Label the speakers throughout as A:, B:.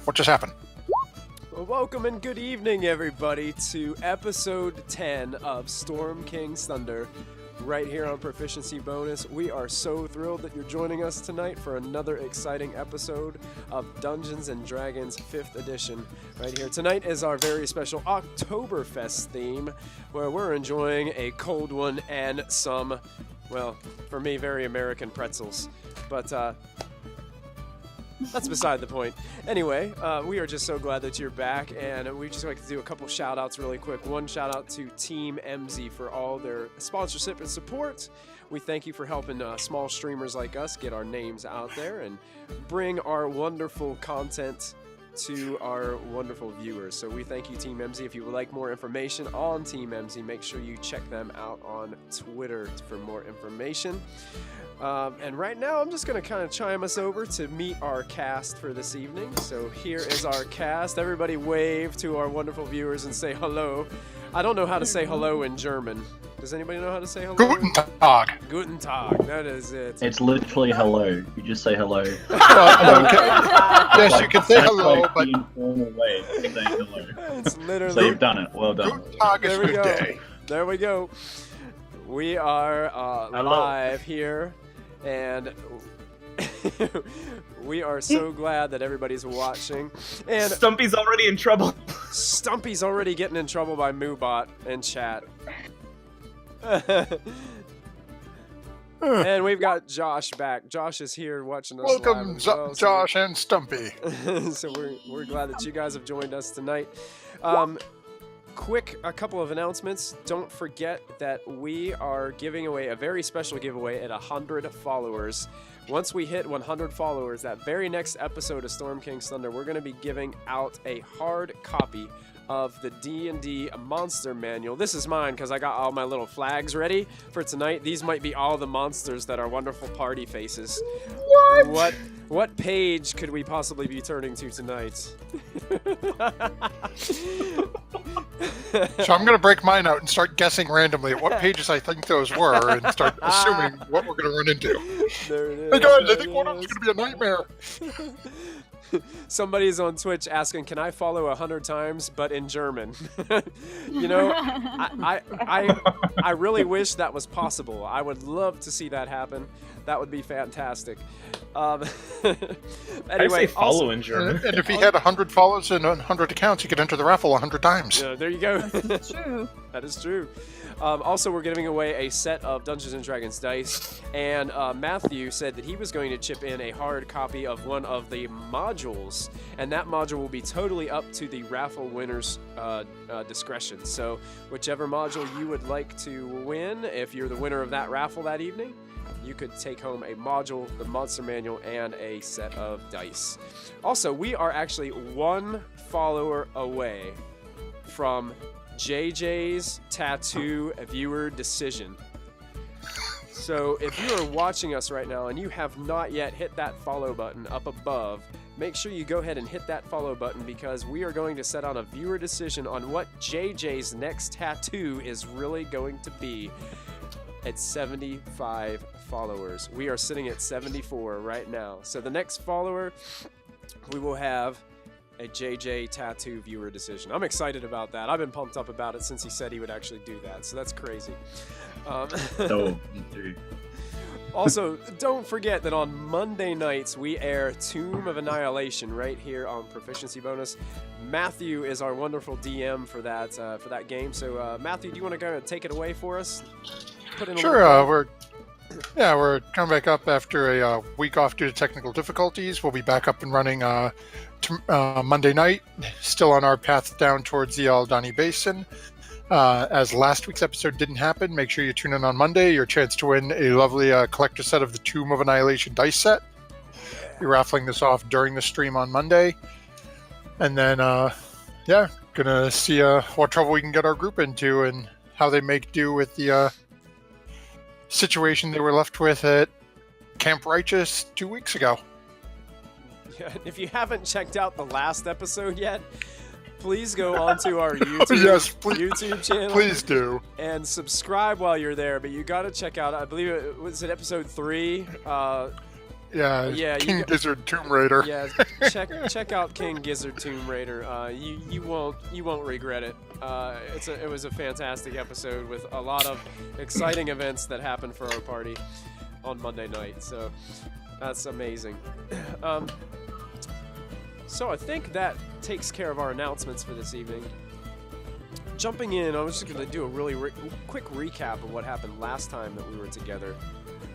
A: What just happened?
B: Well, welcome and good evening, everybody, to episode 10 of Storm King's Thunder, right here on Proficiency Bonus. We are so thrilled that you're joining us tonight for another exciting episode of Dungeons & Dragons 5th edition. Right here tonight is our very special Oktoberfest theme, where we're enjoying a cold one and some, well, for me, very American pretzels. But, that's beside the point. Anyway, we are just so glad that you're back, and we just like to do a couple shout-outs really quick. One shout-out to Team MZ for all their sponsorship and support. We thank you for helping small streamers like us get our names out there and bring our wonderful content to our wonderful viewers. So we thank you, Team MZ. If you would like more information on Team MZ, make sure you check them out on Twitter for more information. And right now, I'm just going to kind of chime us over to meet our cast for this evening. So here is our cast. Everybody wave to our wonderful viewers and say hello. I don't know how to say hello in German. Does anybody know how to say hello?
A: Guten Tag.
B: Guten Tag. That is it.
C: It's literally hello. You just say hello.
A: Yes, you can say hello,
C: like
A: but
C: the informal way of saying hello.
B: It's literally...
C: So you've done it. Well done.
A: Guten Tag is
B: There we
A: good
B: go.
A: day.
B: There we go. We are live here, and we are so glad that everybody's watching. And
D: Stumpy's already in trouble.
B: Stumpy's already getting in trouble by Moobot in chat. And we've got Josh back. Josh is here watching us
A: Welcome,
B: live as well, so
A: Josh and Stumpy.
B: so we're glad that you guys have joined us tonight. A couple of announcements. Don't forget that we are giving away a very special giveaway at 100 followers. Once we hit 100 followers, that very next episode of Storm King's Thunder, we're going to be giving out a hard copy of the D&D Monster Manual. This is mine because I got all my little flags ready for tonight. These might be all the monsters that are wonderful party faces. What page could we possibly be turning to tonight?
A: So I'm going to break mine out and start guessing randomly at what pages I think those were and start assuming what we're going to run into.
B: There it is.
A: Hey guys, I
B: there
A: think
B: it
A: one of them's
B: is.
A: going to be a nightmare.
B: Somebody's on Twitch asking, "Can I follow 100 times, but in German?" You know, I really wish that was possible. I would love to see that happen. That would be fantastic.
D: I
B: Anyway,
D: say follow in German.
A: And if he had 100 follows and 100 accounts, he could enter the raffle 100 times.
B: there you go.
E: That's true.
B: That is true. Also, we're giving away a set of Dungeons & Dragons dice, and Matthew said that he was going to chip in a hard copy of one of the modules, and that module will be totally up to the raffle winner's discretion. So whichever module you would like to win, if you're the winner of that raffle that evening, you could take home a module, the Monster Manual, and a set of dice. Also, we are actually one follower away from JJ's tattoo viewer decision. So if you are watching us right now and you have not yet hit that follow button up above, make sure you go ahead and hit that follow button, because we are going to set on a viewer decision on what JJ's next tattoo is really going to be. At 75 followers. We are sitting at 74 right now. So the next follower, we will have a JJ tattoo viewer decision. I'm excited about that. I've been pumped up about it since he said he would actually do that. So that's crazy.
C: Oh, me too.
B: Also, don't forget that on Monday nights we air Tomb of Annihilation right here on Proficiency Bonus. Matthew is our wonderful DM for that game. So Matthew, do you want to go and take it away for us? Put in a
A: Sure,
B: little-
A: we're coming back up after a week off due to technical difficulties. We'll be back up and running Monday night, still on our path down towards the Aldani Basin. As last week's episode didn't happen, make sure you tune in on Monday. Your chance to win a lovely collector set of the Tomb of Annihilation dice set. We're raffling this off during the stream on Monday. And then, gonna see what trouble we can get our group into and how they make do with the situation they were left with at Camp Righteous 2 weeks ago.
B: Yeah, if you haven't checked out the last episode yet, please go onto our YouTube,
A: Yes, please.
B: YouTube channel.
A: Please do.
B: And subscribe while you're there. But you got to check out, I believe it was episode 3.
A: Yeah,
B: Yeah,
A: King Gizzard Tomb Raider.
B: Yeah, check out King Gizzard Tomb Raider. You won't regret it. It was a fantastic episode with a lot of exciting events that happened for our party on Monday night. So that's amazing. So I think that takes care of our announcements for this evening. Jumping in, I was just going to do a really quick recap of what happened last time that we were together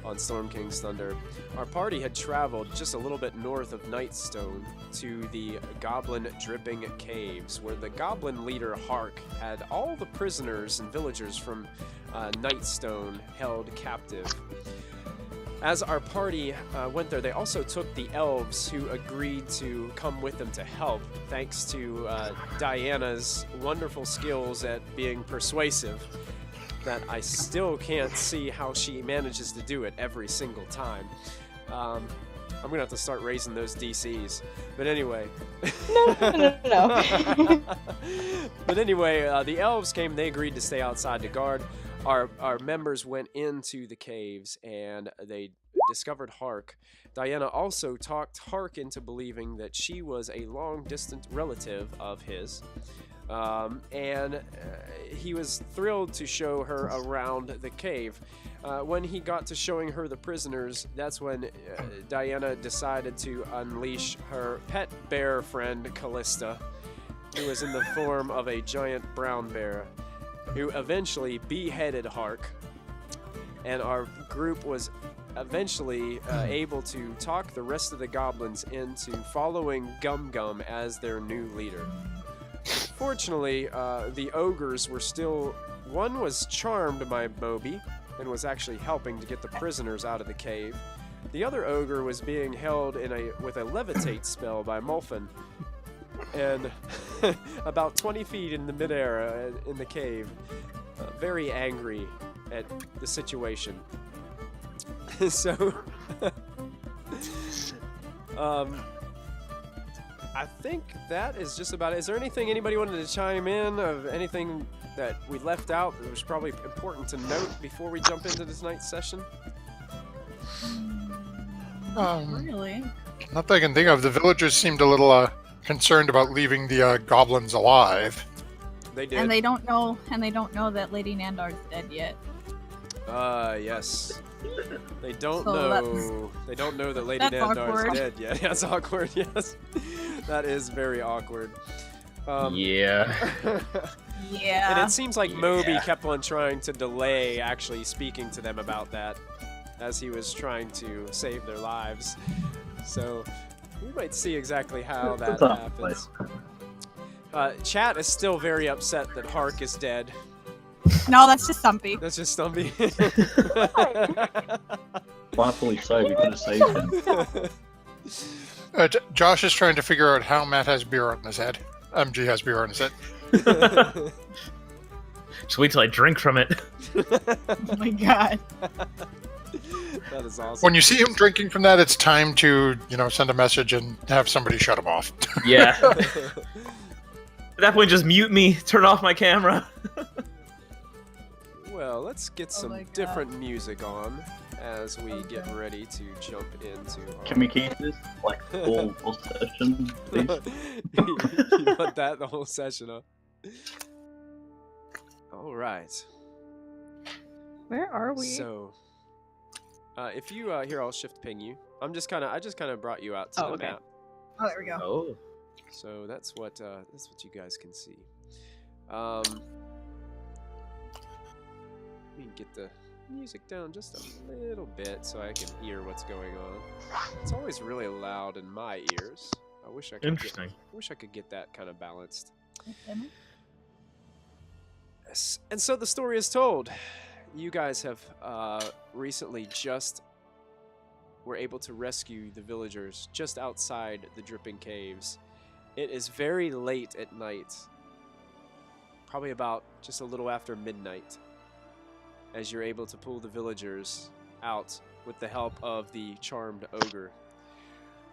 B: on Storm King's Thunder. Our party had traveled just a little bit north of Nightstone to the Goblin Dripping Caves, where the Goblin leader Hark had all the prisoners and villagers from Nightstone held captive. As our party went there, they also took the elves who agreed to come with them to help, thanks to Diana's wonderful skills at being persuasive, that I still can't see how she manages to do it every single time. I'm going to have to start raising those DCs. But anyway.
E: No.
B: But anyway, the elves came, they agreed to stay outside to guard. Our members went into the caves and they discovered Hark. Diana also talked Hark into believing that she was a long-distant relative of his. And he was thrilled to show her around the cave. When he got to showing her the prisoners, that's when Diana decided to unleash her pet bear friend, Callista, who was in the form of a giant brown bear, who eventually beheaded Hark. And our group was eventually able to talk the rest of the goblins into following Gum Gum as their new leader. Fortunately, the ogres were still... One was charmed by Mobi and was actually helping to get the prisoners out of the cave. The other ogre was being held with a levitate spell by Mulfin, and about 20 feet in the midair in the cave, very angry at the situation. So, I think that is just about it. Is there anything anybody wanted to chime in of anything that we left out that was probably important to note before we jump into tonight's session?
E: Really?
A: Not that I can think of. The villagers seemed a little concerned about leaving the goblins alive.
B: They did.
E: And they don't know that Lady Nandar's dead yet.
B: Yes. They don't
E: So
B: know. They don't know that Lady
E: that's
B: Nandar
E: awkward.
B: is dead yet. That's awkward. Yes, that is very awkward.
D: Yeah.
E: Yeah.
B: And it seems like Mobi kept on trying to delay actually speaking to them about that, as he was trying to save their lives. So we might see exactly how that happens. Chat is still very upset that Hark is dead.
E: No, that's just Stumpy.
B: That's just Stumpy.
C: Rightfully so, we could have saved him.
A: Josh is trying to figure out how Matt has beer on his head. MG has beer on his head.
D: Just wait till I drink from it.
E: Oh my god.
B: That is awesome.
A: When you see him drinking from that, it's time to, send a message and have somebody shut him off.
D: Yeah. At that point, just mute me, turn off my camera.
B: Well, let's get some
E: my God.
B: different music on as we get ready to jump into our...
C: Can we keep this like full session, please?
B: You want that the whole session, huh? All right.
E: Where are we?
B: So, if you here, I'll shift ping you. I just kind of brought you out to the
E: okay.
B: map.
E: Oh, there we go.
D: Oh.
B: So that's what you guys can see. Let me get the music down just a little bit so I can hear what's going on. It's always really loud in my ears. I wish I could.
D: Interesting.
B: Wish I could get that kind of balanced.
E: Okay.
B: Yes. And so the story is told. You guys have recently just were able to rescue the villagers just outside the Dripping Caves. It is very late at night, probably about just a little after midnight, as you're able to pull the villagers out with the help of the charmed ogre.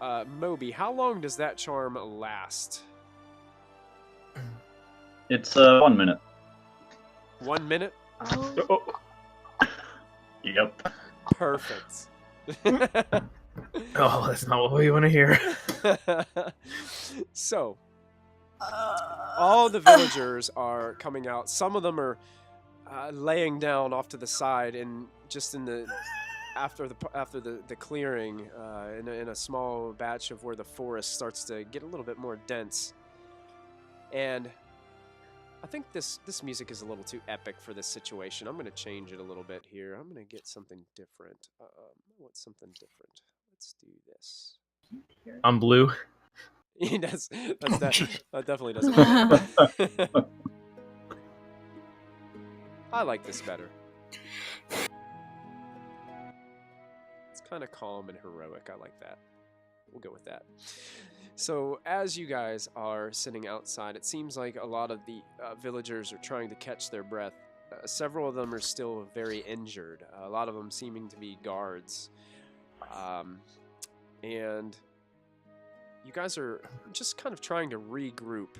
B: Mobi, how long does that charm last?
C: It's 1 minute.
B: 1 minute?
E: Oh,
C: Yep.
B: Perfect.
D: Oh, that's not what we want to hear.
B: So, all the villagers are coming out. Some of them are laying down off to the side, and just in the after the clearing, in a small batch of where the forest starts to get a little bit more dense. And I think this music is a little too epic for this situation. I'm going to change it a little bit here. I'm going to get something different. I want something different. Let's do this.
D: I'm blue.
B: He does. That definitely doesn't work. I like this better. It's kind of calm and heroic. I like that. We'll go with that. So as you guys are sitting outside, it seems like a lot of the villagers are trying to catch their breath. Several of them are still very injured. A lot of them seeming to be guards. And you guys are just kind of trying to regroup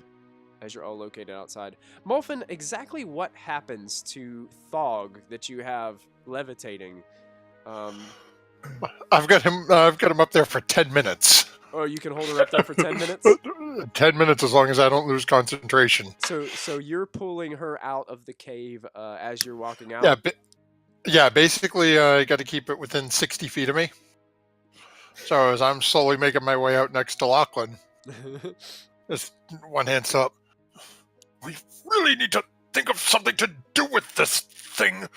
B: as you're all located outside. Molfin, exactly what happens to Thog that you have levitating?
A: I've got him up there for 10 minutes.
B: Oh, you can hold her up there for 10 minutes?
A: 10 minutes as long as I don't lose concentration.
B: So you're pulling her out of the cave as you're walking out?
A: Yeah, basically I got to keep it within 60 feet of me. So as I'm slowly making my way out next to Lachlan, just one hand up. We really need to think of something to do with this thing.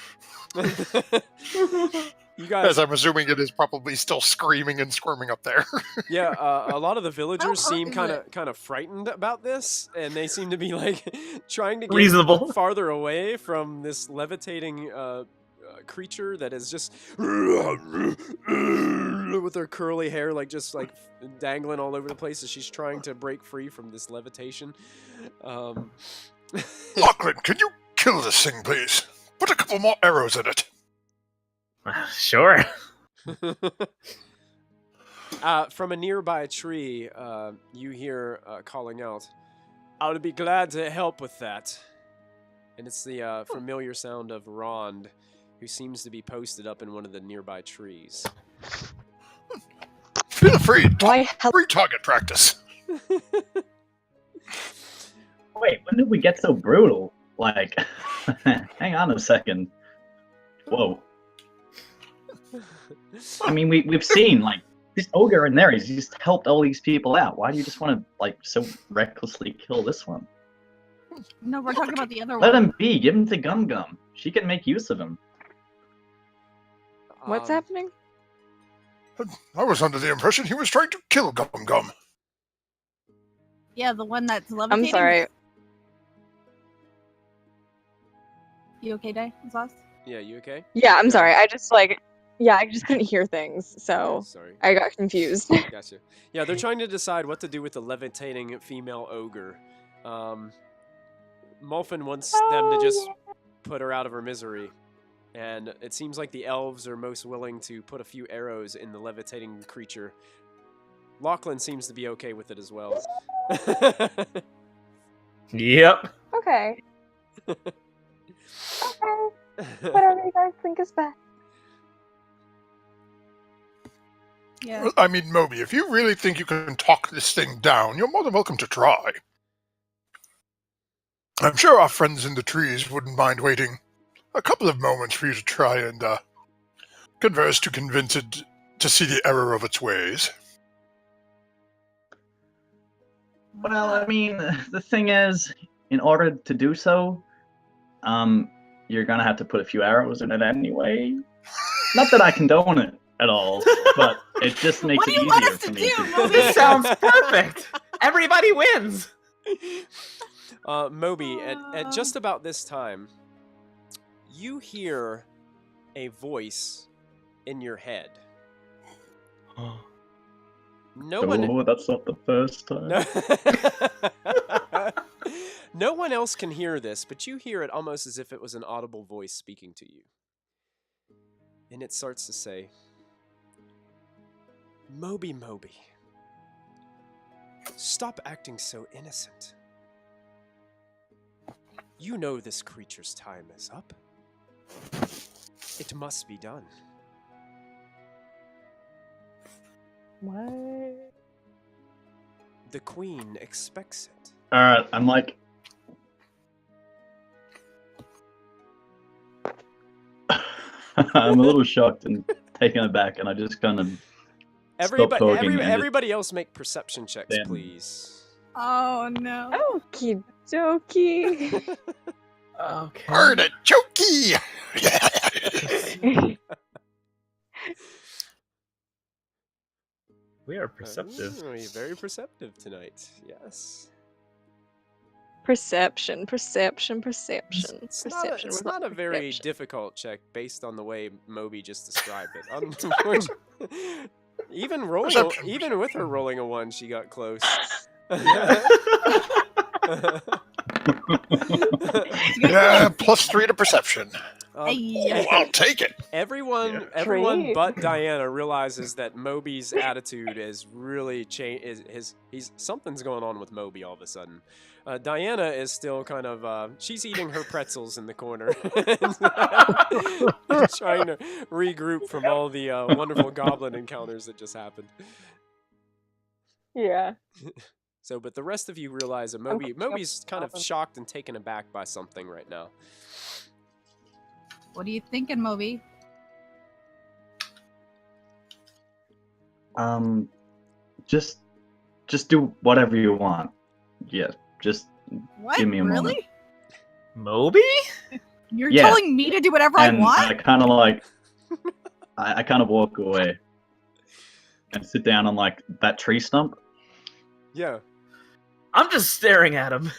B: You guys,
A: as I'm assuming it is probably still screaming and squirming up there.
B: Yeah, a lot of the villagers seem kind of frightened about this, and they seem to be like trying to get
D: reasonable
B: farther away from this levitating creature that is just with her curly hair like just like dangling all over the place as she's trying to break free from this levitation.
A: Lachlan, can you kill this thing, please? Put a couple more arrows in it.
D: Sure.
B: From a nearby tree, you hear calling out, "I would be glad to help with that." And it's the familiar sound of Rond, who seems to be posted up in one of the nearby trees.
A: Feel free. Free target practice.
C: Wait, when did we get so brutal? Like, hang on a second. Whoa. I mean, we've seen, like, this ogre in there, he's just helped all these people out. Why do you just want to, like, so recklessly kill this one?
E: No, we're talking about the other
C: Let
E: one.
C: him be. Give him to Gum Gum. She can make use of him.
F: What's happening?
A: I was under the impression he was trying to kill Gum Gum.
E: Yeah, the one that's levitating.
F: I'm sorry.
E: You okay, Day? Exhaust?
B: Yeah, you okay?
F: Yeah, I'm sorry. I just couldn't hear things, so
B: Sorry.
F: I got confused.
B: Gotcha. Yeah, they're trying to decide what to do with the levitating female ogre. Molfin wants them to just put her out of her misery. And it seems like the elves are most willing to put a few arrows in the levitating creature. Lachlan seems to be okay with it as well.
D: Yep.
F: Okay. Okay. Whatever you guys think is best.
E: Yeah.
A: I mean, Mobi, if you really think you can talk this thing down, you're more than welcome to try. I'm sure our friends in the trees wouldn't mind waiting a couple of moments for you to try and converse to convince it to see the error of its ways.
C: Well, I mean, the thing is, in order to do so, you're gonna have to put a few arrows in it anyway. Not that I condone it at all, but it just makes it easier for me.
D: This sounds perfect. Everybody wins.
B: Mobi, at just about this time, you hear a voice in your head. No one.
C: Oh, that's not the first time.
B: No one else can hear this, but you hear it almost as if it was an audible voice speaking to you. And it starts to say, "Mobi, Mobi, stop acting so innocent. You know this creature's time is up. It must be done.
F: What?
B: The queen expects it.
C: Alright, I'm like... I'm a little shocked and taken aback, and I just kind of stop talking. and just
B: Everybody else make perception checks,
C: stand.
B: please.
E: Oh no.
F: Okie dokie.
D: Okay.
A: Artichoke!
D: We are perceptive.
B: Oh, you're very perceptive tonight. Yes.
F: Perception.
B: It's not a very
F: perception.
B: difficult check based on the way Mobi just described it. Unfortunately, even with her rolling a 1, she got close.
A: Yeah, +3 to perception.
E: Hey.
A: Oh, I'll take it.
B: Everyone
F: Great.
B: but Diana realizes that Mobi's attitude is really changed. He's something's going on with Mobi all of a sudden. Diana is still kind of she's eating her pretzels in the corner, trying to regroup from all the wonderful goblin encounters that just happened.
F: Yeah.
B: So, but the rest of you realize that Mobi's kind of shocked and taken aback by something right now.
E: What are you thinking, Mobi?
C: Just do whatever you want. Yeah, just
E: What?
C: give me a moment.
E: Really?
D: Moby?
E: You're
C: Yeah.
E: telling me to do whatever I
C: And
E: want?
C: I kind of like, I kind of walk away and sit down on like that tree stump.
B: Yeah.
D: I'm just staring at him.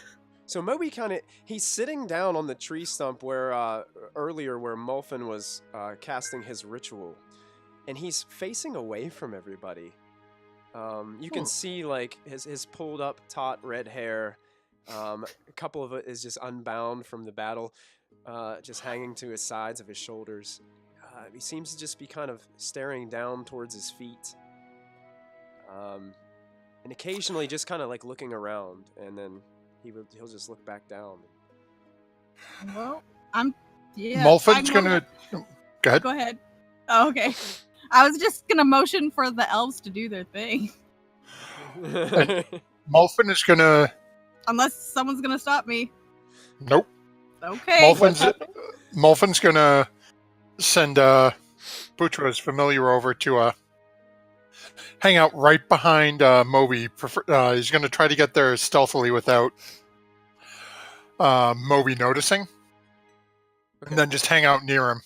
B: So Mobi he's sitting down on the tree stump where earlier where Mulfin was casting his ritual, and he's facing away from everybody. You can see like his pulled up taut red hair. A couple of it is just unbound from the battle, just hanging to his sides of his shoulders. He seems to just be kind of staring down towards his feet. And occasionally just kind of like looking around, and then he'll just look back down.
E: Well,
A: Mulfin's gonna... Go ahead.
E: Go ahead. Oh, okay. I was just gonna motion for the elves to do their thing.
A: Mulfin is gonna...
E: Unless someone's gonna stop me.
A: Nope.
E: Okay.
A: Mulfin's gonna send Butra's familiar over to hang out right behind Mobi. He's gonna try to get there stealthily without Mobi noticing, and then just hang out near him.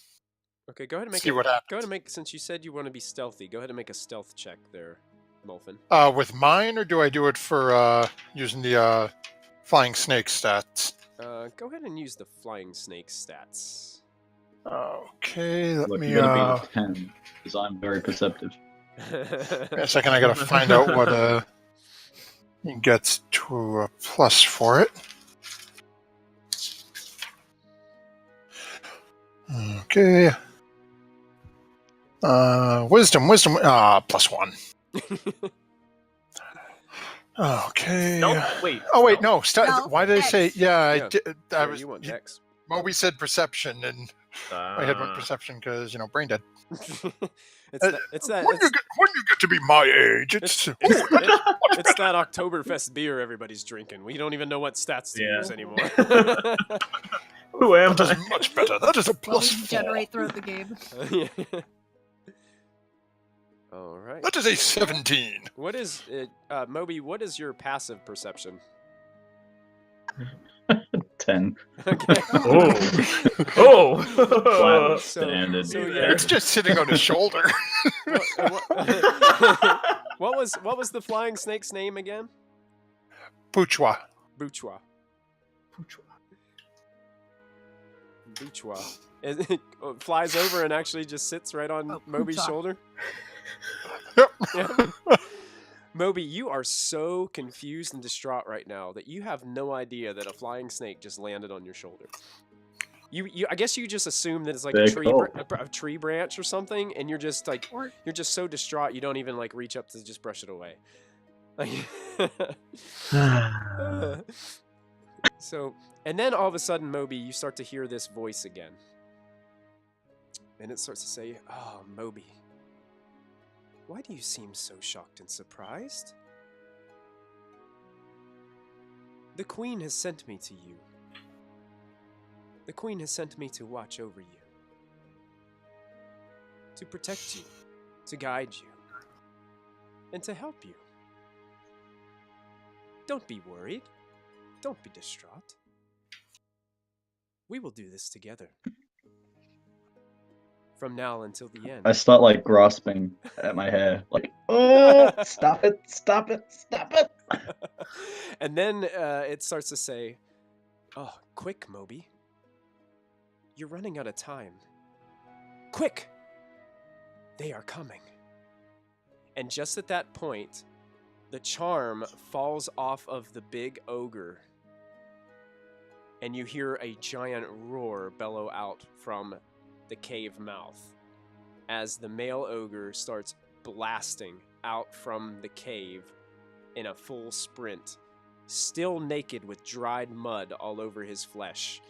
B: Okay, go ahead and make
A: See what happens.
B: Go ahead and make, since you said you want to be stealthy, go ahead and make a stealth check there, Mulfin.
A: With mine, or do I do it for using the flying snake stats?
B: Go ahead and use the flying snake stats.
A: Okay, let
C: Look,
A: me.
C: you're gonna be 10 because I'm very perceptive.
A: A second, I gotta find out what he gets to a plus for it. Okay. Wisdom, +1. Okay.
D: No, wait.
A: Oh wait, no.
E: No,
A: Why did I say? Yeah,
B: Yeah.
A: I did. I was.
B: You want Dex.
A: Moby said perception, and my head went perception because brain dead.
B: It's that
A: When you get to be my age, it's
B: that Oktoberfest beer everybody's drinking. We don't even know what stats to
D: Yeah.
B: use anymore.
D: Who am
A: that
D: I?
A: is much better. That is a
E: Well,
A: plus
E: we
A: 4.
E: generate throughout the game.
B: All right.
A: That is a 17.
B: What is it, Moby? What is your passive perception?
C: 10.
B: Okay.
D: Oh.
C: Flat
B: So-
C: standard.
B: so yeah.
A: It's just sitting on his shoulder.
B: What was the flying snake's name again?
A: Bouchois.
B: Bouchois. It flies over and actually just sits right on Moby's
E: Bouchois.
B: shoulder.
A: Yep.
B: Yeah. Moby, you are so confused and distraught right now that you have no idea that a flying snake just landed on your shoulder. I guess you just assume that it's like a
C: Very
B: tree,
C: cool.
B: a tree branch or something, and you're just like
E: Or
B: you're just so distraught you don't even like reach up to just brush it away. Like, so, and then all of a sudden, Moby, you start to hear this voice again, and it starts to say, "Oh, Moby, Why do you seem so shocked and surprised? The Queen has sent me to you. The Queen has sent me to watch over you. To protect you. To guide you. And to help you. Don't be worried. Don't be distraught. We will do this together. From now until the end.
C: I start like grasping at my hair, like, oh, stop it, stop it, stop it.
B: And then it starts to say, oh, quick, Mobi. You're running out of time. Quick! They are coming. And just at that point, the charm falls off of the big ogre. And you hear a giant roar bellow out from the cave mouth as the male ogre starts blasting out from the cave in a full sprint, still naked with dried mud all over his flesh,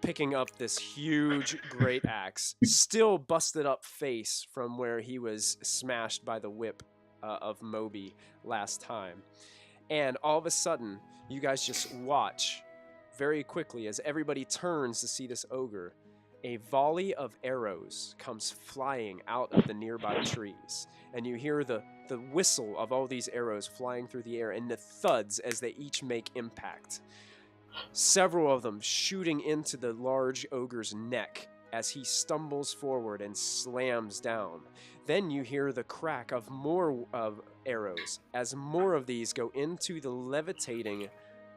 B: picking up this huge great axe, still busted up face from where he was smashed by the whip of Mobi last time. And all of a sudden, you guys just watch very quickly as everybody turns to see this ogre. A volley of arrows comes flying out of the nearby trees, and you hear the whistle of all these arrows flying through the air and the thuds as they each make impact. Several of them shooting into the large ogre's neck as he stumbles forward and slams down. Then you hear the crack of more of arrows as more of these go into the levitating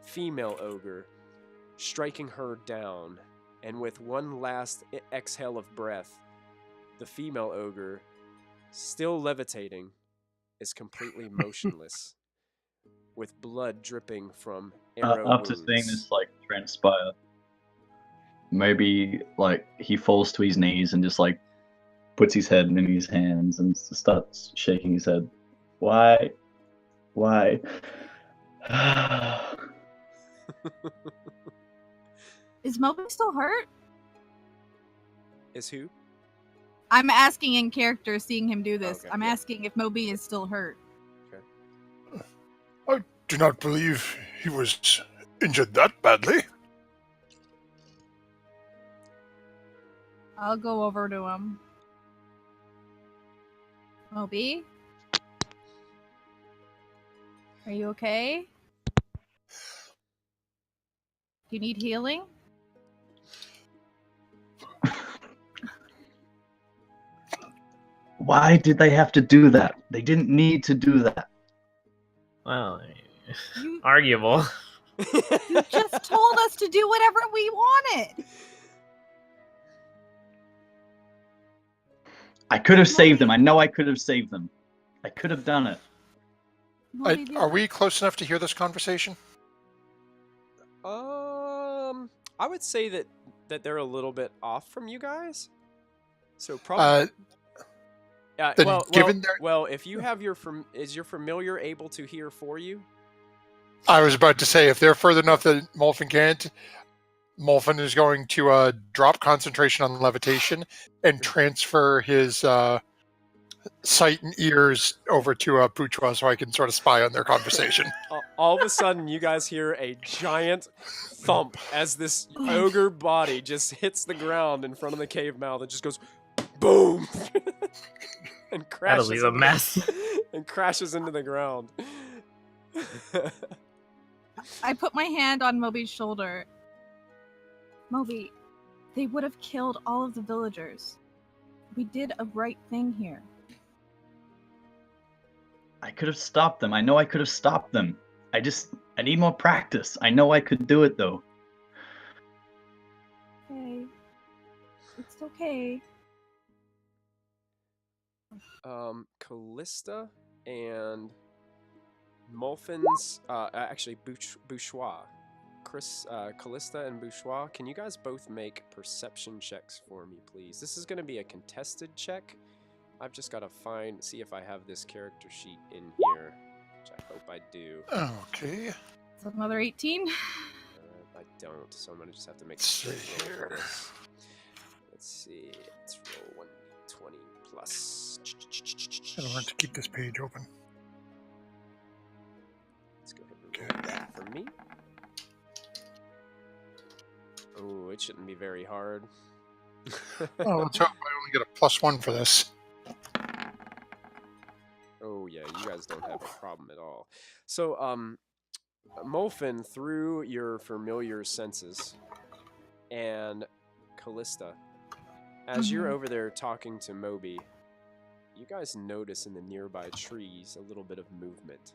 B: female ogre, striking her down. And with one last exhale of breath, the female ogre, still levitating, is completely motionless, with blood dripping from arrow
C: After
B: wounds.
C: seeing this like transpire, maybe like he falls to his knees and just like puts his head in his hands and starts shaking his head. Why?
E: Is Mobi still hurt?
B: Is who?
E: I'm asking in character, seeing him do this.
B: Okay,
E: I'm
B: yeah.
E: asking if Mobi is still hurt.
A: I do not believe he was injured that badly.
E: I'll go over to him. Mobi? Are you okay? Do you need healing?
C: Why did they have to do that? They didn't need to do that.
D: Well,
E: You-
D: arguable.
E: You just told us to do whatever we wanted.
C: I could have saved them. I know I could have saved them. I could have done it.
E: Mobi,
A: Are we close enough to hear this conversation?
B: I would say that they're a little bit off from you guys. So probably.
A: then given their-
B: If you have is your familiar able to hear for you?
A: I was about to say, if they're further enough that Molfin can't, Molfin is going to drop concentration on levitation and transfer his sight and ears over to Puchwa so I can sort of spy on their conversation.
B: All of a sudden, you guys hear a giant thump as this ogre body just hits the ground in front of the cave mouth. It just goes boom and crashes.
D: That'll leave a mess.
B: And crashes into the ground.
E: I put my hand on Mobi's shoulder. Mobi, they would have killed all of the villagers. We did a right thing here.
C: I could have stopped them. I know I could have stopped them. I need more practice. I know I could do it though.
E: Okay. It's okay.
B: Callista and Molfin's, actually Bourgeois. Callista and Bourgeois, can you guys both make perception checks for me, please? This is going to be a contested check. I've just got to see if I have this character sheet in here, which I hope I do.
A: Okay.
E: So another 18.
B: I don't, so I'm going to just have to make a
A: Let's see
B: straight roll for
A: here.
B: this. Let's see. Let's roll 1d20 plus.
A: I don't want to keep this page open.
B: Let's go ahead and roll that for me. Oh, it shouldn't be very hard.
A: Oh, let's hope I only get a +1 for this.
B: Oh yeah, you guys don't have a problem at all. So, Molfin, through your familiar senses, and Callista, as you're over there talking to Mobi, you guys notice in the nearby trees a little bit of movement.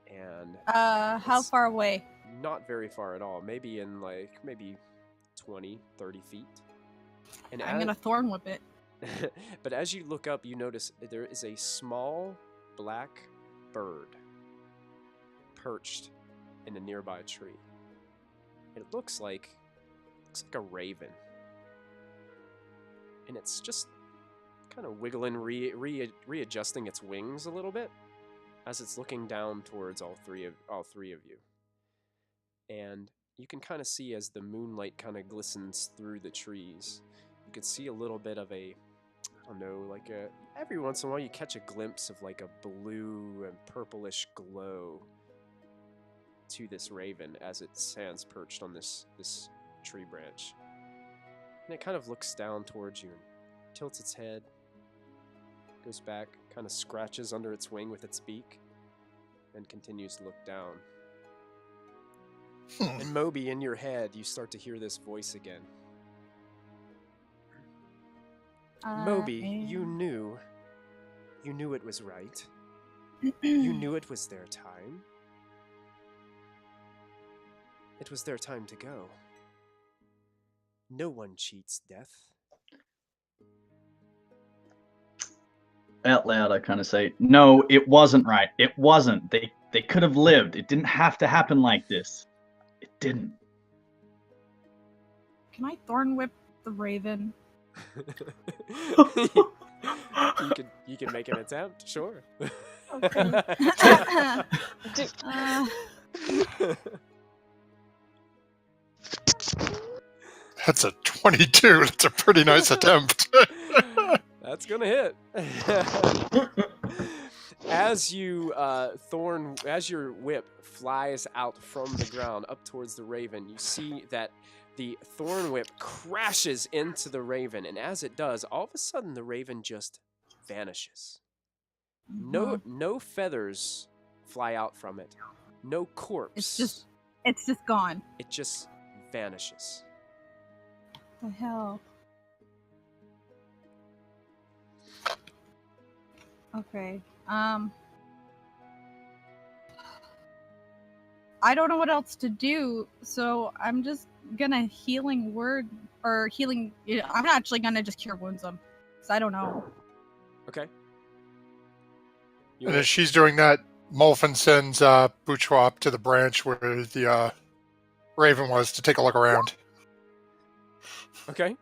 B: And
E: how far away?
B: not very far at all. Maybe in maybe 20, 30 feet. And
E: I'm gonna thorn whip it.
B: but as you look up, you notice there is a small black bird perched in a nearby tree. It looks like a raven. And it's just kind of wiggling, readjusting its wings a little bit as it's looking down towards all three of you. And you can kind of see as the moonlight kind of glistens through the trees, you can see a little bit of a, I don't know, every once in a while you catch a glimpse of like a blue and purplish glow to this raven as it stands perched on this tree branch. And it kind of looks down towards you and tilts its head, goes back, kind of scratches under its wing with its beak, and continues to look down. And Mobi, in your head, you start to hear this voice again. Mobi, you knew it was right. You knew it was their time. It was their time to go. No one cheats death.
C: Out loud, I kind of say, no, it wasn't right. It wasn't. They could have lived. It didn't have to happen like this. It didn't.
E: Can I thorn whip the raven?
B: you can make an attempt, sure.
E: Okay.
A: That's a 22. That's a pretty nice attempt.
B: That's gonna hit. As you as your whip flies out from the ground up towards the raven, you see that the thorn whip crashes into the raven, and as it does, all of a sudden the raven just vanishes. No feathers fly out from it. No corpse.
E: It's just gone.
B: It just vanishes.
E: What the hell? Okay. I don't know what else to do, so I'm just gonna healing word or healing. I'm actually gonna just cure wounds them, because I don't know.
B: Okay.
A: And as she's doing that, Molfin sends Bourgeois up to the branch where the raven was to take a look around.
B: Okay.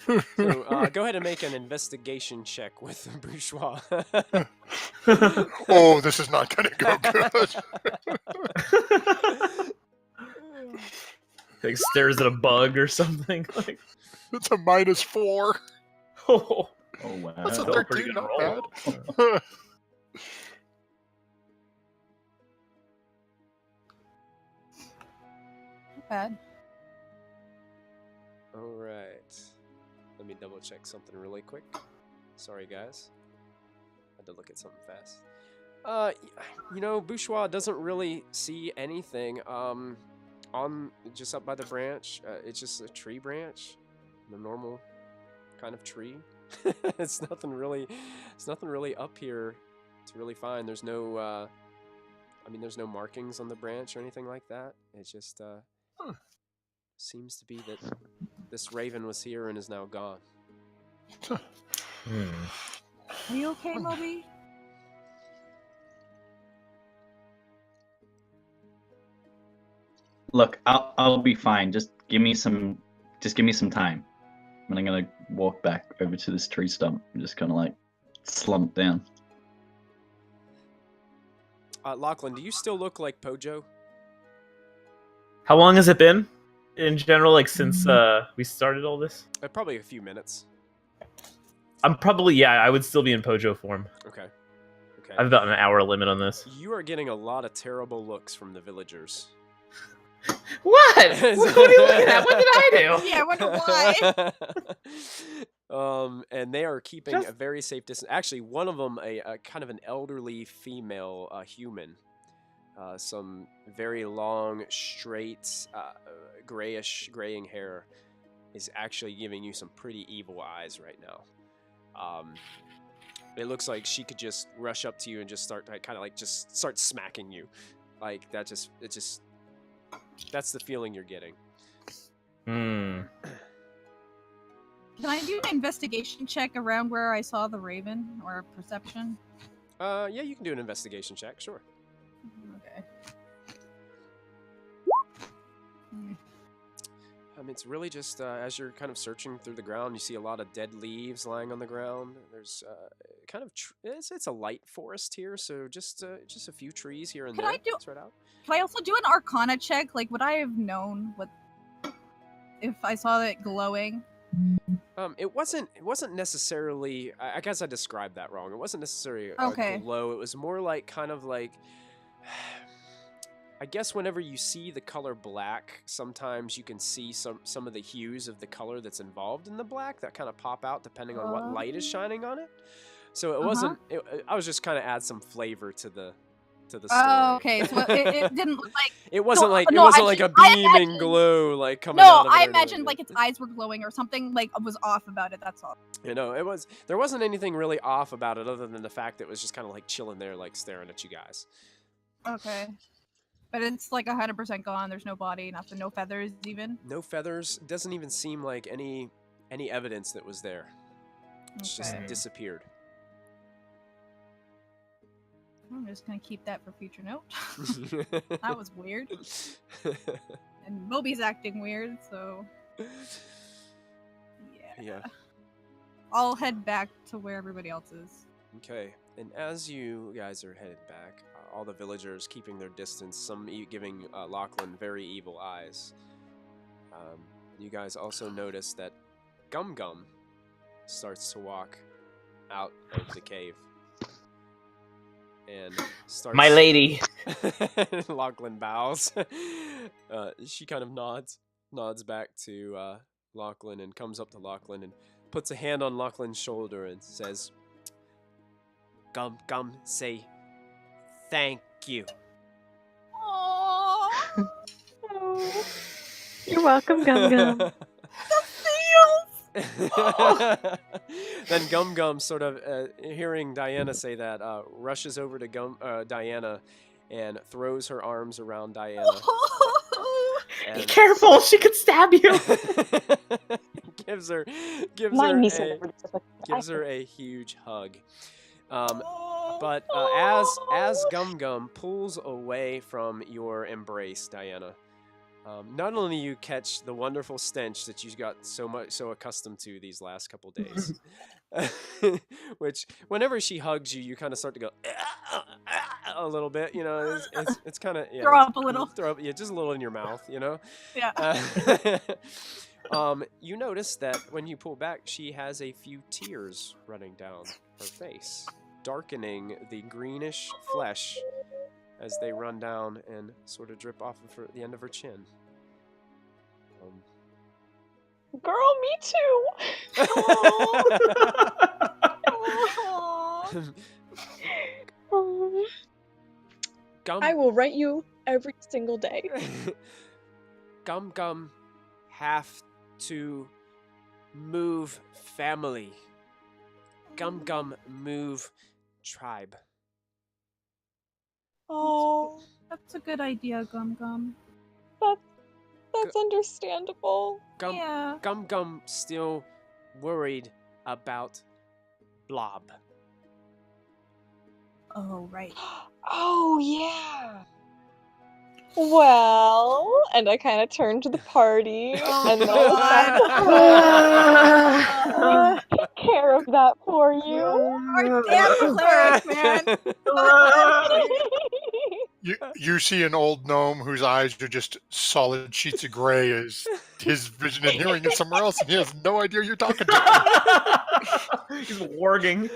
B: So go ahead and make an investigation check with the Bourgeois.
A: Oh, this is not going to go good.
D: Like stares at a bug or something. Like
A: It's a -4.
D: oh
C: wow.
A: That's a
D: Still a pretty
A: 13,
D: good
A: not
D: roll.
A: bad.
E: Not bad.
B: All right. Let me double check something really quick. Sorry, guys. Had to look at something fast. Bourgeois doesn't really see anything on just up by the branch. It's just a tree branch, the normal kind of tree. It's nothing really up here to really find. There's no there's no markings on the branch or anything like that. It just seems to be that this raven was here and is now gone.
E: Are you okay, Mobi?
C: Look, I'll be fine. Just give me some time. And I'm gonna walk back over to this tree stump and just kind of like slump down.
B: Lachlan, do you still look like Pojo?
D: How long has it been in general, like since we started all this?
B: Probably a few minutes.
D: I'm probably, yeah, I would still be in Pojo form.
B: Okay. Okay.
D: I have about an hour limit on this.
B: You are getting a lot of terrible looks from the villagers.
D: What? What are you looking at? What did I do?
E: Yeah, I wonder why.
B: And they are keeping
D: Just-
B: a very safe distance. Actually, one of them, a kind of an elderly female human, some very long, straight, graying hair, is actually giving you some pretty evil eyes right now. It looks like she could just rush up to you and just start, just start smacking you, like that. That's the feeling you're getting.
D: Hmm.
E: Can I do an investigation check around where I saw the raven, or perception?
B: Yeah, you can do an investigation check, sure.
E: Okay.
B: It's really just as you're kind of searching through the ground, you see a lot of dead leaves lying on the ground. There's kind of it's a light forest here, so just a few trees here and
E: Can
B: there.
E: I do-
B: Spread out.
E: Can I also do an Arcana check? Like, would I have known what if I saw it glowing?
B: It wasn't necessarily. I guess I described that wrong. It wasn't necessarily a
E: Okay.
B: glow. It was more like kind of like. I guess whenever you see the color black, sometimes you can see some of the hues of the color that's involved in the black that kind of pop out depending on what light is shining on it. So it wasn't. I was just kind of add some flavor to the story.
E: Oh, okay. So it didn't look like.
B: It wasn't like a
E: I
B: beaming
E: imagine-
B: glow like coming
E: No,
B: out of it.
E: I
B: or
E: imagined
B: anything.
E: like its eyes were glowing or something. Like was off about it. That's all.
B: You know, there wasn't anything really off about it other than the fact that it was just kind of like chilling there, like staring at you guys.
E: Okay. But it's like 100% gone. There's no body, nothing, no feathers even.
B: No feathers. Doesn't even seem like any evidence that was there. It's just
E: Okay.
B: disappeared.
E: I'm just gonna keep that for future note. That was weird. And Mobi's acting weird, so yeah.
B: Yeah.
E: I'll head back to where everybody else is.
B: Okay. And as you guys are headed back, all the villagers keeping their distance, some giving Lachlan very evil eyes. You guys also notice that Gum Gum starts to walk out of the cave. And starts...
D: My lady.
B: Lachlan bows. She kind of nods back to Lachlan and comes up to Lachlan and puts a hand on Lachlan's shoulder and says, Gum Gum, say thank you.
E: Aww.
F: Oh, you're welcome, Gum Gum.
B: Then Gum Gum, sort of hearing Diana say that, rushes over to Diana and throws her arms around Diana.
D: Be careful, she could stab you.
B: gives her a huge hug. But as Gum Gum pulls away from your embrace, Diana, not only you catch the wonderful stench that you got so accustomed to these last couple days, which whenever she hugs you, you kind of start to go a little bit. You know, it's kind of
E: Throw up a little.
B: Throw up, yeah, just a little in your mouth. You know.
E: Yeah.
B: You notice that when you pull back, she has a few tears running down her face, darkening the greenish flesh as they run down and sort of drip off of the end of her chin.
F: Girl, me too. Oh.
B: Gum,
F: I will write you every single day.
B: Gum Gum have to move family. Gum Gum move tribe.
F: Oh,
E: That's a good idea, Gum Gum.
F: that's understandable.
E: Yeah.
B: Gum Gum still worried about Blob.
E: Oh, right.
F: Oh, yeah. Well, and I kind of turned to the party and
E: God.
F: take care of that for you.
E: Our damn cleric, man.
A: You see an old gnome whose eyes are just solid sheets of gray as his vision and hearing is somewhere else, and he has no idea you're talking to
D: He's warging.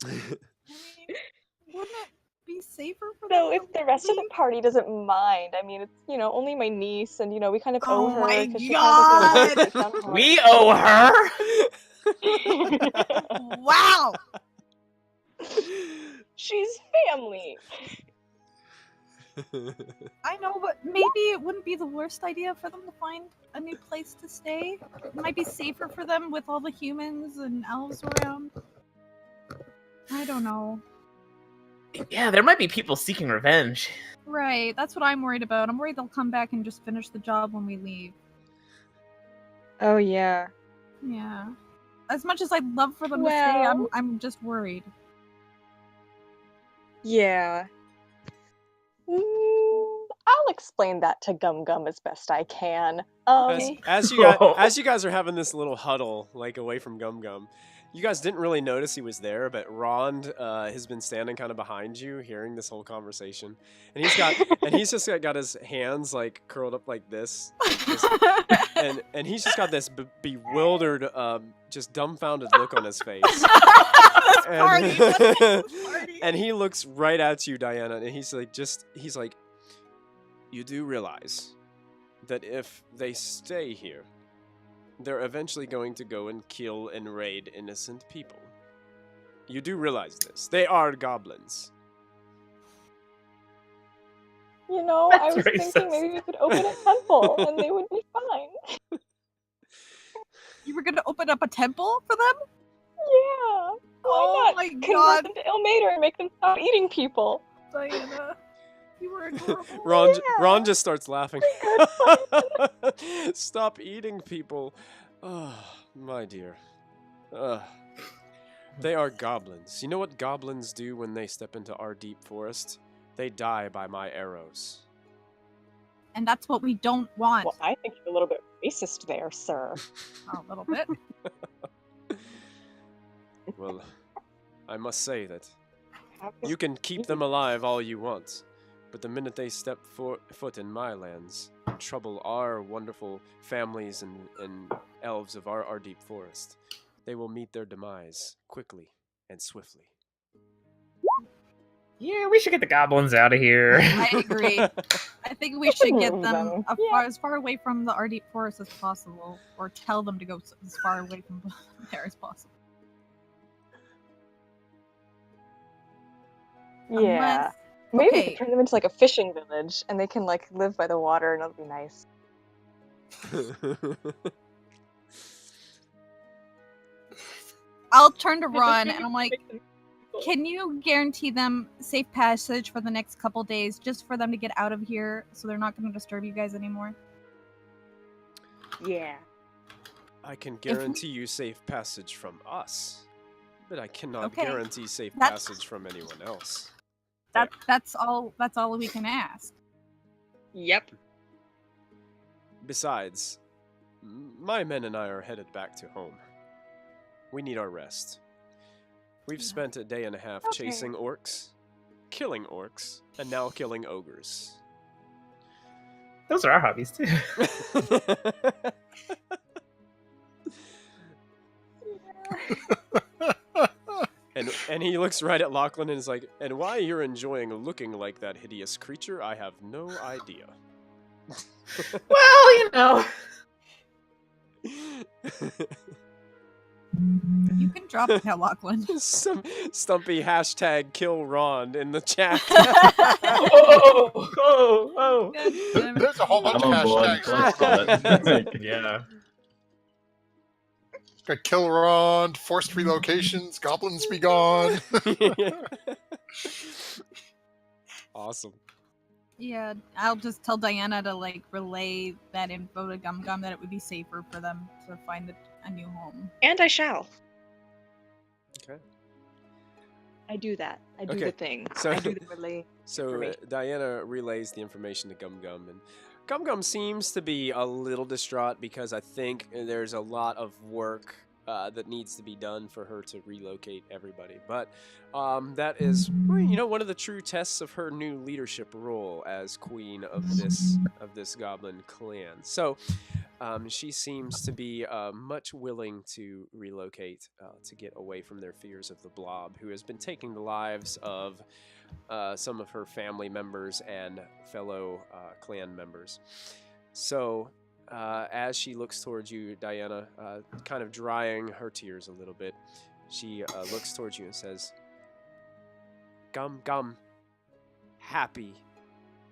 E: I mean, wouldn't it be safer for
F: So
E: them
F: if
E: to
F: the rest of the
E: leave?
F: party doesn't mind, I mean, it's, only my niece, and, we kind of owe
E: Oh
F: her
E: my
F: because she kind of doesn't
E: God!
D: We owe her.
E: Wow!
F: She's family.
E: I know, but maybe it wouldn't be the worst idea for them to find a new place to stay. It might be safer for them with all the humans and elves around. I don't know.
D: Yeah, there might be people seeking revenge.
E: Right, that's what I'm worried about. I'm worried they'll come back and just finish the job when we leave.
F: Oh, yeah.
E: Yeah. As much as I'd love for them to stay,
F: Well-
E: I'm just worried.
F: Yeah. I'll explain that to Gum Gum as best I can.
B: As you guys are having this little huddle, like away from Gum Gum, you guys didn't really notice he was there, but Rond has been standing kind of behind you, hearing this whole conversation, and he's just got his hands like curled up like this, and he's just got this bewildered, just dumbfounded look on his face. And he looks right at you, Diana, and he's like, you do realize that if they stay here, they're eventually going to go and kill and raid innocent people. You do realize this. They are goblins.
F: I
D: That's
F: was
D: racist.
F: thinking maybe we could open a temple and they would be fine.
E: You were gonna open up a temple for them?
F: Yeah. Why
E: Oh
F: not
E: my
F: convert
E: God.
F: them to Ilmater and make them stop eating people?
E: Diana, you were adorable.
B: Ron just starts laughing. Stop eating people. Oh, my dear. They are goblins. You know what goblins do when they step into our deep forest? They die by my arrows.
E: And that's what we don't want.
F: Well, I think you're a little bit racist there, sir.
E: A little bit.
B: Well, I must say that you can keep them alive all you want, but the minute they step foot in my lands and trouble our wonderful families and elves of our deep forest, they will meet their demise quickly and swiftly.
D: Yeah, we should get the goblins out of here.
E: I agree. I think we should get them
F: Yeah.
E: as far away from the Ardeep Forest as possible, or tell them to go as far away from there as possible.
F: Yeah.
E: Unless-
F: Maybe we
E: okay.
F: could turn them into like a fishing village and they can like live by the water and it'll be nice.
E: I'll turn to Ron and I'm like, can you guarantee them safe passage for the next couple days just for them to get out of here so they're not going to disturb you guys anymore?
F: Yeah.
B: I can guarantee you safe passage from us, but I cannot
E: Okay.
B: guarantee safe
E: That's-
B: passage from anyone else.
E: That's all we can ask.
F: Yep.
B: Besides, my men and I are headed back to home. We need our rest. We've spent a day and a half
F: Okay.
B: chasing orcs, killing orcs, and now killing ogres.
D: Those are our hobbies too.
B: And he looks right at Lachlan and is like, and why you're enjoying looking like that hideous creature, I have no idea.
D: Well,
E: You can drop it now, Lachlan.
B: Some stumpy hashtag kill Ron in the chat.
D: oh.
A: There's a whole bunch
C: I'm
A: of
C: on board.
A: hashtags.
D: Yeah.
A: Got kill Ron, forced relocations, goblins be gone.
B: Awesome.
E: Yeah, I'll just tell Diana to like relay that info to Gum Gum that it would be safer for them to find a new home.
F: And I shall.
B: Okay.
F: I do that. I do
B: Okay,
F: the thing.
B: so-
F: I do the relay.
B: So
F: For me.
B: Diana relays the information to Gum Gum, and Gum Gum seems to be a little distraught because I think there's a lot of work that needs to be done for her to relocate everybody. But that is, one of the true tests of her new leadership role as queen of this goblin clan. So she seems to be much willing to relocate to get away from their fears of the blob, who has been taking the lives of some of her family members and fellow clan members. So as she looks towards you, Diana, kind of drying her tears a little bit, she looks towards you and says, "Gum Gum, happy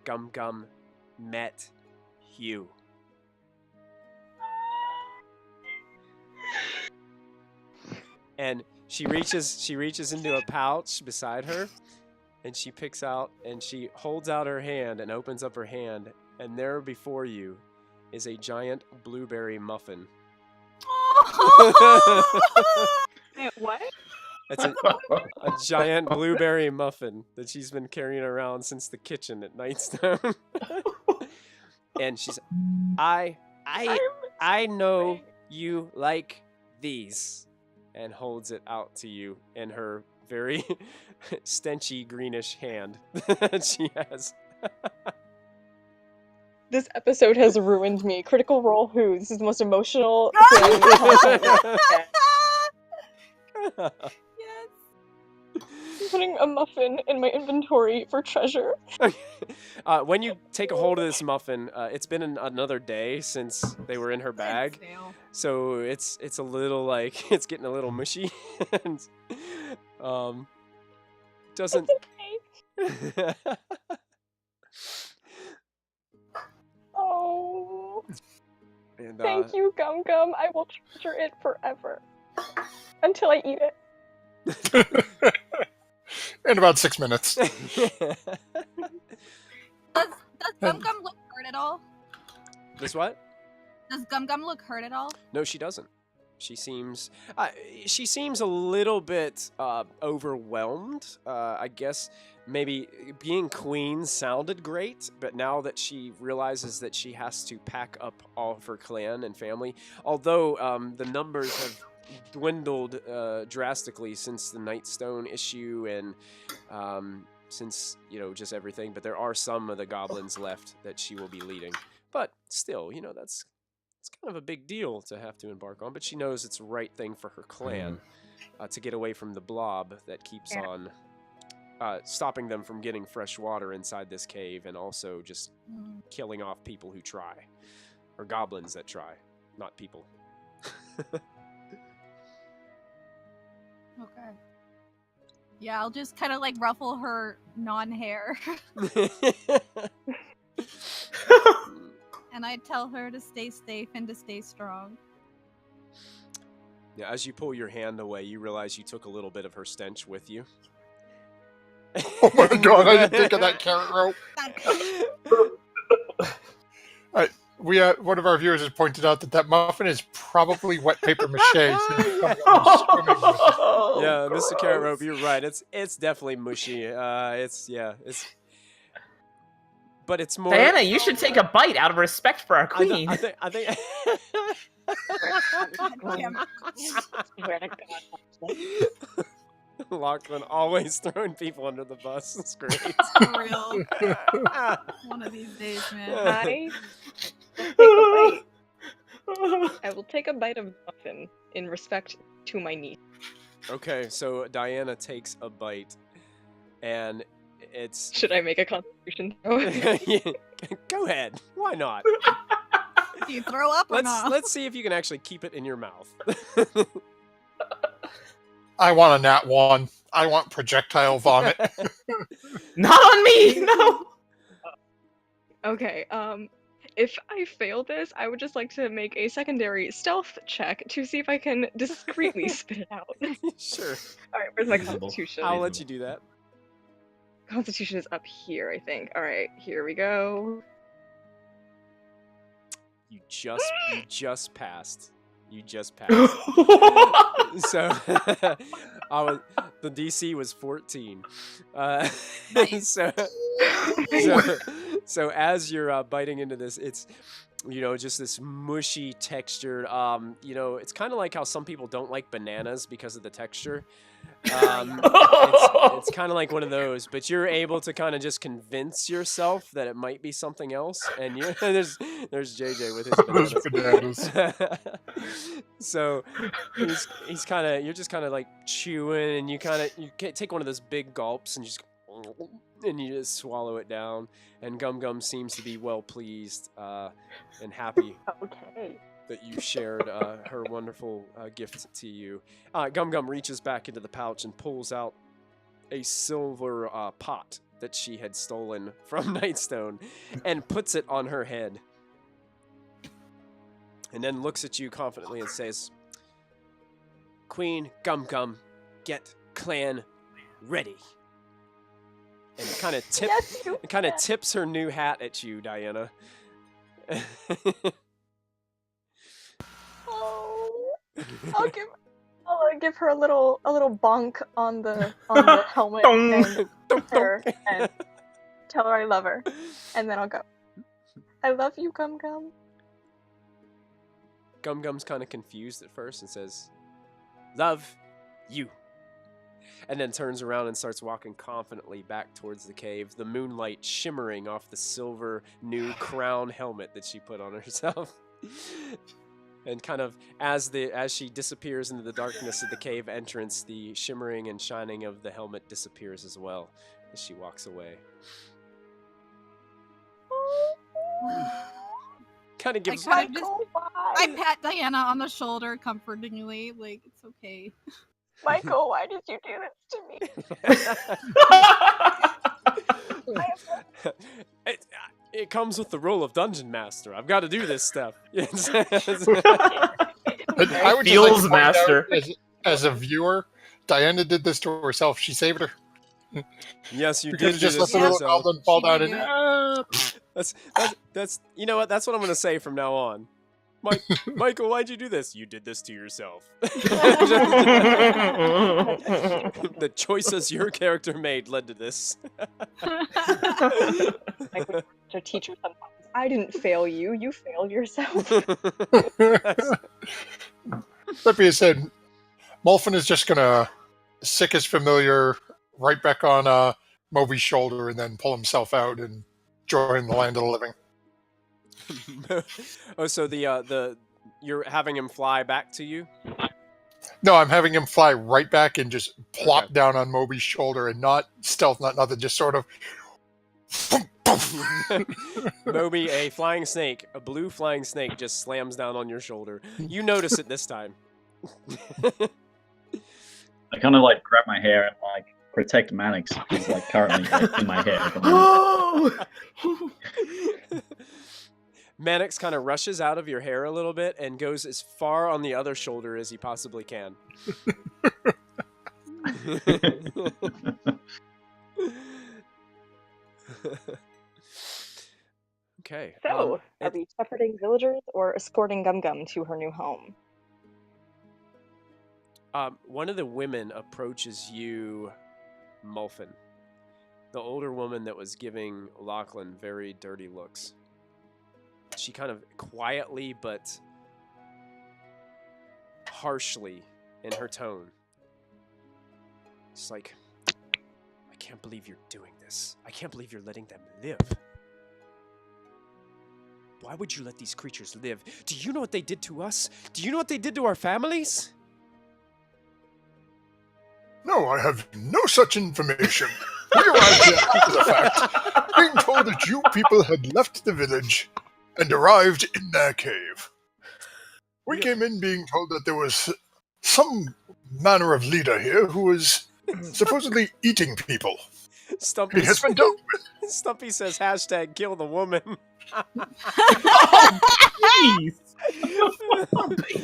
B: Gum Gum met you." And she reaches into a pouch beside her, and she picks out and she holds out her hand and opens up her hand, and there before you is a giant blueberry muffin.
F: Wait, what?
B: It's a giant blueberry muffin that she's been carrying around since the kitchen at Nightstone. And she's, I know you like these, and holds it out to you in her very stenchy greenish hand that she has.
F: This episode has ruined me. Critical Role who? This is the most emotional thing.
E: Yes.
F: I'm putting a muffin in my inventory for treasure.
B: When you take a hold of this muffin, it's been another day since they were in her bag, so it's a little like it's getting a little mushy, and doesn't.
F: It's okay. Oh,
B: And,
F: thank you, Gum Gum. I will treasure it forever until I eat it.
A: In about 6 minutes.
E: Does Gum Gum look hurt at all?
B: This what?
E: Does Gum Gum look hurt at all?
B: No, she doesn't. She seems a little bit overwhelmed. I guess maybe being queen sounded great, but now that she realizes that she has to pack up all of her clan and family, although the numbers have dwindled drastically since the Nightstone issue and since just everything, but there are some of the goblins left that she will be leading. But still, it's kind of a big deal to have to embark on, but she knows it's the right thing for her clan to get away from the blob that keeps on stopping them from getting fresh water inside this cave, and also just killing off people who try, or goblins that try, not people.
E: Okay. Yeah, I'll just kind of like ruffle her non-hair, and I tell her to stay safe and to stay strong.
B: Yeah, as you pull your hand away, you realize you took a little bit of her stench with you.
A: Oh my god, I didn't think of that carrot rope. One of our viewers has pointed out that muffin is probably wet paper mache.
B: Yeah, Mr. Carrot Rope, you're right. It's definitely mushy. But it's more.
D: Diana, you should take a bite out of respect for our queen.
B: I think. Lachlan always throwing people under the bus. It's great.
E: For real. One of these days, man.
F: I will take a bite of the muffin in respect to my niece.
B: Okay, so Diana takes a bite, and it's.
F: Should I make a constitution?
B: Go ahead. Why not?
E: Do you throw up or not?
B: Let's see if you can actually keep it in your mouth.
A: I want a nat 1. I want projectile vomit.
D: Not on me! No!
F: Okay, if I fail this, I would just like to make a secondary stealth check to see if I can discreetly spit it out.
B: Sure.
F: Alright, where's my
D: Reasonable.
F: constitution?
B: I'll let you do that.
F: Constitution is up here, I think. Alright, here we go.
B: You just passed. You just passed. So the DC was 14. So as you're biting into this, it's just this mushy textured. It's kind of like how some people don't like bananas because of the texture. It's kind of like one of those, but you're able to kind of just convince yourself that it might be something else. And there's JJ with his bananas. So he's kind of, you're just kind of like chewing, and you take one of those big gulps and you just swallow it down. And Gum Gum seems to be well pleased and happy.
F: Okay.
B: That you shared her wonderful gift to you. Gum Gum reaches back into the pouch and pulls out a silver pot that she had stolen from Nightstone and puts it on her head. And then looks at you confidently and says, Queen Gum Gum, get clan ready. And kind of tips her new hat at you, Diana.
F: I'll give her a little bonk on the helmet and tell her I love her, and then I'll go. I love you, Gum Gum.
B: Gum Gum's kind of confused at first and says, "Love you," and then turns around and starts walking confidently back towards the cave, the moonlight shimmering off the silver new crown helmet that she put on herself. And kind of as she disappears into the darkness of the cave entrance, the shimmering and shining of the helmet disappears as well as she walks away. Kind of gives.
E: I pat Diana on the shoulder comfortingly, like it's okay.
F: Michael, why did you do this to me?
B: It comes with the role of Dungeon Master. I've got to do this stuff.
A: I would
D: Feels
A: just like to point
D: master.
A: out, as a viewer, Diana did this to herself. She saved her.
B: Yes, you
A: Because
B: did
A: just
B: do
A: let
B: this
A: the
B: to
A: little
B: yourself.
A: goblin fall
E: She
A: down
E: did
A: and
B: That's you know what? That's what I'm gonna say from now on. Michael, why'd you do this? You did this to yourself. The choices your character made led to this.
F: Like to teacher sometimes. I didn't fail you. You failed yourself.
A: That being said, Molfin is just gonna sick his familiar right back on Mobi's shoulder and then pull himself out and join the land of the living.
B: Oh, so the you're having him fly back to you?
A: No, I'm having him fly right back and just plop
B: Okay.
A: down on Mobi's shoulder and not stealth, not nothing, just sort of.
B: Moby, a flying snake, a blue flying snake, just slams down on your shoulder. You notice it this time.
C: I kind of like grab my hair and like protect Mannix, who's like currently in my hair. At the moment.
B: Mannix kind of rushes out of your hair a little bit and goes as far on the other shoulder as he possibly can. Okay.
F: So, are we shepherding villagers or escorting Gum Gum to her new home?
B: One of the women approaches you, Mulfin. The older woman that was giving Lachlan very dirty looks. She kind of quietly but harshly in her tone. It's like, I can't believe you're doing this. I can't believe you're letting them live. Why would you let these creatures live? Do you know what they did to us? Do you know what they did to our families?
A: No, I have no such information. We arrived here after the fact, being told that you people had left the village and arrived in their cave. We came in being told that there was some manner of leader here who was supposedly eating people.
B: Stumpy,
A: It has been dealt with.
B: Stumpy says hashtag kill the woman.
D: Jeez.
E: Stumpy.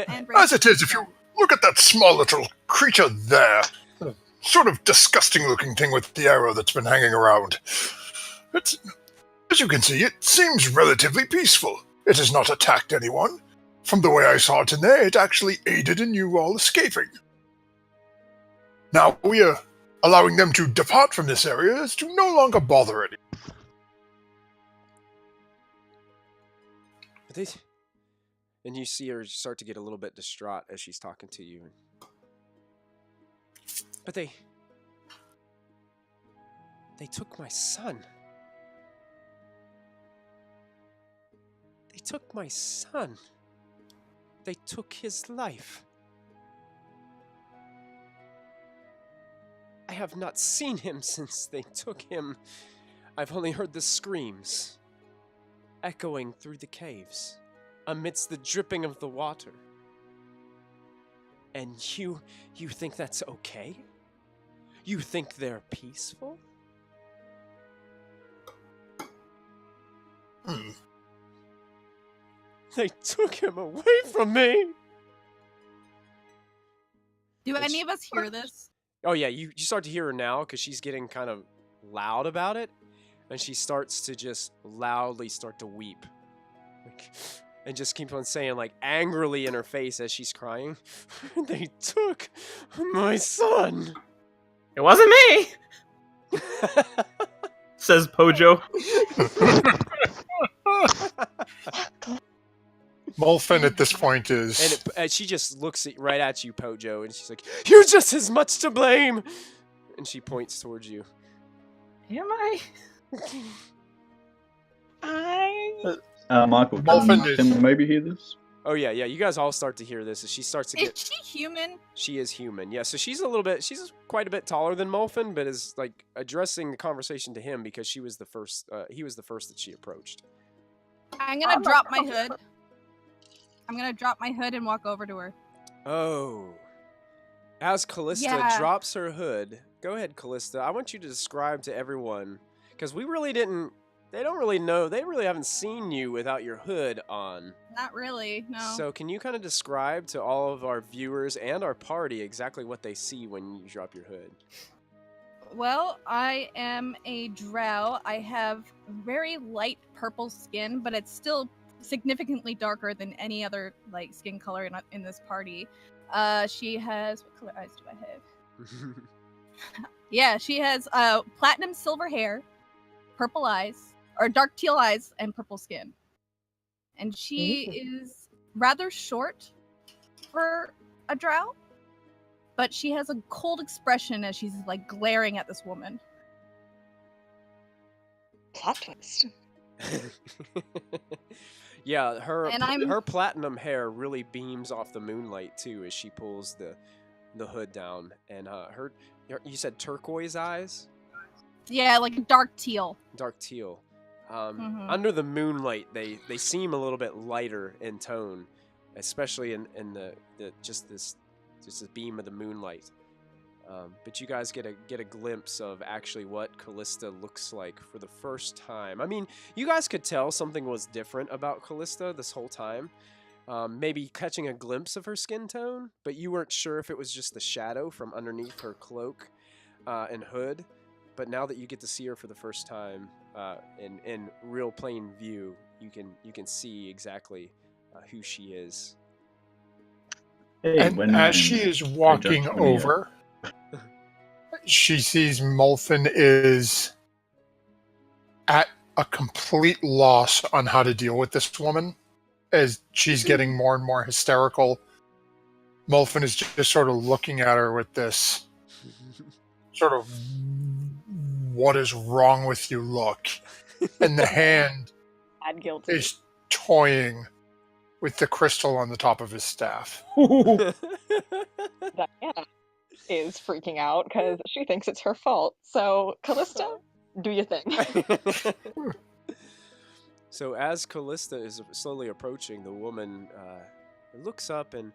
E: And
A: As it is, if you look at that small little creature there, the sort of disgusting looking thing with the arrow that's been hanging around, it's, as you can see, it seems relatively peaceful. It has not attacked anyone. From the way I saw it in there, it actually aided in you all escaping. Now, we allowing them to depart from this area is to no longer bother anyone.
B: But and you see her start to get a little bit distraught as she's talking to you. But they took my son. They took my son. They took his life. I have not seen him since they took him. I've only heard the screams echoing through the caves amidst the dripping of the water. And you think that's okay? You think they're peaceful? They took him away from me!
E: Do any of us hear this?
B: Oh yeah, you start to hear her now because she's getting kind of loud about it. And she starts to just loudly start to weep. And just keep on saying, like, angrily in her face as she's crying, they took my son!
D: It wasn't me! Says Pojo.
A: Molfen at this point is...
B: And she just looks right at you, Pojo, and she's like, "You're just as much to blame!" And she points towards you.
F: Am I?
C: Michael,
A: Molfen
C: can maybe hear this?
B: Oh yeah, you guys all start to hear this as she starts to get...
E: Is she human?
B: She is human, yeah. So she's quite a bit taller than Molfen, but is like addressing the conversation to him because she was the first. He was the first that she approached.
E: I'm gonna drop my hood. I'm gonna drop my hood and walk over to her.
B: Oh, as Callista drops her hood, go ahead, Callista. I want you to describe to everyone because we really didn't. They don't really know. They really haven't seen you without your hood on.
E: Not really, no.
B: So can you kind of describe to all of our viewers and our party exactly what they see when you drop your hood?
E: Well, I am a drow. I have very light purple skin, but it's still significantly darker than any other like skin color in this party. She has... What color eyes do I have? Yeah, she has platinum silver hair, purple eyes, or dark teal eyes, and purple skin. And she is rather short for a drow, but she has a cold expression as she's like glaring at this woman.
F: Plot twist.
B: Yeah, her platinum hair really beams off the moonlight too as she pulls the hood down, and you said turquoise eyes?
E: Yeah, like dark teal.
B: Dark teal. Under the moonlight, they seem a little bit lighter in tone, especially in the just this beam of the moonlight. But you guys get a glimpse of actually what Callista looks like for the first time. I mean, you guys could tell something was different about Callista this whole time. Maybe catching a glimpse of her skin tone, but you weren't sure if it was just the shadow from underneath her cloak and hood. But now that you get to see her for the first time in real plain view, you can see exactly who she is.
C: Hey,
A: And as she is walking over, she sees Molfen is at a complete loss on how to deal with this woman. As she's getting more and more hysterical, Molfen is just sort of looking at her with this sort of "what is wrong with you" look. And the hand
F: I'm guilty.
A: is toying with the crystal on the top of his staff.
F: Diana is freaking out because she thinks it's her fault. So, Callista, do your thing.
B: So as Callista is slowly approaching, the woman looks up and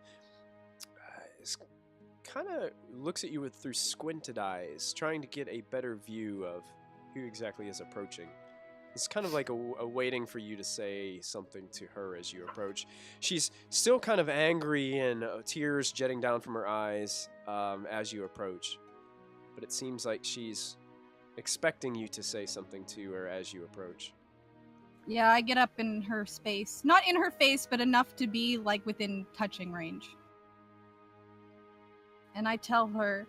B: kind of looks at you through squinted eyes, trying to get a better view of who exactly is approaching. It's kind of like a waiting for you to say something to her as you approach. She's still kind of angry and tears jetting down from her eyes as you approach. But it seems like she's expecting you to say something to her as you approach.
E: Yeah, I get up in her space. Not in her face, but enough to be like within touching range. And I tell her,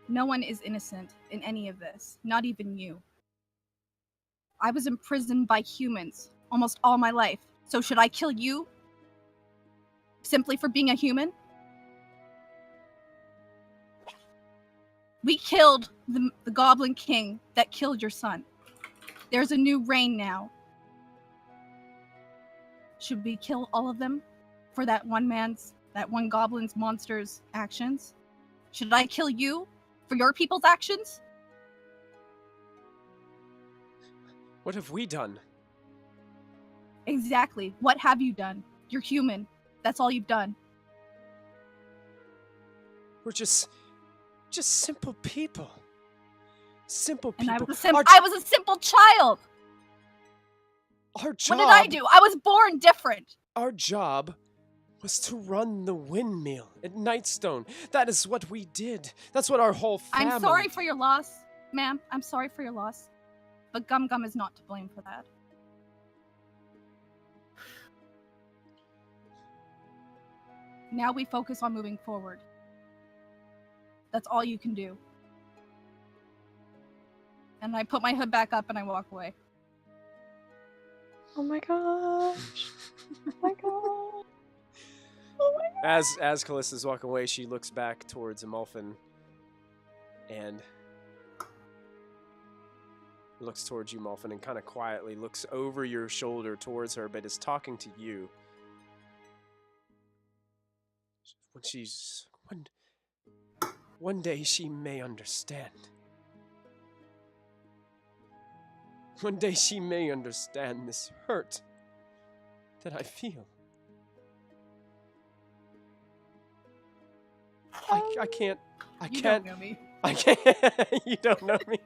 E: No one is innocent in any of this, not even you. I was imprisoned by humans almost all my life, so should I kill you? Simply for being a human? We killed the Goblin King that killed your son. There's a new reign now. Should we kill all of them for that one goblin's monster's actions? Should I kill you for your people's actions?
B: What have we done?
E: Exactly. What have you done? You're human. That's all you've done.
B: We're just simple people. Simple
E: And
B: people.
E: I was a simple child.
B: Our job.
E: What did I do? I was born different.
B: Our job was to run the windmill at Nightstone. That is what we did. That's what our whole family...
E: I'm sorry for your loss, ma'am. I'm sorry for your loss. But Gum Gum is not to blame for that. Now we focus on moving forward. That's all you can do. And I put my hood back up and I walk away.
F: Oh my gosh. Oh my god. Oh my god.
B: As Callista's walking away, she looks back towards Amalfin and looks towards you, Malfin, and kind of quietly looks over your shoulder towards her, but is talking to you. One day she may understand. One day she may understand this hurt that I feel. I can't.
E: You don't know me.
B: I can't. You don't know me.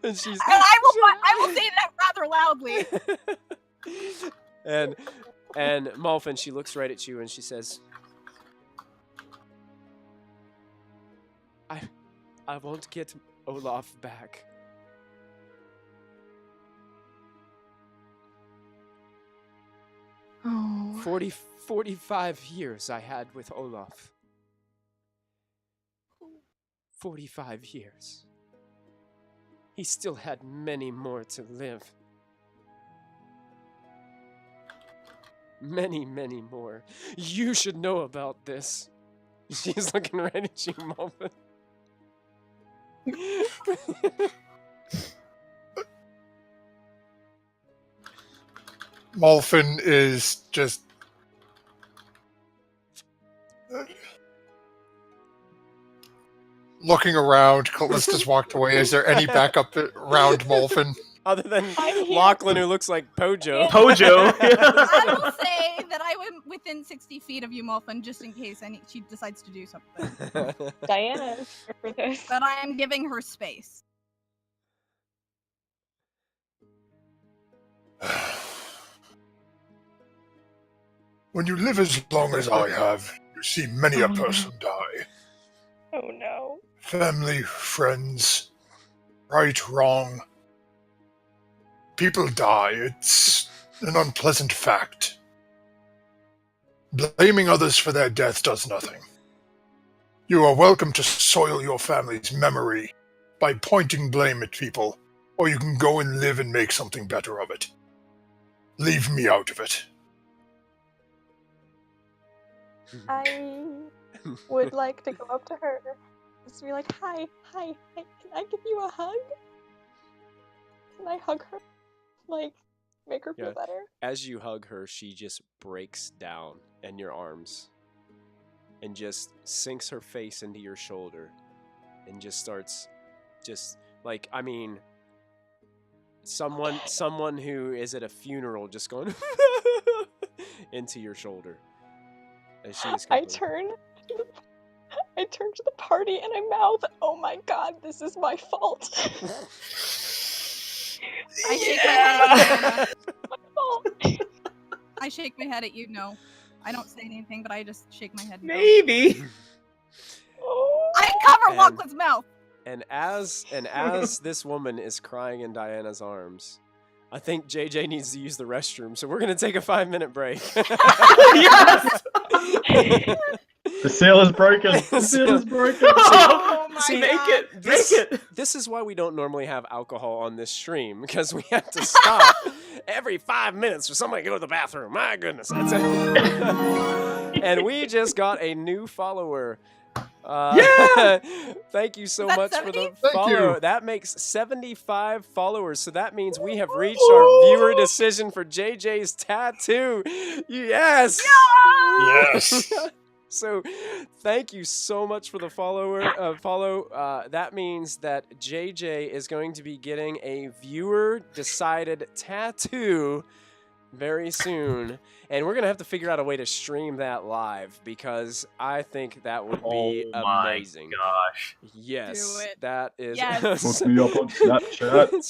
B: and she's.
E: And I will say that rather loudly.
B: and Malfin, she looks right at you and she says, I won't get Olaf back.
F: Oh.
B: 45 years I had with Olaf. 45 years. He still had many more to live. Many, many more. You should know about this. She's looking right at you, Malvin.
A: Malfin is just looking around. Callista's walked away. Is there any backup around Malfin?
B: Other than
F: I'm here.
B: Lachlan, who looks like Pojo.
D: Pojo.
E: I will say that I went within 60 feet of you, Malfin, just in case she decides to do something.
F: Diana is here for this.
E: But I am giving her space.
G: When you live as long as I have, you see many a person die.
F: Oh no.
G: Family, friends, right, wrong. People die. It's an unpleasant fact. Blaming others for their death does nothing. You are welcome to soil your family's memory by pointing blame at people, or you can go and live and make something better of it. Leave me out of it.
F: I would like to go up to her. Just be like, hi, can I give you a hug? Can I hug her? Like, make her feel better?
B: As you hug her, she just breaks down in your arms and just sinks her face into your shoulder and just starts someone who is at a funeral just going into your shoulder. As she is
F: I turn to the party and I mouth, "Oh my god, this is my fault."
E: I shake my head.
F: My fault.
E: I shake my head at you. No, I don't say anything, but I just shake my head. No.
D: Maybe.
F: Oh.
E: I cover
B: And-
E: Lachlan's mouth.
B: And as this woman is crying in Diana's arms, I think JJ needs to use the restroom, so we're gonna take a 5-minute break.
D: Yes.
C: The seal is broken. The seal is broken.
D: Oh,
E: my
B: See,
D: make
E: God.
D: it! Make it!
B: This is why we don't normally have alcohol on this stream, because we have to stop every 5 minutes for somebody to go to the bathroom. My goodness. That's it. And we just got a new follower. Thank you so
E: Is that
B: much
E: 70?
B: for the
A: Thank
B: follow.
A: you.
B: That makes 75 followers. So that means we have reached our viewer decision for JJ's tattoo. Yes.
G: Yes.
B: So thank you so much for the follow. That means that JJ is going to be getting a viewer decided tattoo very soon, and we're gonna have to figure out a way to stream that live, because I think that would be
D: Oh my
B: amazing.
D: gosh.
B: Yes,
E: Do it.
B: that is.
E: Yes.
C: Hook me up on Snapchat.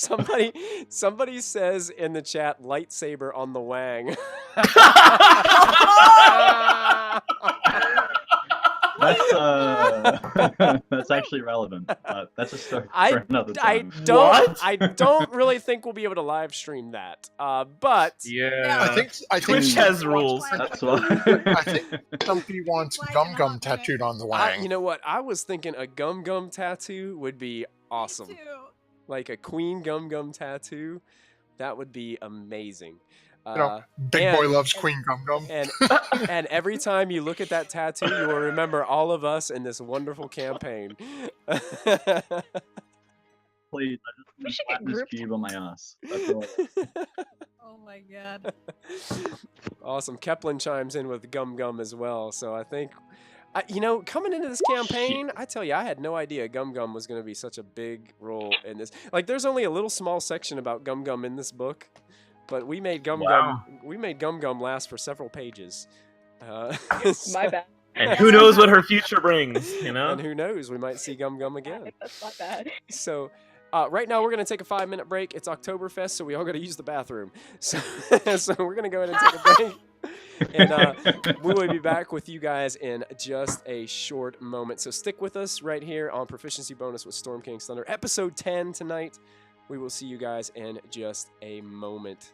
B: Somebody says in the chat, lightsaber on the wang.
C: That's actually relevant. But that's a story
B: I-
C: for another
B: I
C: time.
B: don't.
D: What?
B: I don't really think we'll be able to live stream that. But
D: Yeah.
A: I think
D: Twitch has rules.
C: That's why.
A: I think somebody wants Gum Gum tattooed on the wang.
B: you know what? I was thinking a Gum Gum tattoo would be awesome.
E: Me too.
B: Like a Queen Gum Gum tattoo, that would be amazing.
A: Big boy loves Queen Gum Gum.
B: And every time you look at that tattoo, you will remember all of us in this wonderful campaign.
C: Please, I
F: We
C: just
F: should
C: want
F: get
C: this
F: group
C: cube on my ass. That's all.
E: Oh my God.
B: Awesome. Keplin chimes in with Gum Gum as well. So I think, coming into this campaign, I tell you, I had no idea Gum Gum was going to be such a big role in this. Like, there's only a little small section about Gum Gum in this book, but we made Gum Gum last for several pages.
F: My bad.
D: And who knows what her future brings, you know?
B: And who knows, we might see Gum Gum again.
F: That's not bad.
B: So, right now we're going to take a 5-minute break. It's Oktoberfest, so we all got to use the bathroom. So, so we're going to go ahead and take a break. And we will be back with you guys in just a short moment. So stick with us right here on Proficiency Bonus with Storm King's Thunder, episode 10 tonight. We will see you guys in just a moment.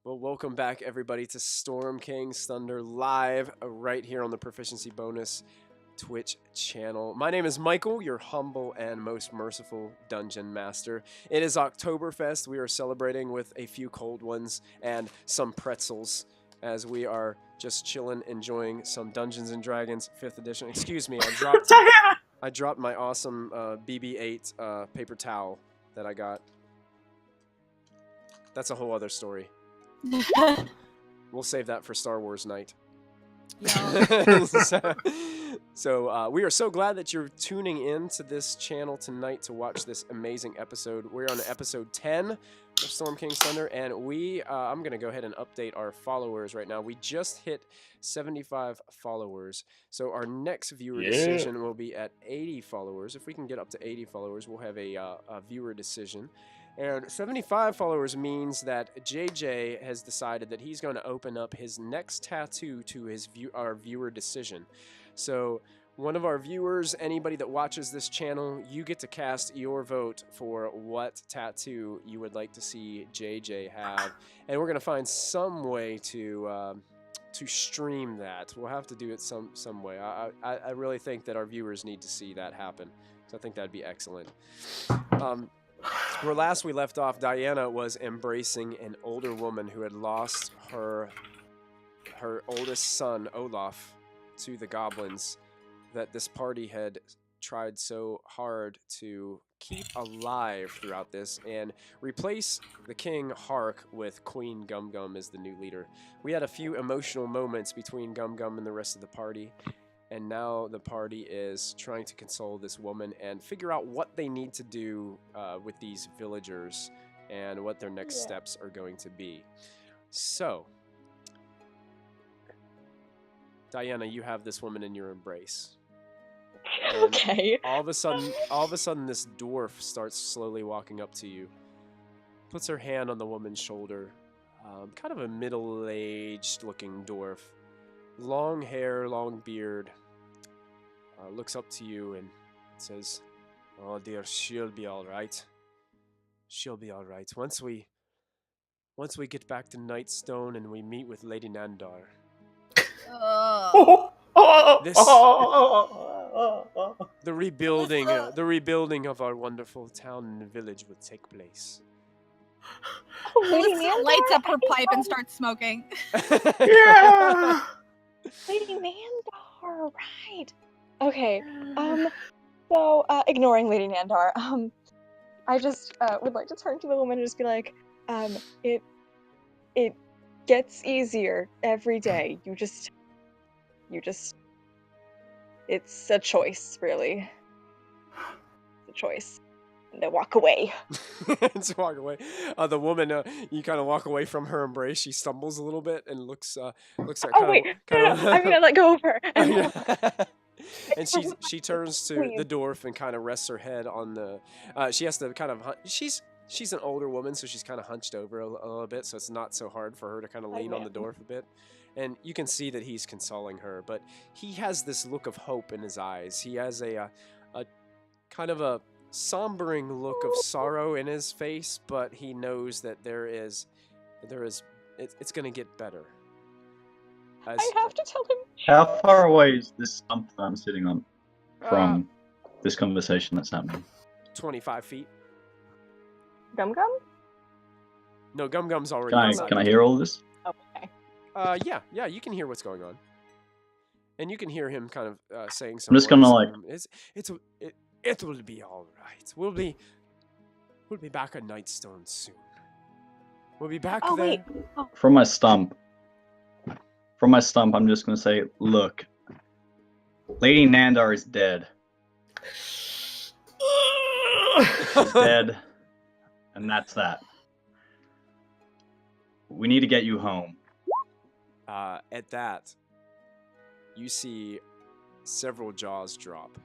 B: Well, welcome back, everybody, to Storm King's Thunder live right here on the Proficiency Bonus Twitch channel. My name is Michael, your humble and most merciful dungeon master. It is Oktoberfest. We are celebrating with a few cold ones and some pretzels as we are just chilling, enjoying some Dungeons and Dragons 5th edition. Excuse me, I dropped my awesome BB-8 paper towel that I got. That's a whole other story. We'll save that for Star Wars night. So we are so glad that you're tuning in to this channel tonight to watch this amazing episode. We're on episode 10 of Storm King's Thunder, and I'm going to go ahead and update our followers right now. We just hit 75 followers, so our next viewer decision will be at 80 followers. If we can get up to 80 followers, we'll have a viewer decision. And 75 followers means that JJ has decided that he's going to open up his next tattoo to our viewer decision. So one of our viewers, anybody that watches this channel, you get to cast your vote for what tattoo you would like to see JJ have. And we're going to find some way to stream that. We'll have to do it some way. I really think that our viewers need to see that happen. So I think that'd be excellent. Where last we left off, Diana was embracing an older woman who had lost her oldest son, Olaf, to the goblins that this party had tried so hard to keep alive throughout this and replace the King Hark with Queen Gum Gum as the new leader. We had a few emotional moments between Gum Gum and the rest of the party. And now the party is trying to console this woman and figure out what they need to do with these villagers and what their next steps are going to be. So, Diana, you have this woman in your embrace. And
F: Okay.
B: all of a sudden, this dwarf starts slowly walking up to you, puts her hand on the woman's shoulder. Kind of a middle-aged looking dwarf. Long hair, long beard, looks up to you and says, "Oh dear, she'll be all right. She'll be all right. Once we get back to Nightstone and we meet with Lady Nandar, the rebuilding of our wonderful town and village will take place."
F: Lady
E: Alyssa
F: Nandar?
E: lights up her pipe and starts smoking.
G: Yeah.
F: Lady Nandar, right. Okay, so, ignoring Lady Nandar, I just, would like to turn to the woman and just be like, it gets easier every day. You just, it's a choice, really. It's a choice. And then walk away.
B: Just walk away. The woman, you kind of walk away from her embrace. She stumbles a little bit and looks at.
F: Oh wait, no, I'm gonna let go of her.
B: And she turns to the dwarf and kind of rests her head on the. She has to kind of. She's an older woman, so she's kind of hunched over a little bit, so it's not so hard for her to kind of lean on the dwarf a bit. And you can see that he's consoling her, but he has this look of hope in his eyes. He has a kind of a sombering look of sorrow in his face, but he knows that it's going to get better.
F: I have to tell him.
C: How far away is this stump that I'm sitting on from this conversation that's happening?
B: 25 feet.
F: Gum Gum?
B: No, Gum Gum's already
C: Can I hear all this?
F: Okay.
B: Yeah, you can hear what's going on. And you can hear him kind of saying something.
C: I'm just gonna like...
B: It will be all right. We'll be back at Nightstone soon. We'll be back there.
F: Wait.
C: From my stump, I'm just gonna say, look, Lady Nandar is dead. She's dead, and that's that. We need to get you home.
B: At that, you see several jaws drop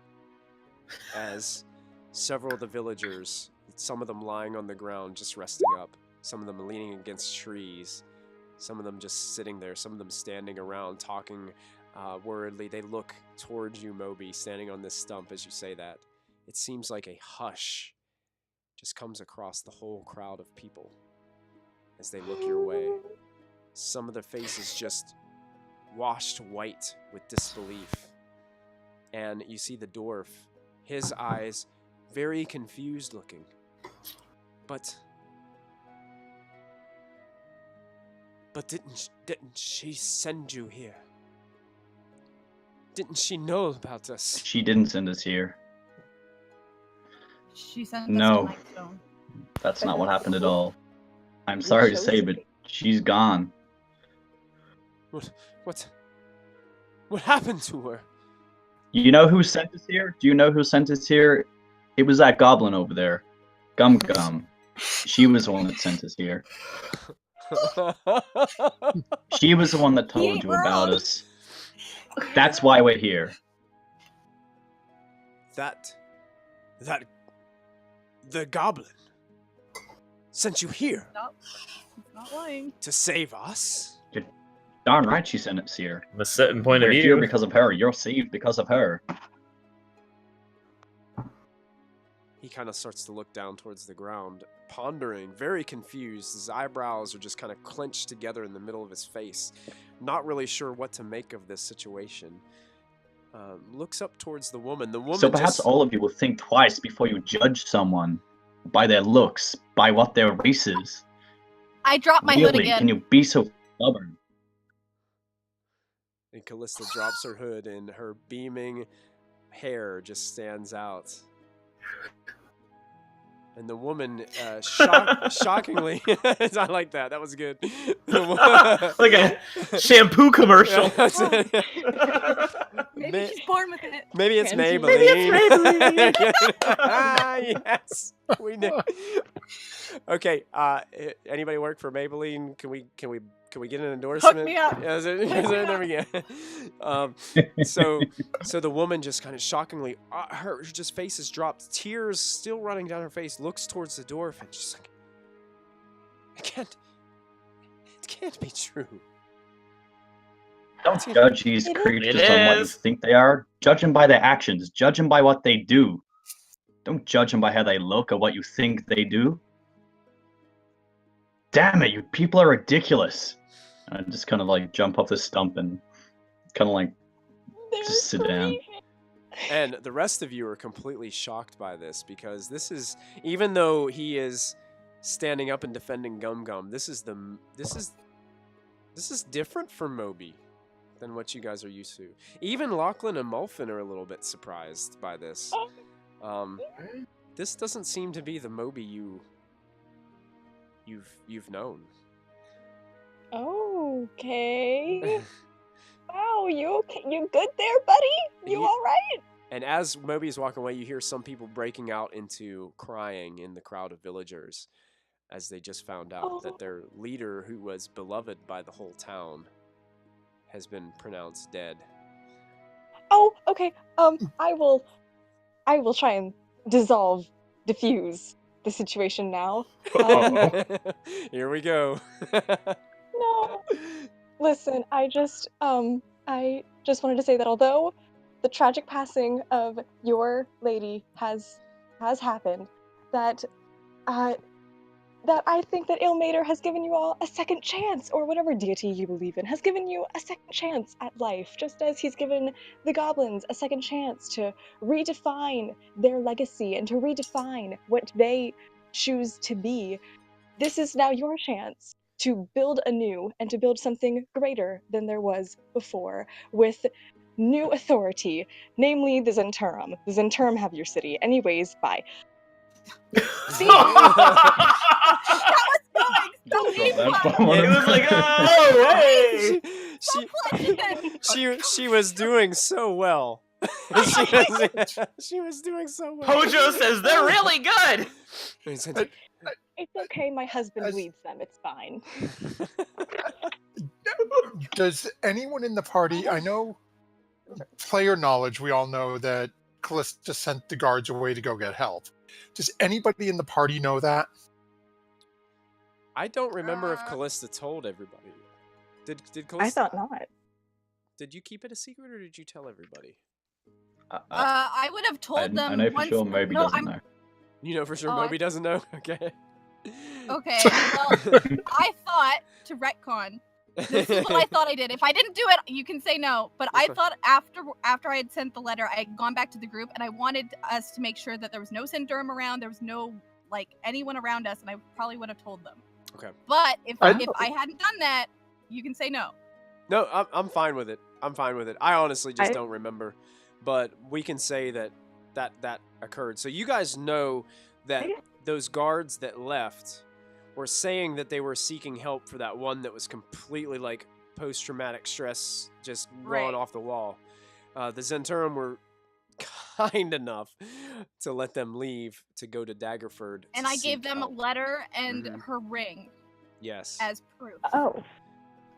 B: as several of the villagers, some of them lying on the ground just resting up, some of them leaning against trees, some of them just sitting there, some of them standing around talking worriedly. They look towards you, Mobi, standing on this stump as you say that. It seems like a hush just comes across the whole crowd of people as they look your way. some of their faces just washed white with disbelief. And you see the dwarf, his eyes very confused looking. But didn't she send you here? Didn't she know about us?
C: She didn't send us here.
E: She sent
C: No.
E: us to Nightstone.
C: That's not what happened at all. I'm sorry to say, but she's gone.
B: What happened to her?
C: You know who sent us here? Do you know who sent us here? It was that goblin over there. Gum Gum. She was the one that sent us here. She was the one that told you about us. That's why we're here.
B: That the goblin sent you here
E: He's not lying.
B: to save us?
C: You're darn right she sent us here.
D: From a certain point
C: We're
D: of
C: here
D: view.
C: because of her. You're saved because of her.
B: He kind of starts to look down towards the ground, pondering, very confused. His eyebrows are just kind of clenched together in the middle of his face, not really sure what to make of this situation. Looks up towards the woman. The woman
C: So perhaps all of you will think twice before you judge someone by their looks, by what their race is.
E: I dropped my hood
C: Really,
E: again.
C: can you be so stubborn?
B: And Callista drops her hood, and her beaming hair just stands out. And the woman, shockingly, I like that. That was good.
D: Like a shampoo commercial.
E: Maybe she's born with it.
B: Maybe it's
F: Fancy.
B: Maybelline.
F: Maybe it's
B: Yes, we know. Okay. Anybody work for Maybelline? Can we get an endorsement?
E: me up.
B: Yeah, there we go. So the woman just kind of shockingly, her just face is dropped, tears still running down her face, looks towards the dwarf, and she's like, it can't be true.
C: Don't judge these creatures
D: It
C: on what you
D: is.
C: think they are. Judge them by their actions. Judge them by what they do. Don't judge them by how they look or what you think they do. Damn it, you people are ridiculous. I just kind of like jump off the stump and kind of like just sit down.
B: And the rest of you are completely shocked by this, because this is, even though he is standing up and defending Gum Gum, this is different from Mobi than what you guys are used to. Even Lachlan and Mulfin are a little bit surprised by this. This doesn't seem to be the Mobi you've known.
F: Okay. Wow, you good there, buddy? You
B: Ye-
F: all right?
B: And as Mobi is walking away, you hear some people breaking out into crying in the crowd of villagers, as they just found out that their leader, who was beloved by the whole town, has been pronounced dead.
F: Oh, okay. I will try and diffuse the situation now.
B: Here we go.
F: No. Listen, I just wanted to say that although the tragic passing of your lady has happened, that I think that Ilmater has given you all a second chance, or whatever deity you believe in, has given you a second chance at life, just as he's given the goblins a second chance to redefine their legacy and to redefine what they choose to be. This is now your chance to build anew and to build something greater than there was before, with new authority, namely the Zenturum. The Zenturum have your city. Anyways, bye.
E: See? That was going so
C: That
E: deep.
C: bomb.
D: It was like, oh, hey!
B: She was doing so well. she was doing so well.
D: Hojo says they're really good!
F: It's okay, my husband leads them, it's fine.
A: Does anyone in the party, I know, player knowledge, we all know that Callista sent the guards away to go get help. Does anybody in the party know that?
B: I don't remember if Callista told everybody. Did Callista?
F: I thought not.
B: Did you keep it a secret, or did you tell everybody?
E: I would have told them.
C: I know for
E: once...
C: sure Moby
E: no,
C: doesn't know.
B: You know for sure
E: Oh,
B: Moby doesn't know? Okay.
E: Okay, well, I thought, to retcon, This is what I thought I did. If I didn't do it, you can say no. But I thought after I had sent the letter, I had gone back to the group and I wanted us to make sure that there was no Sinderm around, there was no anyone around us, and I probably would have told them.
B: Okay.
E: But if I hadn't done that, you can say no.
B: No, I'm fine with it. I'm fine with it. I honestly just don't remember, but we can say that occurred. So you guys know that those guards that left were saying that they were seeking help for that one that was completely post-traumatic stress, just going off the wall. The Zentrum were kind enough to let them leave to go to Daggerford.
E: And I gave them a letter and her ring.
B: Yes.
E: As proof.
F: Oh.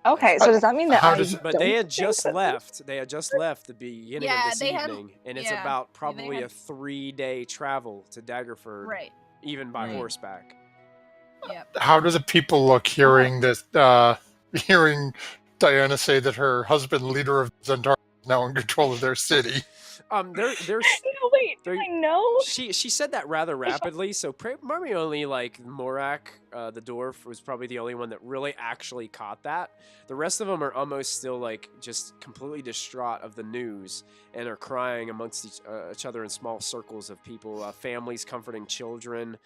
F: Okay, so does that mean that
B: But they had just left. They had just left the beginning of this evening, and it's about probably a 3-day travel to Daggerford, even by horseback.
E: Yep.
A: How do the people look hearing this? Hearing Diana say that her husband, leader of Zendar, is now in control of their city.
B: They're
F: wait, do I know?
B: She said that rather rapidly, so probably only Morak, the dwarf, was probably the only one that really actually caught that. The rest of them are almost still just completely distraught of the news and are crying amongst each other in small circles of people, families comforting children,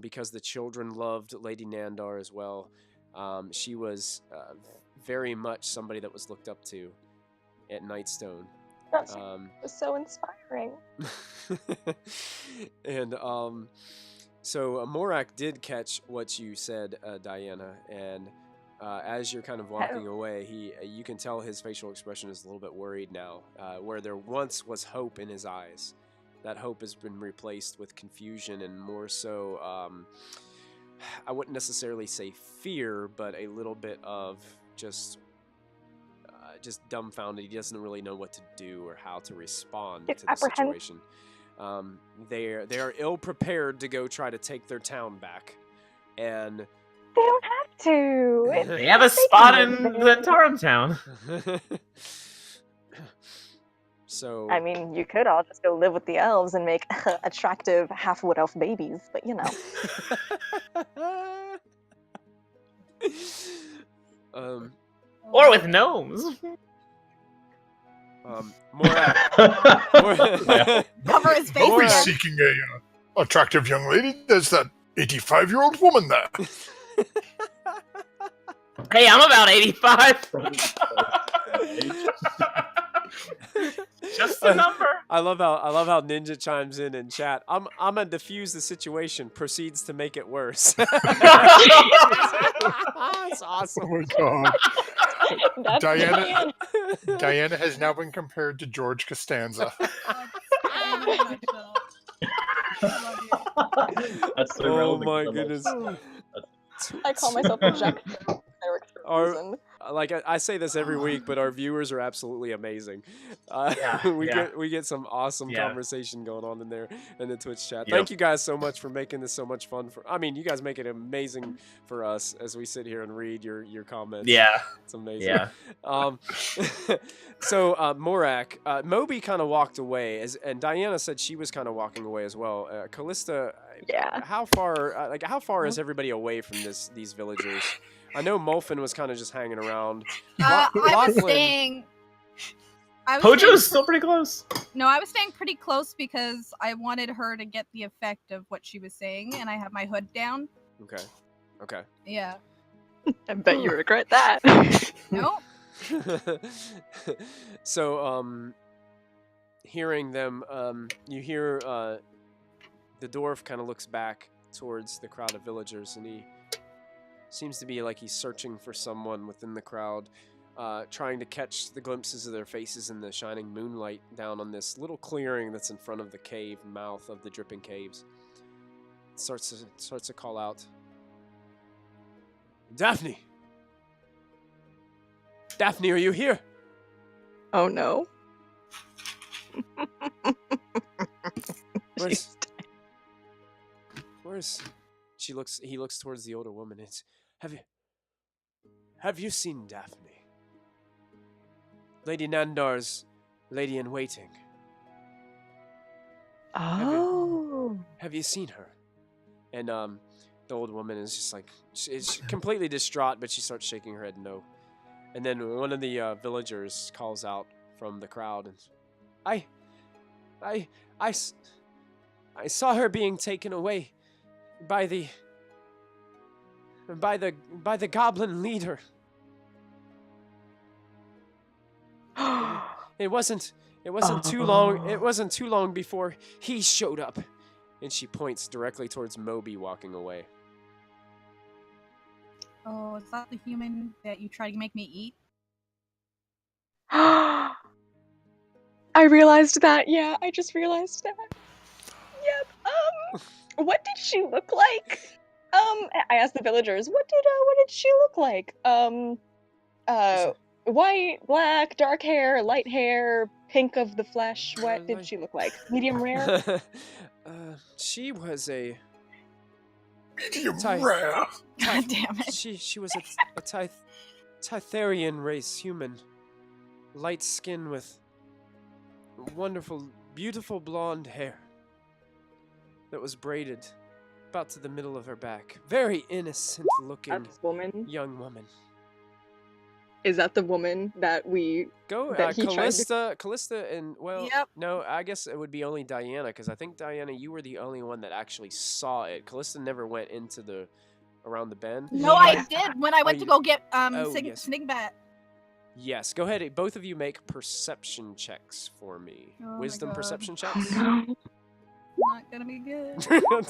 B: because the children loved Lady Nandar as well. She was very much somebody that was looked up to at Nightstone.
F: That was so inspiring.
B: And so Morak did catch what you said, Diana, and as you're kind of walking away, you can tell his facial expression is a little bit worried now, where there once was hope in his eyes. That hope has been replaced with confusion and more so, I wouldn't necessarily say fear, but a little bit of just dumbfounded. He doesn't really know what to do or how to respond to the situation. They are ill prepared to go try to take their town back, and
F: they don't have to.
D: They have a spot in Zentarum town.
B: So
F: I mean, you could all just go live with the elves and make attractive half-wood elf babies, but you know.
D: Or with gnomes.
E: Cover his face.
G: Mobi's seeking a attractive young lady. There's that 85-year-old woman there.
D: Hey, I'm about 85. Just a number.
B: I love how Ninja chimes in chat. I'm gonna diffuse the situation. Proceeds to make it worse. That's awesome.
G: Oh my god.
A: Diana has now been compared to George Costanza.
C: That's so
B: Oh
C: relevant
B: my
C: to
B: goodness.
F: I call myself a Jack.
B: I say this every week, but our viewers are absolutely amazing. We get some awesome conversation going on in there in the Twitch chat. Thank you guys so much for making this so much fun. You guys make it amazing for us as we sit here and read your comments.
D: Yeah,
B: it's amazing.
D: Yeah.
B: So Morak, Mobi kind of walked away, and Diana said she was kind of walking away as well. Callista, how far is everybody away from these villagers? I know Molfin was kind of just hanging around.
E: I was staying.
D: Pojo's still pretty close.
E: No, I was staying pretty close because I wanted her to get the effect of what she was saying, and I have my hood down.
B: Okay.
E: Yeah.
F: I bet you regret that.
E: Nope.
B: So, hearing them, you hear the dwarf kind of looks back towards the crowd of villagers, and he seems to be like he's searching for someone within the crowd, trying to catch the glimpses of their faces in the shining moonlight down on this little clearing that's in front of the cave mouth of the Dripping Caves. Starts to call out, Daphne! Daphne, are you here?
F: Oh no.
B: Where's he looks towards the older woman. Have you seen Daphne? Lady Nandar's lady in waiting.
F: Oh.
B: Have you seen her? And the old woman is just like, she's completely distraught, but she starts shaking her head no. And then one of the villagers calls out from the crowd, and I saw her being taken away by the goblin leader. It wasn't too long. It wasn't too long before he showed up. And she points directly towards Mobi walking away.
E: Oh, is that the human that you try to make me eat?
F: I realized that. Yeah, I just realized that. Yep. What did she look like? I asked the villagers, what did she look like? White, black, dark hair, light hair, pink of the flesh. What did she look like? Medium rare?
B: She was a
G: Medium rare.
E: God damn it.
B: She was a Titharian race human. Light skin with wonderful, beautiful blonde hair that was braided about to the middle of her back. Very innocent looking
F: That woman?
B: young woman.
F: Is that the woman that we...
B: Go,
F: that he tried to-
B: Callista, and, well,
E: Yep.
B: no, I guess it would be only Diana, because I think, Diana, you were the only one that actually saw it. Callista never went into around the bend.
E: No, I did when I went to
B: you-
E: go get
B: Oh, yes.
E: Snigbat.
B: Yes, go ahead. Both of you make perception checks for me.
E: Oh my
B: Wisdom
E: God.
B: perception checks.
E: Not gonna be good.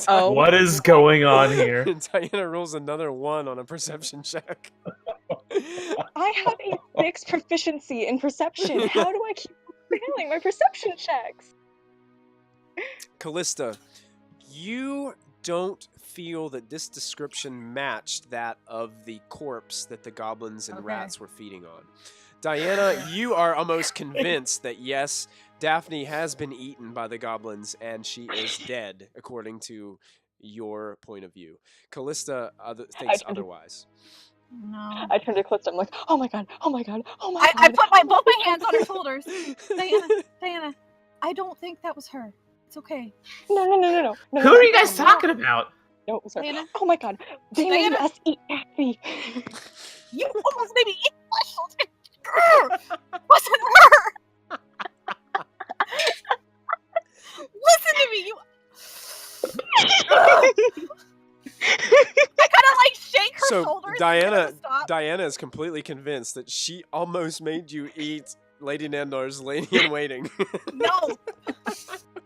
F: Oh.
D: What is going on here?
B: Diana rolls another 1 on a perception check.
F: I have a 6 proficiency in perception. How do I keep failing my perception checks?
B: Callista, you don't feel that this description matched that of the corpse that the goblins and
E: Okay.
B: rats were feeding on. Diana, you are almost convinced that yes, Daphne has been eaten by the goblins and she is dead, according to your point of view. Callista thinks otherwise.
E: No.
F: I turned to Callista. I'm like, oh my god, oh my god, oh my
E: I
F: god.
E: put both my hands on her shoulders. Diana, I don't think that was her. It's okay.
F: No.
D: Who are you guys talking about?
F: No, sorry.
E: Diana?
F: Oh my god. They made
E: Diana?
F: us eat Daphne.
E: You almost made me eat my shoulders. Wasn't her. Listen to me, you. I kind of like shake her
B: So
E: shoulders. to get her
B: Diana,
E: to stop.
B: Diana is completely convinced that she almost made you eat Lady Nandar's lady in waiting.
E: No.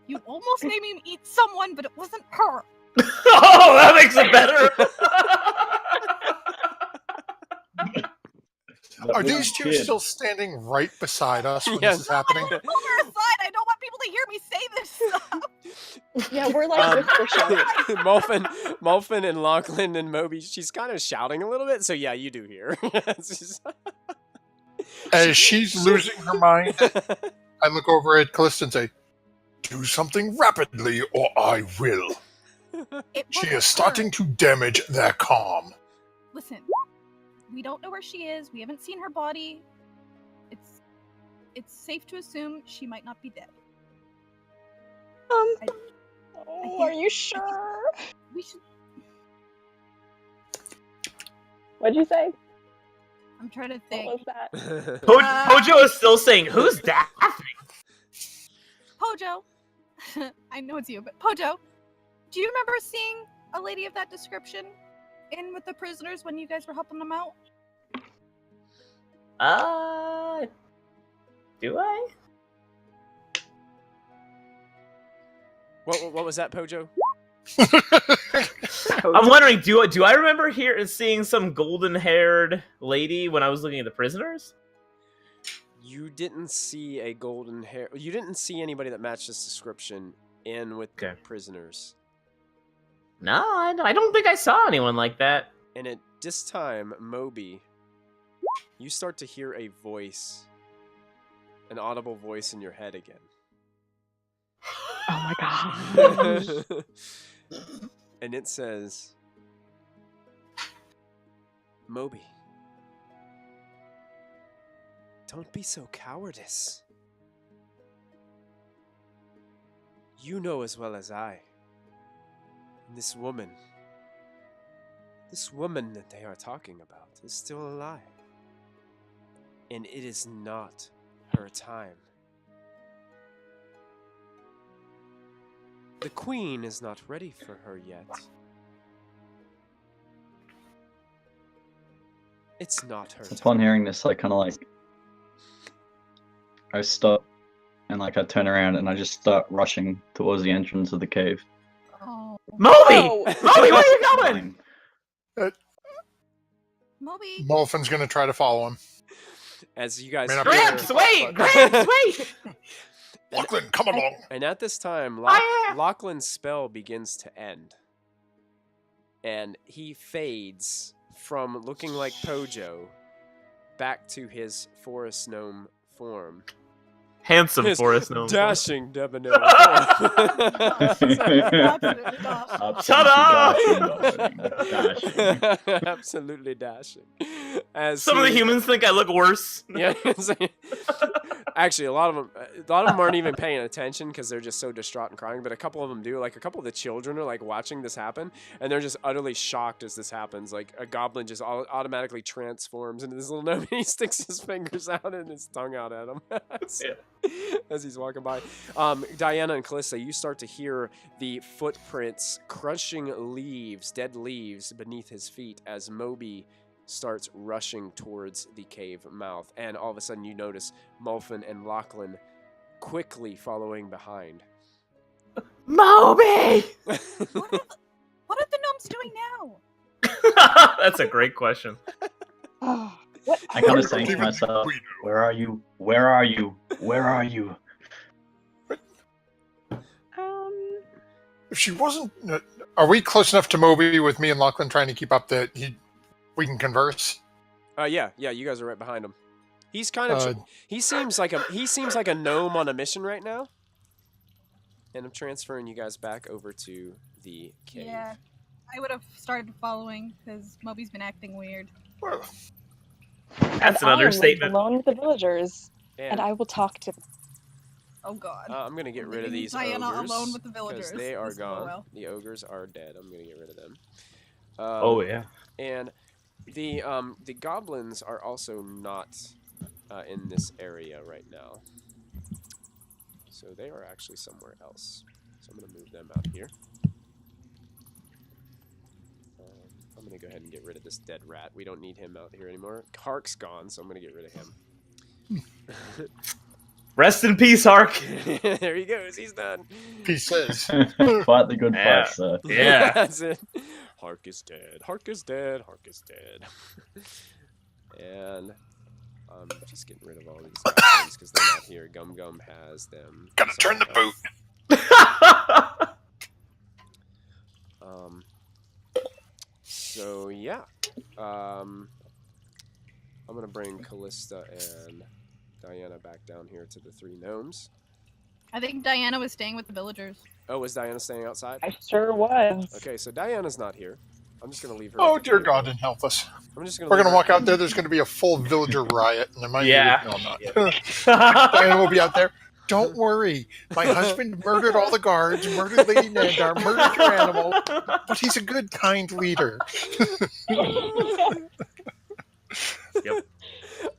E: You almost made me eat someone, but it wasn't her.
D: Oh, that makes it better.
A: Are these two still standing right beside us when
B: Yes.
A: this is happening?
E: Pull her aside. I don't want people to hear me say this stuff.
F: Yeah, we're like whisper shouting.
B: Mulfin and Lachlan and Mobi, she's kind of shouting a little bit, so yeah, you do hear.
A: As she's losing her mind, I look over at Callista and say,
G: Do something rapidly, or I will.
E: It
G: She
E: wasn't
G: is starting
E: her.
G: to damage their calm.
E: Listen, we don't know where she is. We haven't seen her body. It's safe to assume she might not be dead.
F: Oh,
E: think-
F: are you sure?
E: We should.
F: What'd you say?
E: I'm trying to
F: What
E: think.
F: was that?
D: Pojo is still saying, "Who's that?"
E: Pojo. I know it's you, but Pojo, do you remember seeing a lady of that description in with the prisoners when you guys were helping them out?
D: Do I?
B: What was that, Pojo?
D: I'm wondering, do I remember seeing some golden-haired lady when I was looking at the prisoners?
B: You didn't see a golden hair. You didn't see anybody that matched this description in with the
D: Okay.
B: prisoners.
D: No, I don't think I saw anyone like that.
B: And at this time, Mobi, you start to hear a voice, an audible voice in your head again.
F: Oh my god.
B: And it says, Mobi, don't be so cowardice. You know as well as I. This woman that they are talking about is still alive. and it is not her time. The queen is not ready for her yet. It's not her
C: Upon
B: time.
C: hearing this, I kind of like, I stop and like I turn around and I just start rushing towards the entrance of the cave.
E: Oh,
D: Moby! Moby, where are you going?
E: Moby.
A: Molfin's going to try to follow him.
B: As you guys
A: Man, I'm
B: hear-
D: Gramps, wait! Gramps, wait!
G: Lachlan, come along.
B: And at this time, Lachlan's spell begins to end. And he fades from looking like Pojo back to his forest gnome form.
D: Handsome
B: His
D: forest gnome.
B: dashing debonair form.
D: Shut up!
B: Absolutely dashing. As
D: Some of the
B: he-
D: humans think I look worse.
B: Yeah. Actually, a lot of them aren't even paying attention because they're just so distraught and crying. But a couple of them do. Like a couple of the children are like watching this happen, and they're just utterly shocked as this happens. Like a goblin just automatically transforms into this little gnome, and he sticks his fingers out and his tongue out at him as he's walking by. Diana and Calista, you start to hear the footprints crushing leaves, dead leaves beneath his feet as Mobi starts rushing towards the cave mouth, and all of a sudden you notice Molfin and Lachlan quickly following behind.
D: Moby!
E: What are the gnomes doing now?
D: That's a great question.
F: Oh,
C: I kind of
G: What
C: think to
G: even
C: myself,
G: do we know?
C: where are you? Where are you? Where are you?
A: If she wasn't... are we close enough to Moby with me and Lachlan trying to keep up that we can converse?
B: Yeah, you guys are right behind him. He's kind of he seems like a gnome on a mission right now. And I'm transferring you guys back over to the cave.
E: Yeah, I would have started following because Moby's been acting weird.
A: Well,
D: That's an
F: I am
D: understatement.
F: alone with the villagers, and
B: And
F: I will talk to them.
E: Oh God.
B: I'm gonna get rid of
E: Leaving
B: these
E: Diana
B: ogres
E: alone with the
B: because
E: villagers.
B: they are
E: This will go
B: gone.
E: well.
B: The ogres are dead. I'm gonna get rid of them.
D: Oh, yeah.
B: And the goblins are also not in this area right now. So they are actually somewhere else. So I'm going to move them out here. I'm going to go ahead and get rid of this dead rat. We don't need him out here anymore. Hark's gone, so I'm going to get rid of him.
D: Rest in peace, Hark.
B: There he goes. He's done.
A: pieces.
C: Fight the good
D: Yeah.
C: fight, sir.
D: Yeah.
B: That's it. Hark is dead. Hark is dead. Hark is dead. And I'm just getting rid of all these goblins because they're not here. Gum Gum has them.
G: Gotta turn the
B: somewhere
G: boot.
B: else. So yeah. I'm gonna bring Callista and Diana back down here to the three gnomes.
E: I think Diana was staying with the villagers.
B: Oh, was Diana staying outside?
F: I sure was.
B: Okay, so Diana's not here. I'm just gonna leave her.
A: Oh,
B: at the
A: dear
B: gate.
A: God, and help us.
B: I'm just gonna.
A: We're
B: leave
A: going to
B: her-
A: walk out there. There's going to be a full villager riot. And there might
D: Yeah.
A: be... No, not. Diana will be out there. Don't worry. My husband murdered all the guards, murdered Lady Nandar, murdered your animal, but he's a good, kind leader.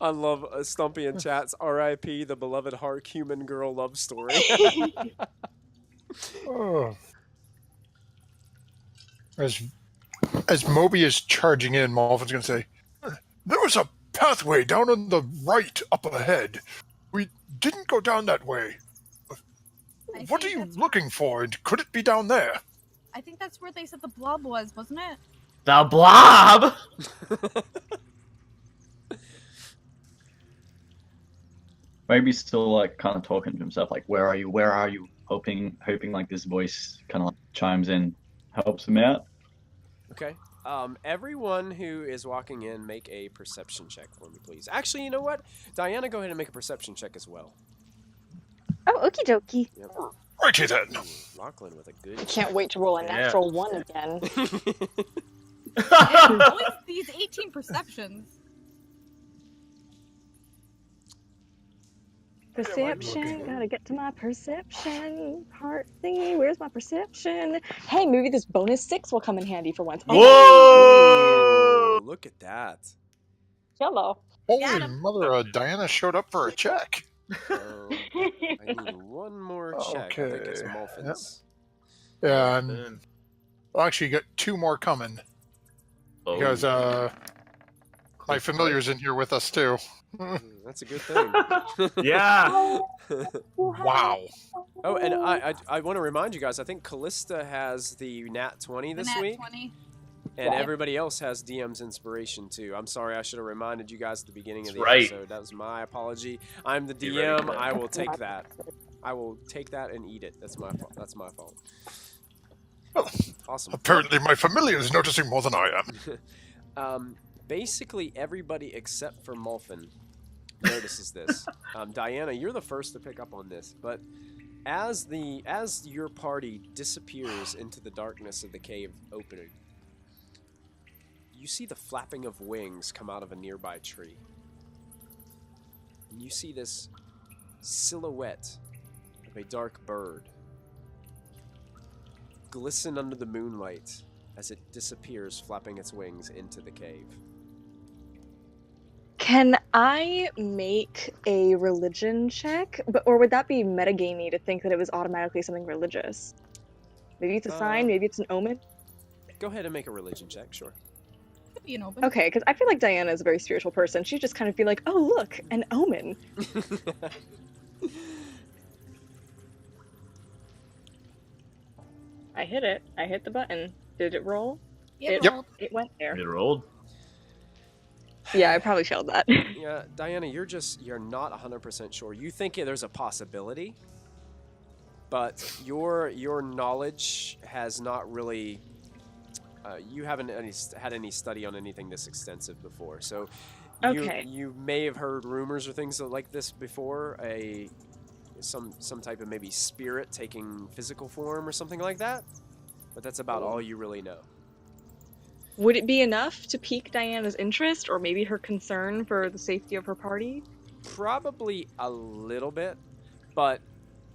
B: I love Stumpy in chats. R.I.P. the beloved Hark human girl love story.
A: Oh. As Moby is charging in, Malvin's going to say, "There was a pathway down on the right up ahead. We didn't go down that way. What are
E: think
A: you
E: that's-
A: looking for? And could it be down there?"
E: I think that's where they said the blob was, wasn't it?
D: The blob!
C: Maybe still like kind of talking to himself, like, "Where are you? Where are you?" Hoping like this voice kind of like chimes in, helps him out.
B: Okay. Everyone who is walking in, make a perception check for me, please. Actually, you know what? Diana, go ahead and make a perception check as well.
F: Oh, okie dokie.
B: Yep.
G: Righty then.
B: Lachlan with a
F: I
B: good.
F: can't wait to roll a
D: Yeah.
F: natural one again.
E: Yeah, always these 18 perceptions.
F: Perception, gotta get to my perception. Heart thingy, where's my perception? Hey, maybe this bonus 6 will come in handy for once.
D: Whoa!
B: Ooh, look at that.
F: Hello.
A: Holy
E: Got him.
A: mother, Diana showed up for a check.
B: I need one more check. I think it's
A: Okay.
B: Molfin's.
A: Yeah, and
D: Then-
A: well, actually, you got 2 more coming
D: Oh,
A: because my familiar's in here with us too.
B: That's a good thing.
D: Yeah.
A: Wow.
B: Oh, and I want to remind you guys, I think Callista has the Nat 20
E: The
B: this
E: nat
B: week,
E: 20.
B: and
F: Yeah.
B: everybody else has DM's inspiration too. I'm sorry, I should have reminded you guys at the beginning of the
D: That's right.
B: episode. That was my apology. I'm the
D: Be ready
B: DM.
D: for that.
B: I will take that. I will take that and eat it. That's my fault. That's my fault.
A: Well,
B: Awesome.
A: apparently, my familiar is noticing more than I am.
B: Basically, everybody except for Molfin notices this. Diana, you're the first to pick up on this, but as your party disappears into the darkness of the cave opening, you see the flapping of wings come out of a nearby tree. And you see this silhouette of a dark bird glisten under the moonlight as it disappears, flapping its wings into the cave.
F: Can I make a religion check? Or would that be metagamey to think that it was automatically something religious? Maybe it's a sign, maybe it's an omen?
B: Go ahead and make a religion check, sure.
E: Could be an open.
F: Okay, because I feel like Diana is a very spiritual person. She'd just kind of be like, oh, look, an omen. I hit it. I hit the button. Did it roll?
E: It
A: Yep.
E: rolled.
F: It went there.
D: It rolled.
F: Yeah, I probably failed that.
B: Yeah, Diana, you're not 100% sure. You think there's a possibility, but your knowledge has not really. You haven't had any study on anything this extensive before, so
F: Okay.
B: you may have heard rumors or things like this before. Some type of maybe spirit taking physical form or something like that, but that's about all you really know.
F: Would it be enough to pique Diana's interest, or maybe her concern for the safety of her party?
B: Probably a little bit, but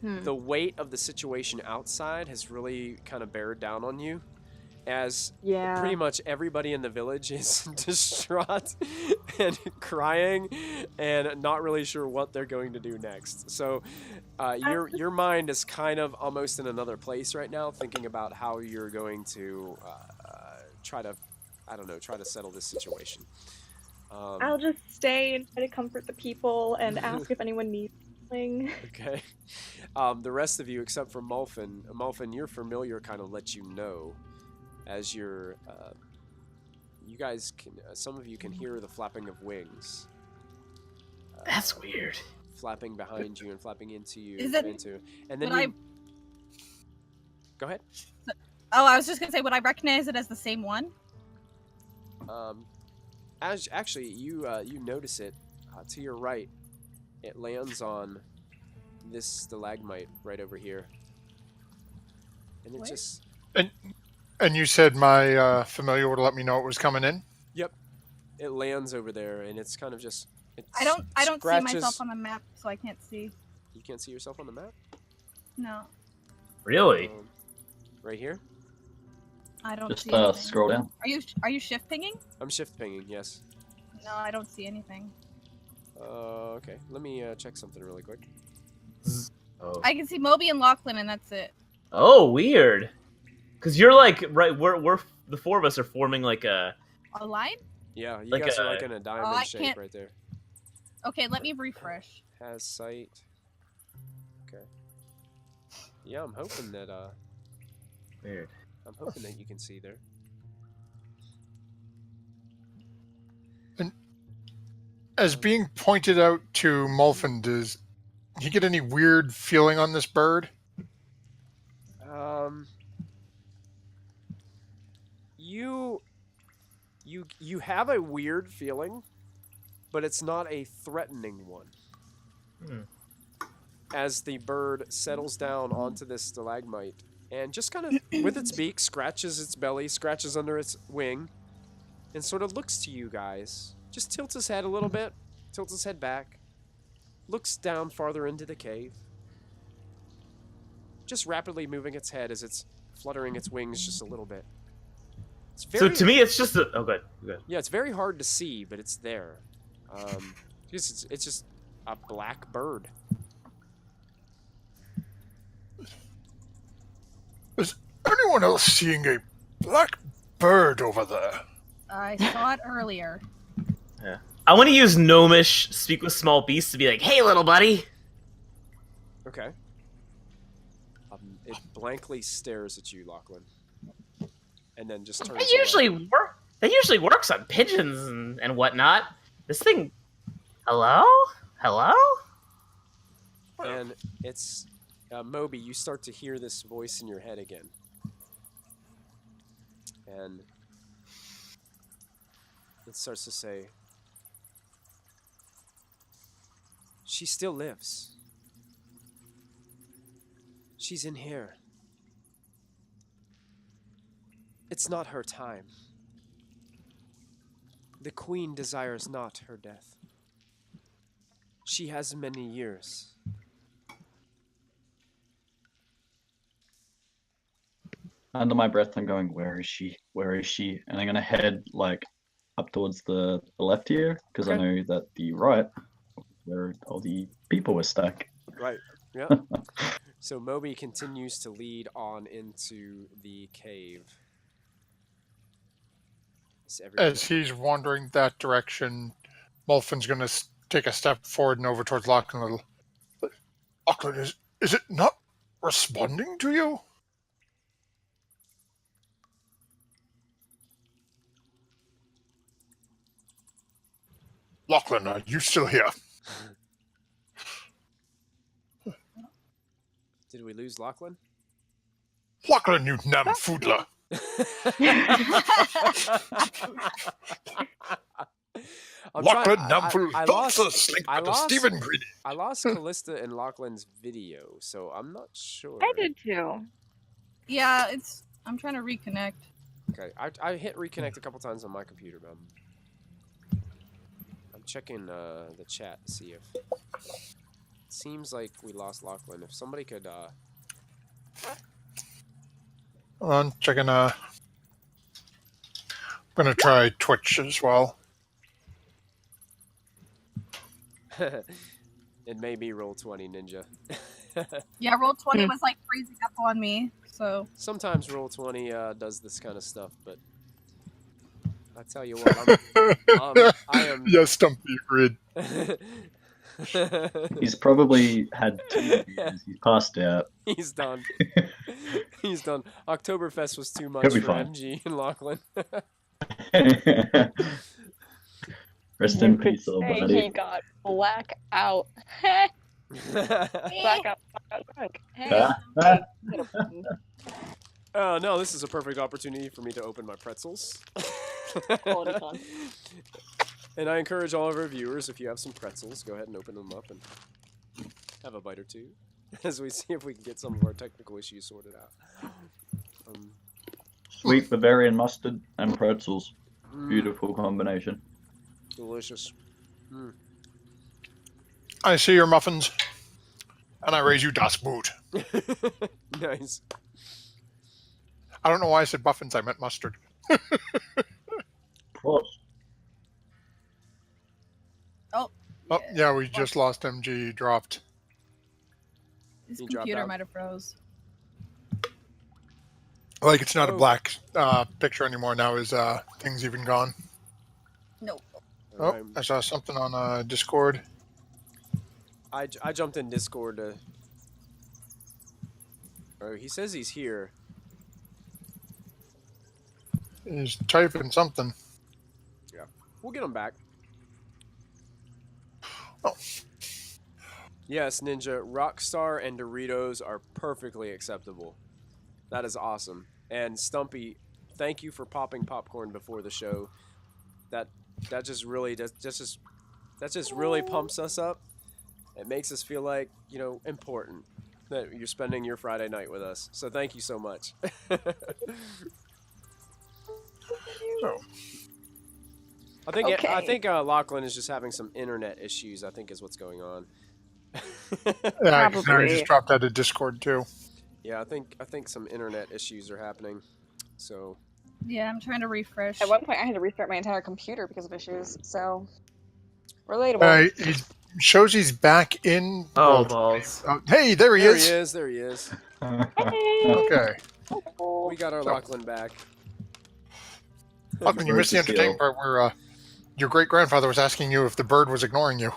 F: Hmm.
B: the weight of the situation outside has really kind of beared down on you, as
F: Yeah.
B: pretty much everybody in the village is distraught and crying and not really sure what they're going to do next. So your mind is kind of almost in another place right now, thinking about how you're going to try to settle this situation.
F: I'll just stay and try to comfort the people and ask if anyone needs something.
B: Okay. The rest of you, except for Molfin, your familiar kind of lets you know as you're. You guys can. Some of you can hear the flapping of wings.
D: That's weird.
B: Flapping behind you and flapping into you.
E: Is it-
B: And then
E: would
B: you. Go ahead.
E: Oh, I was just gonna say, would I recognize it as the same one?
B: Actually, you notice it to your right. It lands on this stalagmite right over here, and it
E: Where?
B: just.
A: And you said my familiar would let me know it was coming in?
B: Yep. It lands over there, and it's kind of just.
E: I don't see
B: scratches-
E: myself on the map, so I can't see.
B: You can't see yourself on the map.
E: No,
D: Really?
B: Right here.
E: I don't
C: Just
E: see anything.
C: scroll down.
E: Are you shift pinging?
B: I'm shift pinging. Yes.
E: No, I don't see anything.
B: Okay. Let me check something really quick.
D: Oh.
E: I can see Mobi and Lachlan, and that's it.
D: Oh, weird. Cause you're like right. We're the four of us are forming like a.
E: A line?
B: Yeah, you
D: Like
B: guys are
D: a-
B: like in a diamond
E: I
B: shape
E: can't-
B: right there.
E: Okay, let me refresh.
B: Has sight. Okay. Yeah, I'm hoping that
D: Weird.
B: I'm hoping that you can see there.
A: As being pointed out to Molfin, does he get any weird feeling on this bird?
B: You have a weird feeling, but it's not a threatening one.
D: Hmm.
B: As the bird settles down onto this stalagmite and just kind of, with its beak, scratches its belly, scratches under its wing, and sort of looks to you guys. Just tilts his head a little bit, tilts his head back, looks down farther into the cave, just rapidly moving its head as it's fluttering its wings just a little bit. It's
D: So to me, it's just a. Oh, good. Good.
B: yeah, it's very hard to see, but it's there. It's just a black bird.
G: Is anyone else seeing a black bird over there?
E: I saw it earlier.
D: I want to use gnomish, speak with small beasts to be like, "Hey, little buddy."
B: Okay. It blankly stares at you, Lachlan, and then just turns.
D: That usually works on pigeons and whatnot. This thing. Hello? Hello?
B: And it's Mobi. You start to hear this voice in your head again, and it starts to say, "She still lives. She's in here. It's not her time. The queen desires not her death. She has many years."
C: Under my breath, I'm going, "Where is she? Where is she?" And I'm gonna head like up towards the left here because I
B: Okay.
C: know that the right, where all the people were stuck.
B: Right. Yeah. So Mobi continues to lead on into the cave.
A: As he's wandering that direction, Molfin's going to take a step forward and over towards Lachlan a little.
G: Lachlan, is it not responding to you? Lachlan, are you still here?
B: Did we lose Lachlan?
G: Lachlan, you damn foodler. Lachlan, damn
B: I
G: don't
B: lost
G: slink to Stephen Greedy.
B: I lost Callista and Lachlan's video, so I'm not sure.
F: I did too.
E: Yeah, I'm trying to reconnect.
B: Okay, I hit reconnect a couple times on my computer, man. I'm checking the chat to see if it seems like we lost Lachlan. If somebody could
A: Hold on, checking. I'm going to try Twitch as well.
B: it may be Roll20 Ninja.
E: Yeah, Roll20 was like freezing up on me, so.
B: Sometimes Roll20 does this kind of stuff, but I tell you what, I am.
A: Yes, Stumpy agreed.
C: He's probably had 2 years. He's passed out.
B: He's done. He's done. Oktoberfest was too much
C: He'll be
B: for
C: fine.
B: MG and Lachlan.
C: Rest in
F: You could
C: peace, little
F: say
C: buddy.
F: he got black out. Black out drunk.
B: Oh no, this is a perfect opportunity for me to open my pretzels.
F: Quality fun.
B: And I encourage all of our viewers, if you have some pretzels, go ahead and open them up and have a bite or two, as we see if we can get some of our technical issues sorted out.
C: Sweet Bavarian mustard and pretzels. Beautiful combination.
B: Delicious. Mm.
A: I see your muffins, and I raise you das Boot.
B: Nice.
A: I don't know why I said muffins, I meant mustard.
C: Of course.
A: Oh, yeah, we just lost MG. He dropped.
E: His
B: He dropped
E: computer
B: out.
E: might have froze.
A: Like, it's not a
B: Oh.
A: black picture anymore. Now his thing's even gone.
E: No.
A: Oh,
B: Alright.
A: I saw something on Discord.
B: I jumped in Discord to... Oh, he says he's here.
A: He's typing something.
B: We'll get him back.
A: Oh.
B: Yes, Ninja, Rockstar and Doritos are perfectly acceptable. That is awesome. And Stumpy, thank you for popping popcorn before the show. That just really really pumps us up. It makes us feel like, you know, important that you're spending your Friday night with us. So thank you so much.
A: So,
B: I think Lachlan is just having some internet issues, I think is what's going on.
A: yeah, I
F: Probably.
A: just dropped out of Discord too.
B: Yeah, I think some internet issues are happening. So
E: Yeah, I'm trying to refresh.
F: At one point, I had to restart my entire computer because of issues. So Relatable.
A: He shows he's back in.
D: Oh,
A: Roll.
D: balls.
A: Hey, there he
B: There
A: is.
B: he is. There he is.
F: Hey.
A: Okay.
B: We got our
A: So-
B: Lachlan back.
A: Lachlan, you missed the
C: Bird to
A: entertaining
C: seal.
A: part where your great grandfather was asking you if the bird was ignoring you.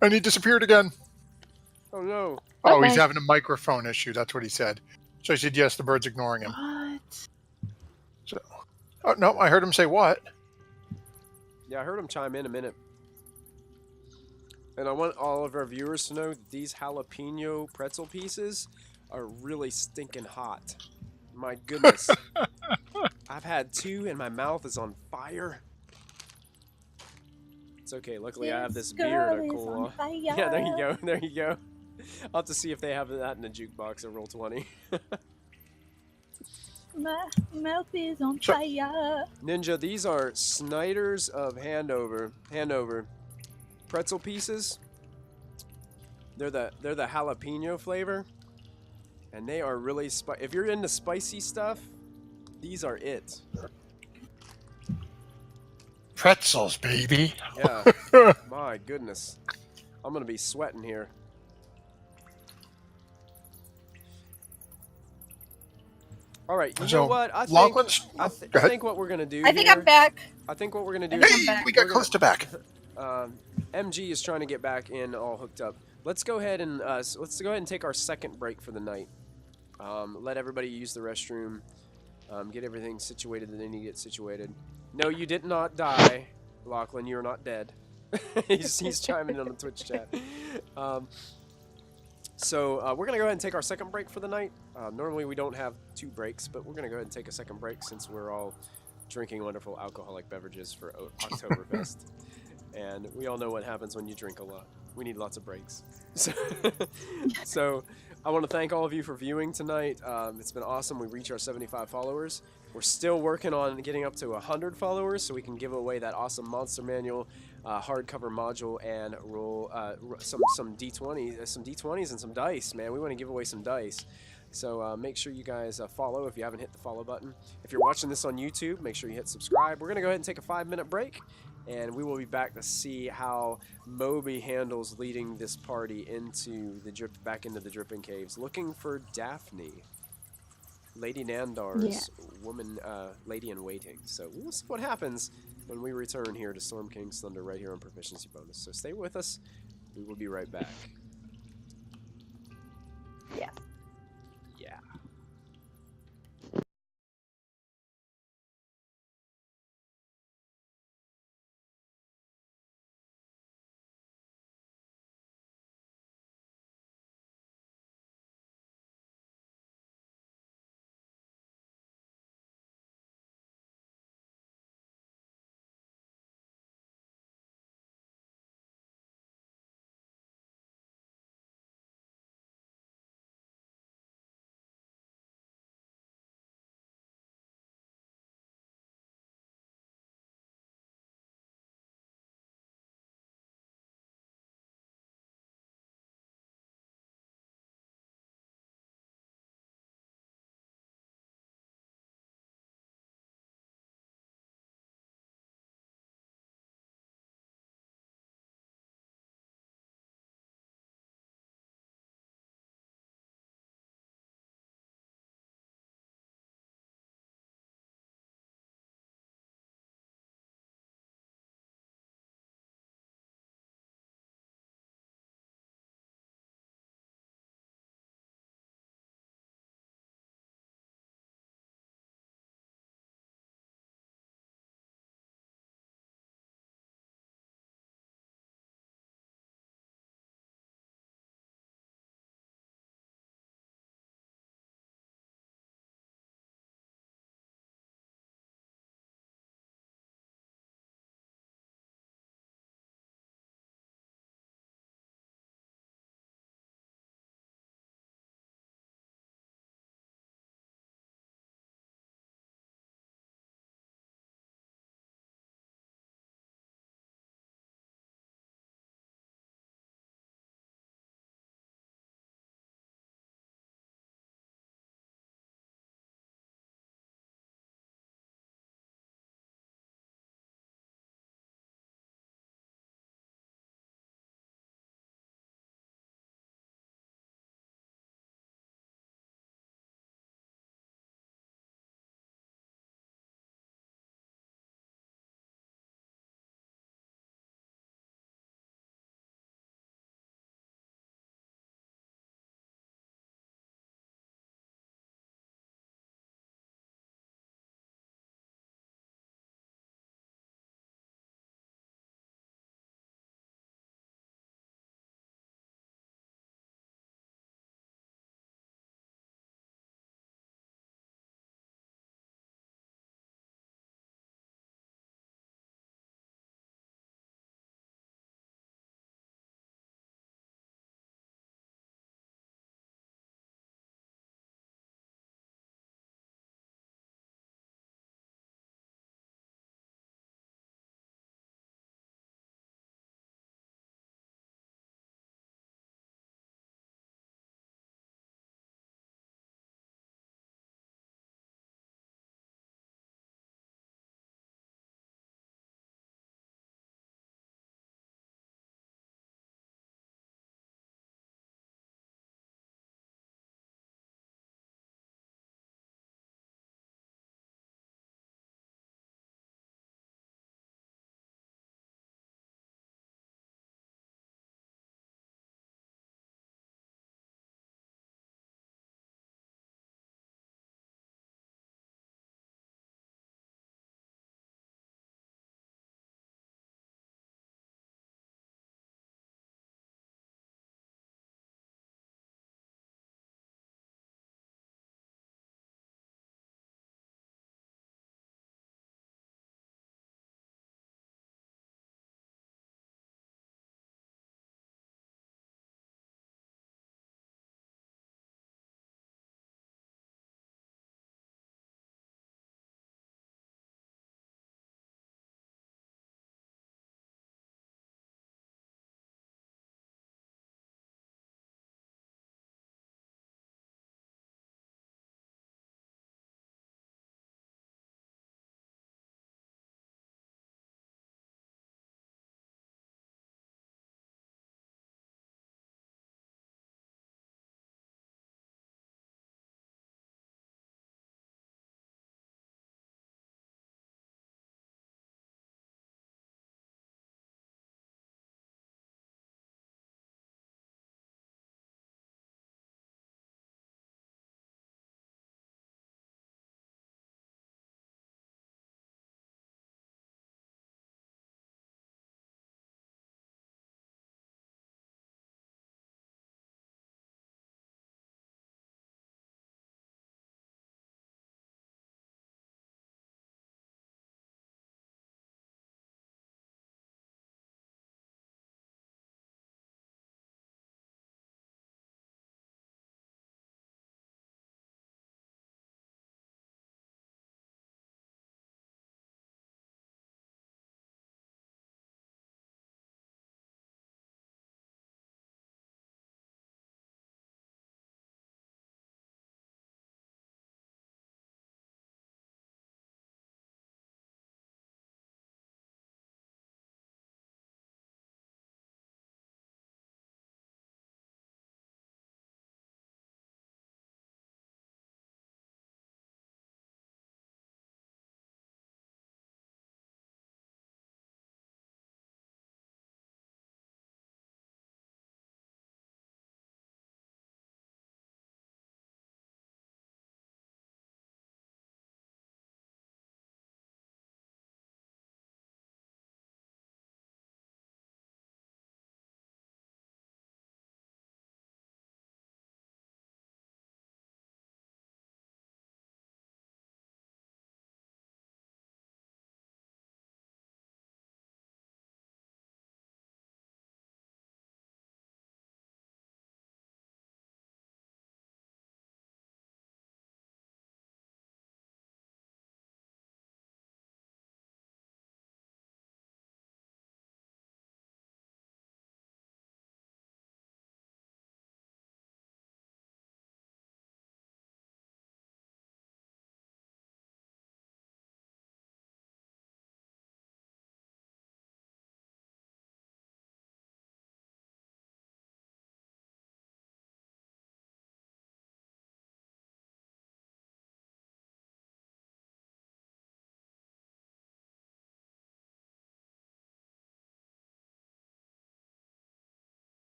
A: And he disappeared again.
B: Oh no.
A: Oh, he's
F: Okay.
A: having a microphone issue. That's what he said. So I said, yes, the bird's ignoring him.
D: What?
A: Oh, no, I heard him say what?
B: Yeah, I heard him chime in a minute. And I want all of our viewers to know that these jalapeno pretzel pieces are really stinking hot. My goodness. I've had 2 and my mouth is on fire. It's okay. Luckily, I have this beer to cool off. Yeah, there you go. There you go. I'll have to see if they have that in the jukebox at Roll20.
E: My mouth is on
A: So-
E: fire.
B: Ninja, these are Snyder's of Hanover pretzel pieces. They're the jalapeno flavor, and they are really if you're into spicy stuff, these are it.
A: Pretzels, baby.
B: Yeah. My goodness, I'm gonna be sweating here. All right, you know
A: So,
B: what? I think
A: Lachlan's.
B: I
A: Go ahead.
B: think what we're gonna do.
E: I think
B: here,
E: I'm back.
B: I think what we're gonna do.
E: I think
B: is
E: I'm back.
A: We got
B: we're
A: close to back.
B: MG is trying to get back in all hooked up. Let's go ahead and take our second break for the night. Let everybody use the restroom. Get everything situated that they need to get situated. No, you did not die, Lachlan. You're not dead. he's chiming in on the Twitch chat. So we're gonna go ahead and take our second break for the night. Normally we don't have 2 breaks, but we're gonna go ahead and take a second break since we're all drinking wonderful alcoholic beverages for Oktoberfest. And we all know what happens when you drink a lot. We need lots of breaks. So I want to thank all of you for viewing tonight. It's been awesome. We reached our 75 followers. We're still working on getting up to 100 followers so we can give away that awesome Monster Manual hardcover module and roll some D20s and some dice, man. We want to give away some dice. So make sure you guys follow if you haven't hit the follow button. If you're watching this on YouTube, make sure you hit subscribe. We're going to go ahead and take a 5-minute break, and we will be back to see how Mobi handles leading this party back into the Dripping Caves, looking for Daphne, Lady Nandar's woman, lady in waiting. So we'll see what happens when we return here to Storm King's Thunder right here on Proficiency Bonus. So stay with us. We will be right back.
F: Yeah.
B: Yeah.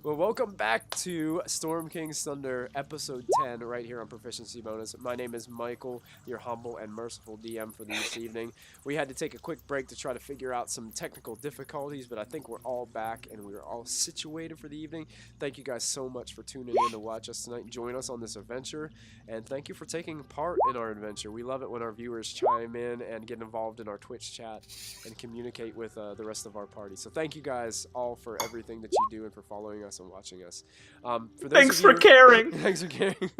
B: Well, welcome back to Storm King's Thunder, episode 10, right here on Proficiency Bonus. My name is Michael, your humble and merciful DM for this evening. We had to take a quick break to try to figure out some technical difficulties, but I think we're all back and we're all situated for the evening. Thank you guys so much for tuning in to watch us tonight and join us on this adventure, and thank you for taking part in our adventure. We love it when our viewers chime in and get involved in our Twitch chat and communicate with the rest of our party. So thank you guys all for everything that you do and for following us and watching us. For those
D: Thanks
B: of you,
D: for caring.
B: Thanks for caring.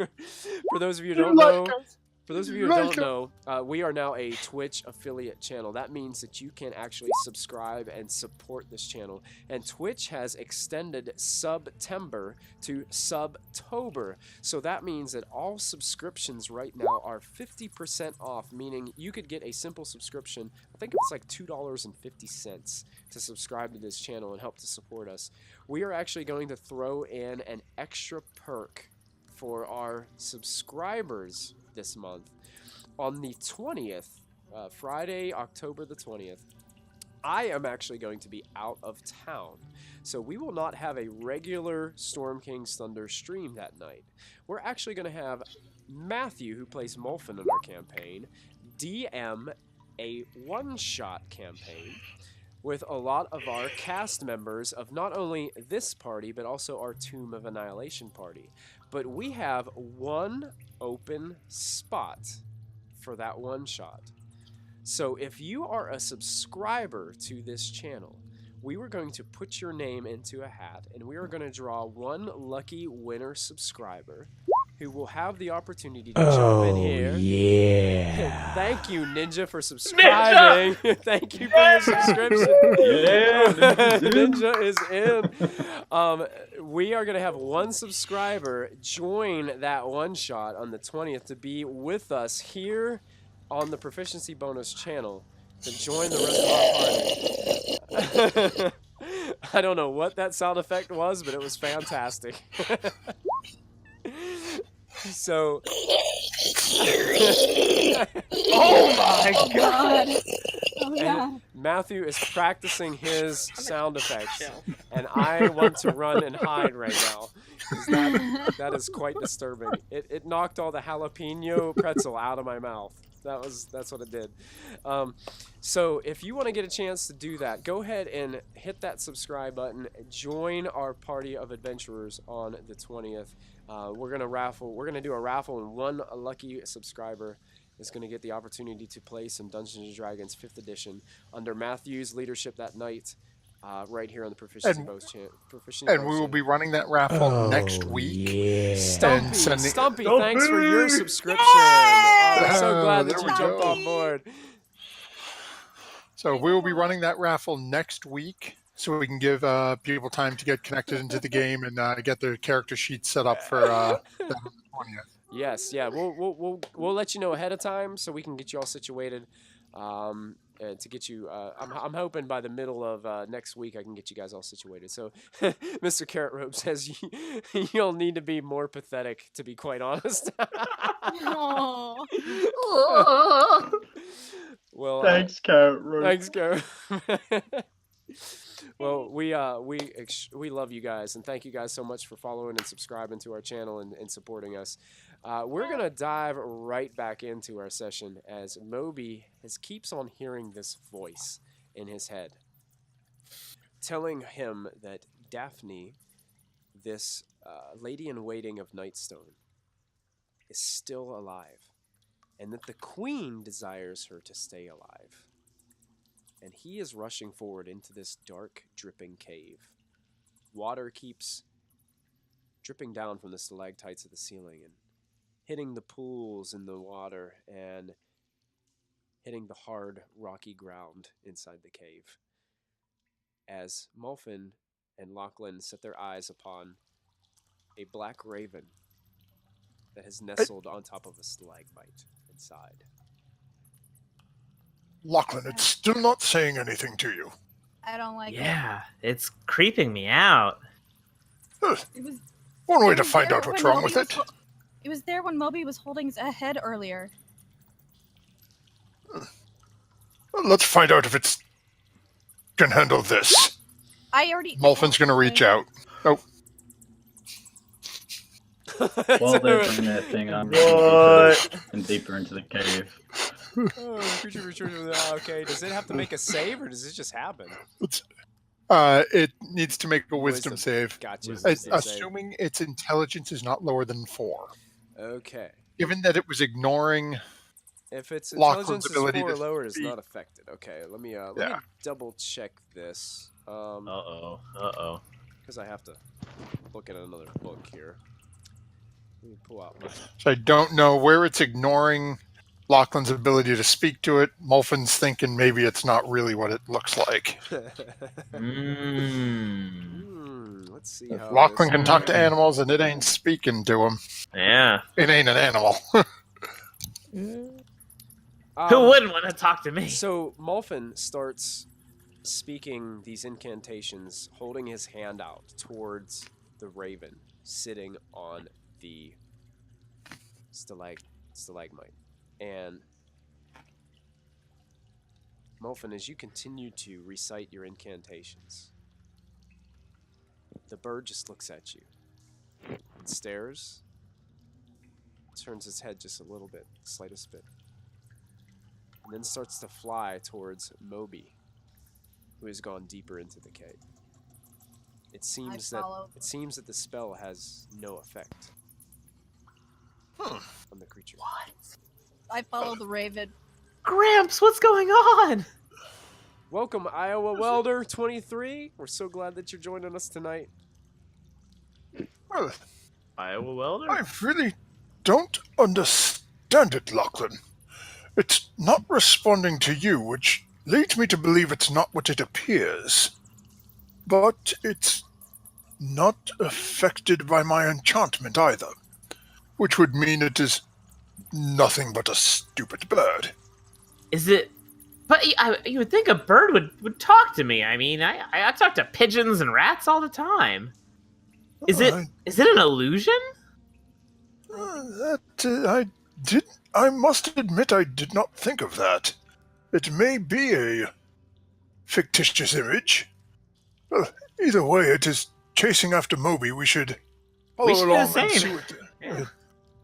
B: For those of you who don't know, we are now a Twitch affiliate channel. That means that you can actually subscribe and support this channel. And Twitch has extended September to Subtober. So that means that all subscriptions right now are 50% off, meaning you could get a simple subscription. I think it's like $2.50 to subscribe to this channel and help to support us. We are actually going to throw in an extra perk for our subscribers this month. On the 20th, Friday, October the 20th, I am actually going to be out of town. So we will not have a regular Storm King's Thunder stream that night. We're actually going to have Matthew, who plays Molfin in our campaign, DM a one-shot campaign with a lot of our cast members of not only this party, but also our Tomb of Annihilation party. But we have one open spot for that one shot. So if you are a subscriber to this channel, we were going to put your name into a hat, and we are going to draw one lucky winner subscriber who will have the opportunity to jump in here.
H: Yeah.
B: Thank you, Ninja, for subscribing. Thank you for your subscription. Ninja is in. We are going to have one subscriber join that one shot on the 20th to be with us here on the Proficiency Bonus channel to join the rest of our party. I don't know what that sound effect was, but it was fantastic. So,
D: Oh my god!
E: Oh yeah.
B: and Matthew is practicing his sound effects, and I want to run and hide right now. 'Cause that is quite disturbing. It knocked all the jalapeno pretzel out of my mouth. That's what it did. So if you want to get a chance to do that, go ahead and hit that subscribe button. Join our party of adventurers on the 20th. We're gonna do a raffle, and one lucky subscriber is gonna get the opportunity to play some Dungeons and Dragons 5th edition under Matthew's leadership that night, right here on the Proficiency Bonus channel.
A: And we will be running that raffle next week.
H: Yeah.
B: Stumpy, thanks for your subscription. I'm so glad that
A: There
B: you
A: we
B: jumped
A: go.
B: on board.
A: So we will be running that raffle next week, so we can give people time to get connected into the game and get their character sheets set up for the 20th.
B: Yes, yeah, we'll let you know ahead of time so we can get you all situated. To get you, I'm hoping by the middle of next week I can get you guys all situated. So, Mr. Carrot Rope says you'll need to be more pathetic, to be quite honest.
E: Oh.
B: Well,
C: Thanks, Carrot Rope.
B: thanks, Carrot. Well, we love you guys, and thank you guys so much for following and subscribing to our channel and supporting us. We're gonna dive right back into our session as Mobi keeps on hearing this voice in his head, telling him that Daphne, this lady in waiting of Nightstone, is still alive, and that the Queen desires her to stay alive. And he is rushing forward into this dark, dripping cave. Water keeps dripping down from the stalactites of the ceiling and hitting the pools in the water and hitting the hard, rocky ground inside the cave. As Molfin and Lachlan set their eyes upon a black raven that has nestled on top of a stalagmite inside.
G: Lachlan, it's still not saying anything to you.
E: I don't like
D: Yeah, it's creeping me out.
E: it. It was
G: One way
E: it
G: to
E: was
G: find
E: there
G: out what's
E: when
G: wrong
E: Moby
G: with
E: was
G: it.
E: It was there when Moby was holding his head earlier.
G: Well, let's find out if it can handle this.
E: I already.
A: Molfin's going to reach out. Oh,
C: While they're doing their thing, I'm
D: What?
C: deeper and deeper into the cave.
B: Oh, the creature returns. Okay, does it have to make a save, or does it just happen?
A: it needs to make a wisdom save.
B: Gotcha.
A: Wisdom assuming its intelligence is not lower than 4.
B: Okay.
A: Given that it was ignoring...
B: If its
A: Lachlan's
B: intelligence is 4
A: ability
B: or
A: to
B: lower, it's
A: speak.
B: not affected. Okay, let me double check this.
D: Uh-oh.
B: Because I have to look at another book here. Let me pull out my...
A: So I don't know where it's ignoring Lachlan's ability to speak to it. Molfin's thinking maybe it's not really what it looks like.
B: Let's see how
A: Lachlan
B: this
A: can talk to animals and it ain't speaking to him.
D: Yeah.
A: It ain't an animal.
D: Who wouldn't want to talk to me?
B: So Molfin starts speaking these incantations, holding his hand out towards the raven sitting on the stalagmite. And Molfin, as you continue to recite your incantations, the bird just looks at you and stares, turns its head just a little bit, slightest bit, and then starts to fly towards Mobi, who has gone deeper into the cave. It seems that the spell has no effect on the creature.
D: What?
E: I follow the raven.
D: Gramps, what's going on?
B: Welcome, Iowa Welder 23. We're so glad that you're joining us tonight.
G: Well,
D: Iowa Welder?
G: I really don't understand it, Lachlan. It's not responding to you, which leads me to believe it's not what it appears. But it's not affected by my enchantment either, which would mean it is nothing but a stupid bird.
D: Is it... But you would think a bird would talk to me. I mean, I talk to pigeons and rats all the time. Is it an illusion?
G: I must admit I did not think of that. It may be a fictitious image. Well, either way, it is chasing after Mobi. We should follow
D: do the
G: along and
D: same.
G: see what...
D: Yeah.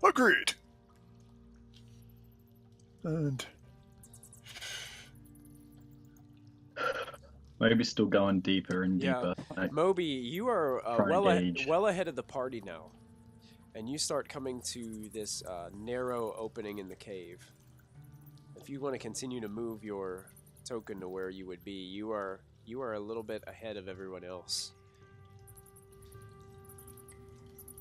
G: Agreed. And...
C: Maybe still going deeper and
B: Yeah.
C: deeper. Like,
B: Moby, you are
C: Trying to gauge.
B: well ahead of the party now. And you start coming to this narrow opening in the cave. If you want to continue to move your token to where you would be, you are a little bit ahead of everyone else.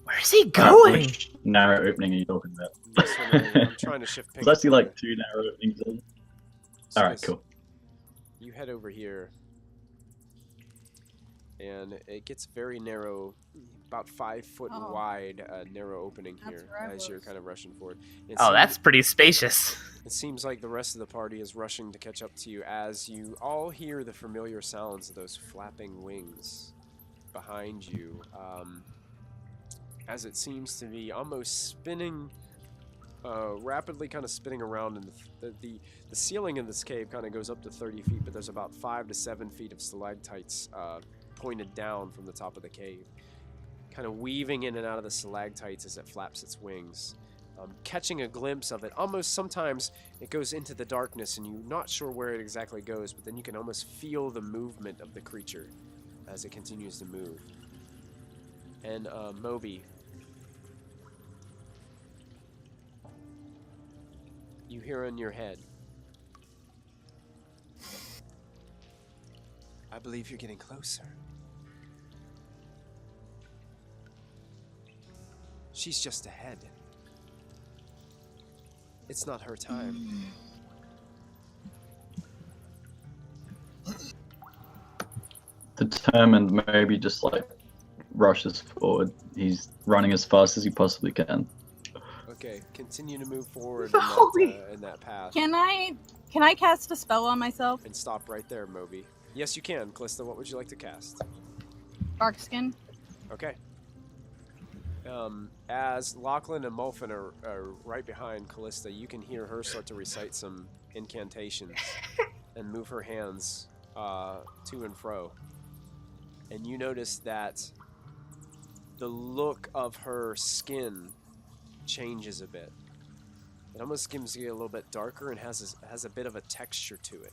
D: Where's he going?
C: which narrow opening are you talking about?
B: This one, I'm trying to shift pictures.
C: There's actually like 2 narrow openings in.
B: So
C: Alright,
B: this-
C: cool.
B: You head over here, and it gets very narrow, about 5 foot
E: Oh.
B: wide, narrow opening
E: That's
B: here
E: where I
B: as you're
E: was.
B: kind of rushing forward. It
D: Oh,
B: seems-
D: that's pretty spacious.
B: It seems like the rest of the party is rushing to catch up to you as you all hear the familiar sounds of those flapping wings behind you, as it seems to be almost spinning, rapidly kind of spinning around. And the ceiling in this cave kind of goes up to 30 feet, but there's about 5 to 7 feet of stalactites pointed down from the top of the cave, kind of weaving in and out of the stalactites as it flaps its wings. Catching a glimpse of it. Almost sometimes it goes into the darkness and you're not sure where it exactly goes, but then you can almost feel the movement of the creature as it continues to move. And Mobi, you hear in your head, I believe you're getting closer. She's just ahead. It's not her time.
C: Determined, maybe just like rushes forward. He's running as fast as he possibly can.
B: Okay, continue to move forward in that path.
E: Can I cast a spell on myself?
B: And stop right there, Moby. Yes, you can. Callista, what would you like to cast?
E: Dark skin.
B: Okay. As Lachlan and Molfin are right behind Callista, you can hear her start to recite some incantations and move her hands to and fro. and you notice that the look of her skin changes a bit. It almost seems to get a little bit darker and has a bit of a texture to it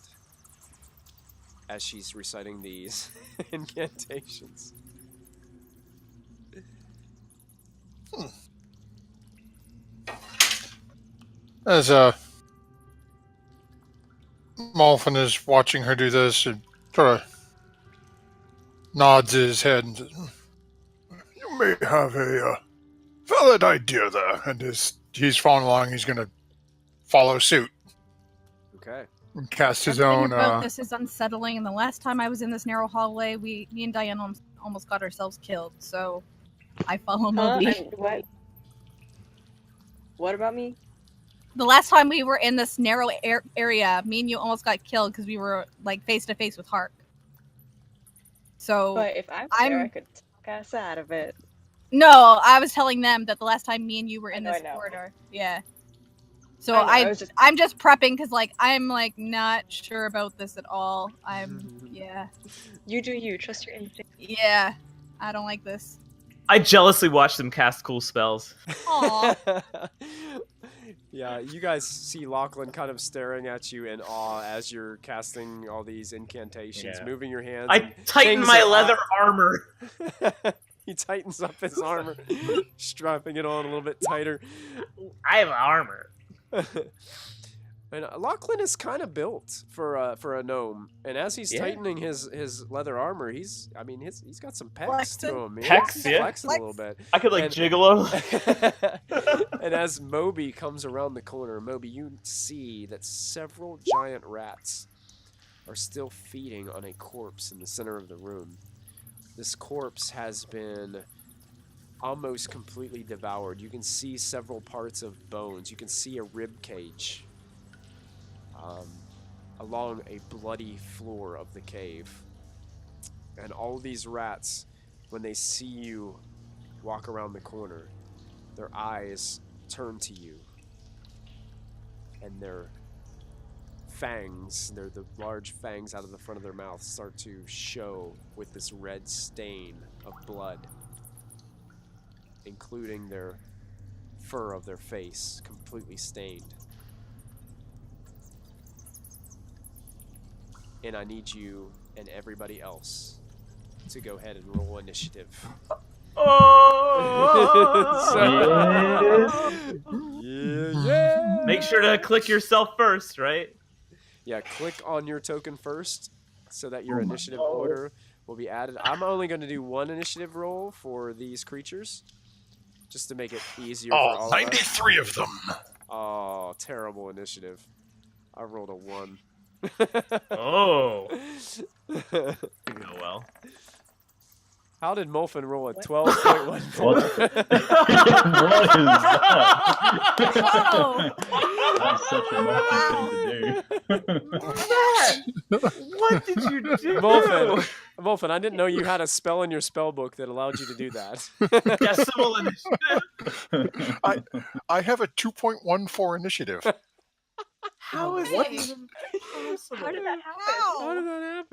B: as she's reciting these incantations.
A: As Malfin is watching her do this, and sort of nods his head and says,
G: You may have a valid idea there, and
A: he's following along. He's going to follow suit
B: Okay.
A: and cast his
E: Everything
A: own.
E: about this is unsettling, and the last time I was in this narrow hallway, me and Diane almost got ourselves killed. So I follow Mobi.
F: And what about me?
E: The last time we were in this narrow area, me and you almost got killed because we were like face to face with Hark. So
F: But if I'm there, I could talk us out of it.
E: no, I was telling them that the last time me and you were in this
F: I know.
E: corridor. Yeah. So
F: I was just-
E: I'm just prepping because like I'm like not sure about this at all. Yeah.
F: You do you. Trust your instinct.
E: Yeah. I don't like this.
D: I jealously watch them cast cool spells.
E: Aw.
B: Yeah, you guys see Lachlan kind of staring at you in awe as you're casting all these incantations,
D: Yeah.
B: moving your hands.
D: I
B: and
D: tighten
B: things
D: my
B: are
D: leather
B: off.
D: armor.
B: He tightens up his armor, strapping it on a little bit tighter.
D: I have armor.
B: And Lachlan is kind of built for a gnome, and as he's
D: Yeah.
B: tightening his leather armor, he's got some pecs
E: Flexing.
B: to him.
D: Pecs,
B: He's
D: yeah.
B: flexing a little bit.
D: I could like
B: And-
D: jiggle them.
B: And as Mobi comes around the corner, Mobi, you see that several giant rats are still feeding on a corpse in the center of the room. This corpse has been almost completely devoured. You can see several parts of bones. You can see a rib cage along a bloody floor of the cave. And all these rats, when they see you walk around the corner, their eyes turn to you, and their fangs, the large fangs out of the front of their mouth, start to show with this red stain of blood, including their fur of their face completely stained. And I need you and everybody else to go ahead and roll initiative. Yeah.
D: Make sure to click yourself first, right?
B: Yeah, click on your token first so that your initiative order will be added. I'm only going to do one initiative roll for these creatures just to make it easier for all
G: All
B: of us.
G: 93 of them.
B: Oh, terrible initiative. I rolled a 1.
D: Oh. Oh well.
B: How did Molfin roll a 12.14?
C: What is that?
E: Oh.
C: That's such a Muffin thing to do.
D: What did you do?
B: Molfin, I didn't know you had a spell in your spell book that allowed you to do that.
D: Decimal initiative.
A: I have a 2.14 initiative.
D: How is
E: What?
D: that even possible?
F: How did that happen?
B: How did that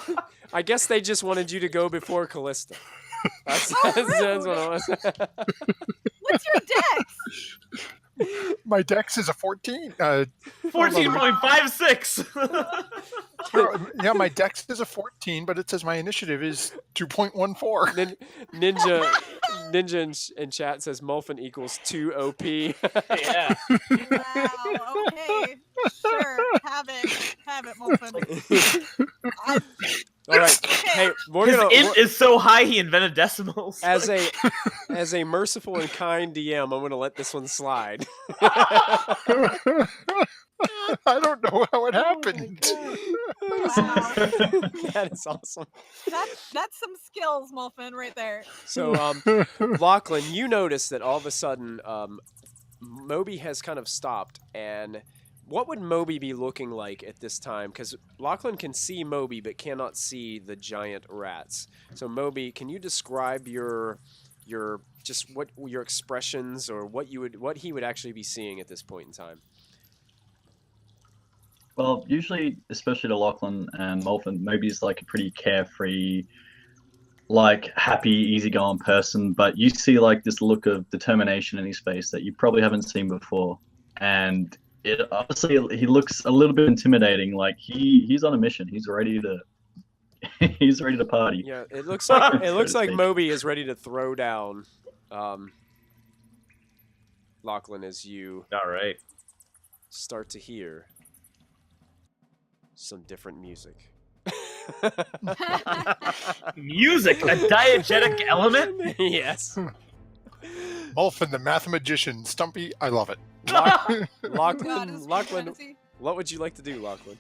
B: happen? I guess they just wanted you to go before Callista. That's what it was.
E: What's your dex?
A: My dex is a 14.
D: 14.56.
A: Yeah, my dex is a 14, but it says my initiative is 2.14.
B: Ninja in chat says Molfin equals 2 OP.
D: Yeah.
E: Wow. Okay. Sure. Have it, Molfin.
B: All right. Hey, we're
D: His
B: gonna
D: int is so high he invented decimals.
B: as a merciful and kind DM, I'm gonna let this one slide.
A: I don't know how it happened.
E: Wow.
B: That is awesome.
E: That's some skills, Molfin, right there.
B: So, Lachlan, you notice that all of a sudden, Mobi has kind of stopped, and what would Mobi be looking like at this time? Because Lachlan can see Mobi, but cannot see the giant rats. So, Mobi, can you describe your expressions or what he would actually be seeing at this point in time?
C: Well, usually, especially to Lachlan and Molfin, Moby's like a pretty carefree, like happy, easygoing person, but you see like this look of determination in his face that you probably haven't seen before, and it obviously he looks a little bit intimidating. Like he's on a mission. He's ready to he's ready to party.
B: Yeah, it looks like
C: So to speak.
B: Moby is ready to throw down Lachlan as you
D: All right.
B: start to hear some different music.
D: Music, a diegetic element.
B: Yes.
A: Molfin the mathematician. Stumpy, I love it.
E: God,
B: Lachlan,
E: it's
B: Lachlan,
E: fantasy.
B: what would you like to do, Lachlan?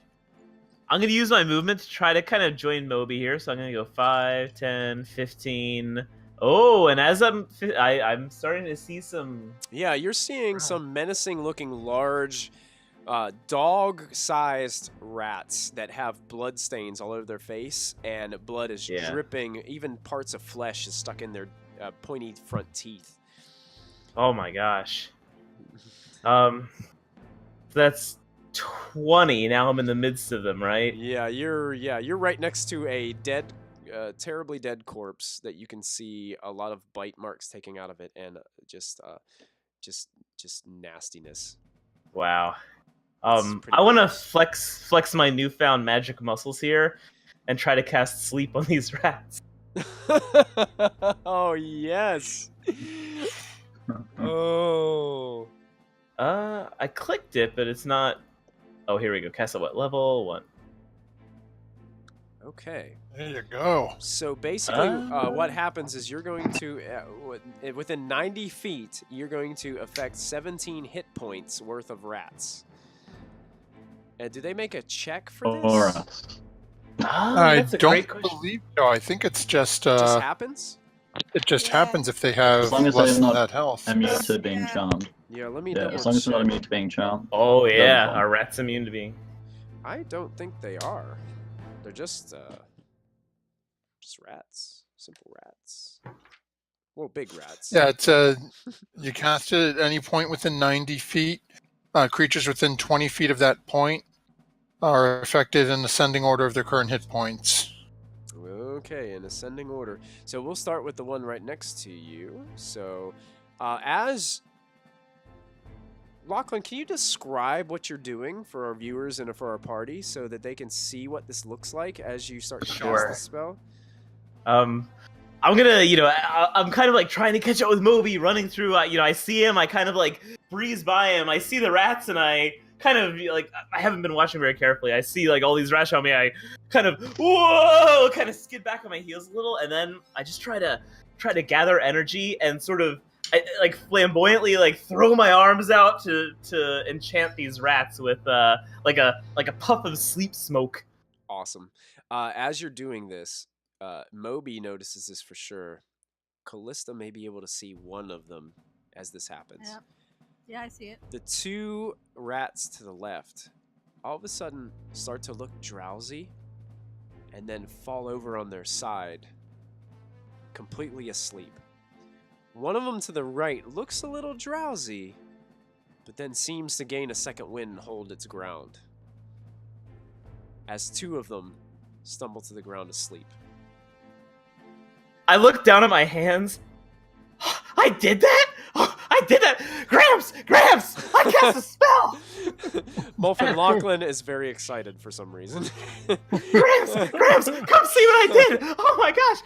D: I'm going to use my movement to try to kind of join Moby here. So I'm going to go 5, 10, 15. Oh, and as I'm starting to see some...
B: Yeah, you're seeing some menacing-looking large dog-sized rats that have blood stains all over their face, and blood is dripping. Even parts of flesh is stuck in their pointy front teeth.
D: Oh my gosh. That's 20. Now I'm in the midst of them, right?
B: Yeah, you're right next to a dead, terribly dead corpse that you can see a lot of bite marks taking out of it, and just nastiness.
D: Wow.
B: It's pretty
D: I want to
B: gross.
D: flex my newfound magic muscles here and try to cast sleep on these rats.
B: Oh yes. Oh.
D: I clicked it, but it's not. Oh, here we go. Cast at what level? 1.
B: Okay.
A: There you go.
B: So basically, what happens is you're going to, within 90 feet, you're going to affect 17 hit points worth of rats. And do they make a check for this?
C: For us.
A: I
D: That's a
A: don't
D: great question.
A: believe so. I think it's just
B: It just happens?
A: it just
E: Yeah.
A: happens if they have
C: As long as
A: less
C: they're
A: than
C: not
A: that health.
C: immune to being charmed.
B: Yeah, let me
C: Yeah,
B: double
C: as long as they're not
B: check.
C: immune to being charmed.
D: Oh yeah,
C: fine.
D: are rats immune to being?
B: I don't think they are. They're just rats. Simple rats. Well, big rats.
A: Yeah, it's you cast it at any point within 90 feet. Creatures within 20 feet of that point are affected in ascending order of their current hit points.
B: Okay, in ascending order. So we'll start with the one right next to you. So, as Lachlan, can you describe what you're doing for our viewers and for our party so that they can see what this looks like as you start to
D: Sure.
B: cast the spell?
D: I'm gonna, I'm kind of like trying to catch up with Moby, running through. I see him. I kind of like breeze by him. I see the rats, and I kind of like I haven't been watching very carefully. I see like all these rats on me. I kind of kind of skid back on my heels a little, and then I just try to gather energy and sort of like flamboyantly like throw my arms out to enchant these rats with like a puff of sleep smoke.
B: Awesome. As you're doing this, Moby notices this for sure. Callista may be able to see one of them as this happens.
E: Yeah. Yeah, I see it.
B: The two rats to the left all of a sudden start to look drowsy and then fall over on their side, completely asleep. One of them to the right looks a little drowsy, but then seems to gain a second wind and hold its ground, as two of them stumble to the ground asleep.
D: I look down at my hands. I did that? Oh, I did that! Gramps! I cast a spell!
B: Molfin Lachlan is very excited for some reason.
D: Gramps! Come see what I did! Oh my gosh!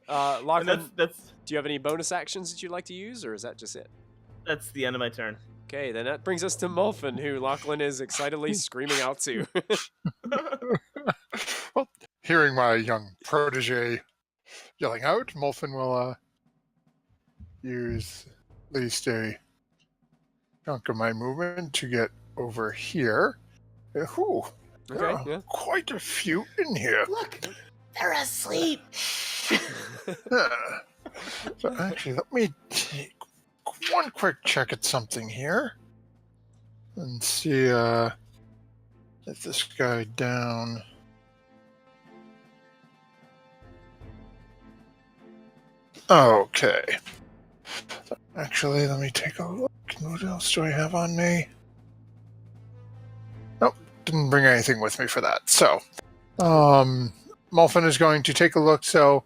D: Ah!
B: Lachlan,
D: That's
B: do you have any bonus actions that you'd like to use, or is that just it?
D: that's the end of my turn.
B: Okay, then that brings us to Molfin, who Lachlan is excitedly screaming out to.
A: Well, hearing my young protege yelling out, Molfin will use at least a chunk of my movement to get over here. Ooh, there
B: Okay,
A: are
B: yeah.
A: quite a few in here.
D: Look, they're asleep.
A: So actually, let me take one quick check at something here and see get this guy down. Okay. Actually, let me take a look. What else do I have on me? Nope, didn't bring anything with me for that. So, Molfin is going to take a look. So,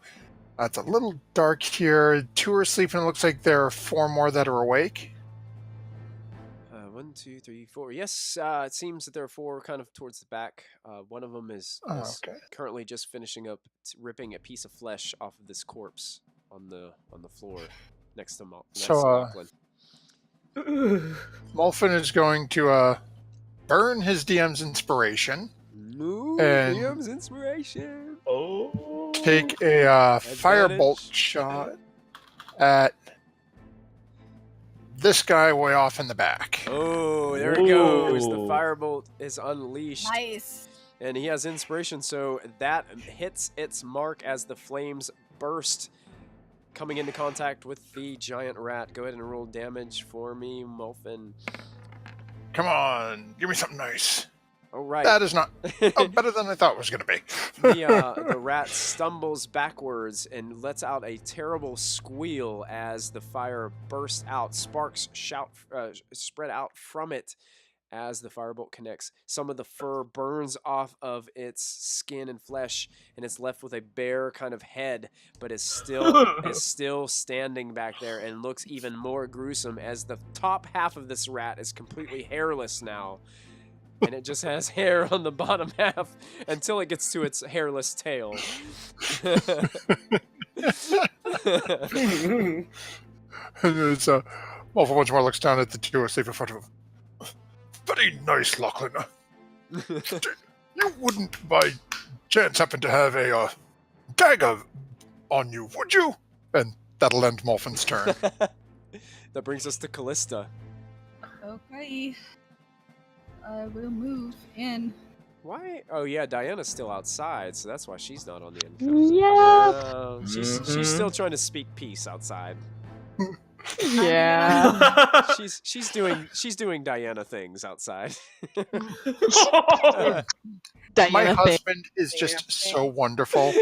A: it's a little dark here. 2 are sleeping. It looks like there are 4 more that are awake.
B: 1, 2, 3, 4. Yes, it seems that there are 4 kind of towards the back. One of them is
A: Okay.
B: currently just finishing up ripping a piece of flesh off of this corpse on the floor next to Lachlan.
A: Molfin is going to burn his DM's inspiration.
B: Ooh,
A: And-
B: DM's inspiration.
D: Oh.
A: Take a firebolt shot at this guy way off in the back.
B: Oh, there it goes. The
D: Ooh.
B: firebolt is unleashed.
E: Nice.
B: And he has inspiration, so that hits its mark as the flames burst, coming into contact with the giant rat. Go ahead and roll damage for me, Molfin.
G: Come on, give me something nice.
B: All right.
A: That is not better than I thought it was going to be.
B: The rat stumbles backwards and lets out a terrible squeal as the fire bursts out. Sparks spread out from it as the firebolt connects. Some of the fur burns off of its skin and flesh, and it's left with a bare kind of head, but is still standing back there and looks even more gruesome as the top half of this rat is completely hairless now. And it just has hair on the bottom half until it gets to its hairless tail.
G: And it's Molfin once more looks down at the 2 asleep in front of him. Very nice, Lachlan. You wouldn't by chance happen to have a dagger on you, would you?
A: And that'll end Molfin's turn.
B: That brings us to Callista.
E: Okay. I will move in.
B: Why? Oh yeah, Diana's still outside, so that's why she's not on the end.
F: Yeah.
B: She's still trying to speak peace outside.
F: Yeah.
B: She's doing Diana things outside.
A: My
F: Diana thing.
A: husband is just so wonderful.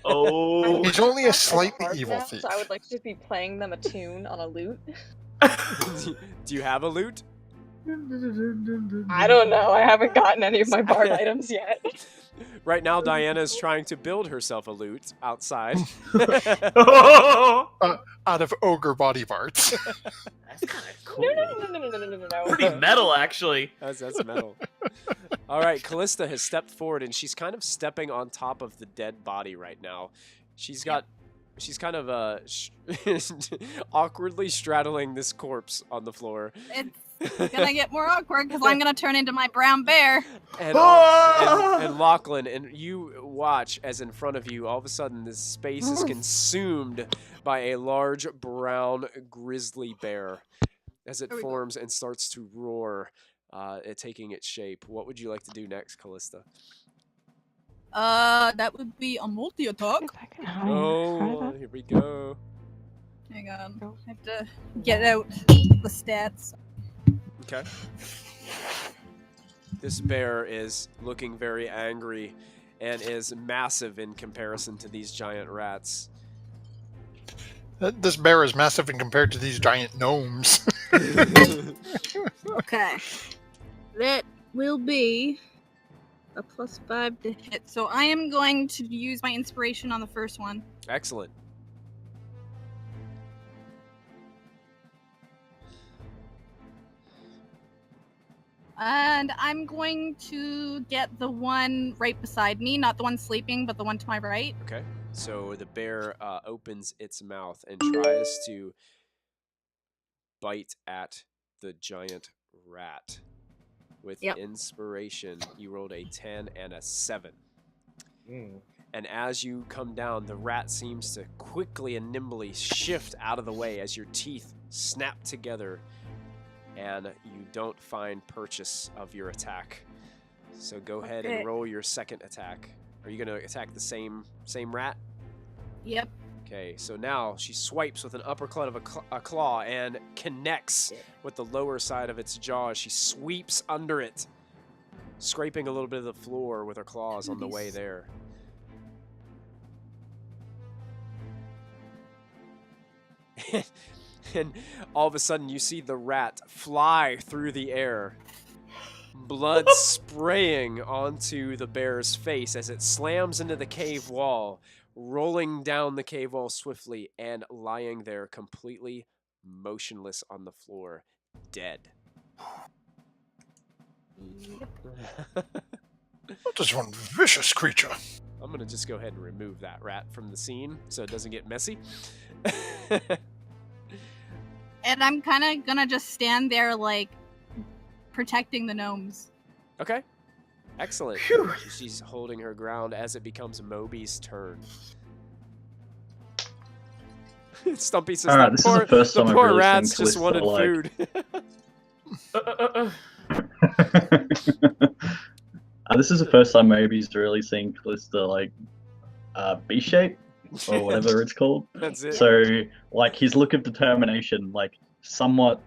D: Oh.
A: He's only a slightly
F: Cards
A: evil
F: now,
A: thief.
F: So I would like to just be playing them a tune on a lute.
B: Do you have a lute?
F: I don't know. I haven't gotten any of my bard items yet.
B: Right now, Diana is trying to build herself a lute outside.
A: Out of ogre body parts.
D: That's kind of cool.
F: No.
D: Pretty metal, actually.
B: That's metal. All right, Callista has stepped forward, and she's kind of stepping on top of the dead body right now. She's kind of awkwardly straddling this corpse on the floor.
E: It's gonna get more awkward because I'm gonna turn into my brown bear.
B: And Lachlan, and you watch as in front of you, all of a sudden this space is consumed by a large brown grizzly bear as it forms and starts to roar, taking its shape. What would you like to do next, Callista?
E: That would be a multi-attack.
B: Oh, here we go.
E: Hang on, I have to get out the stats.
B: Okay. This bear is looking very angry and is massive in comparison to these giant rats.
A: This bear is massive in compared to these giant gnomes.
E: Okay. That will be a +5 to hit. So I am going to use my inspiration on the first one.
B: Excellent.
E: And I'm going to get the one right beside me, not the one sleeping, but the one to my right.
B: Okay. So the bear opens its mouth and tries to bite at the giant rat. With inspiration, you rolled a 10 and a 7. And as you come down, the rat seems to quickly and nimbly shift out of the way as your teeth snap together, and you don't find purchase of your attack. So go ahead and roll your second attack. Are you going to attack the same rat?
E: Yep.
B: Okay, so now she swipes with an uppercut of a claw and connects with the lower side of its jaw. She sweeps under it, scraping a little bit of the floor with her claws on the way there. And all of a sudden, you see the rat fly through the air, blood spraying onto the bear's face as it slams into the cave wall, rolling down the cave wall swiftly and lying there completely motionless on the floor, dead.
G: What is one vicious creature?
B: I'm gonna just go ahead and remove that rat from the scene so it doesn't get messy.
E: And I'm kind of gonna just stand there, like, protecting the gnomes.
B: Okay. Excellent. She's holding her ground as it becomes Mobi's turn. Stumpy says
C: Alright,
B: that
C: this is the first time I've
B: poor
C: really
B: rats
C: seen
B: just wanted
C: Callista,
B: food.
C: This is the first time Mobi's really seen Callista, like, B-shape, or whatever it's called.
B: That's it.
C: So, like, his look of determination, like, somewhat,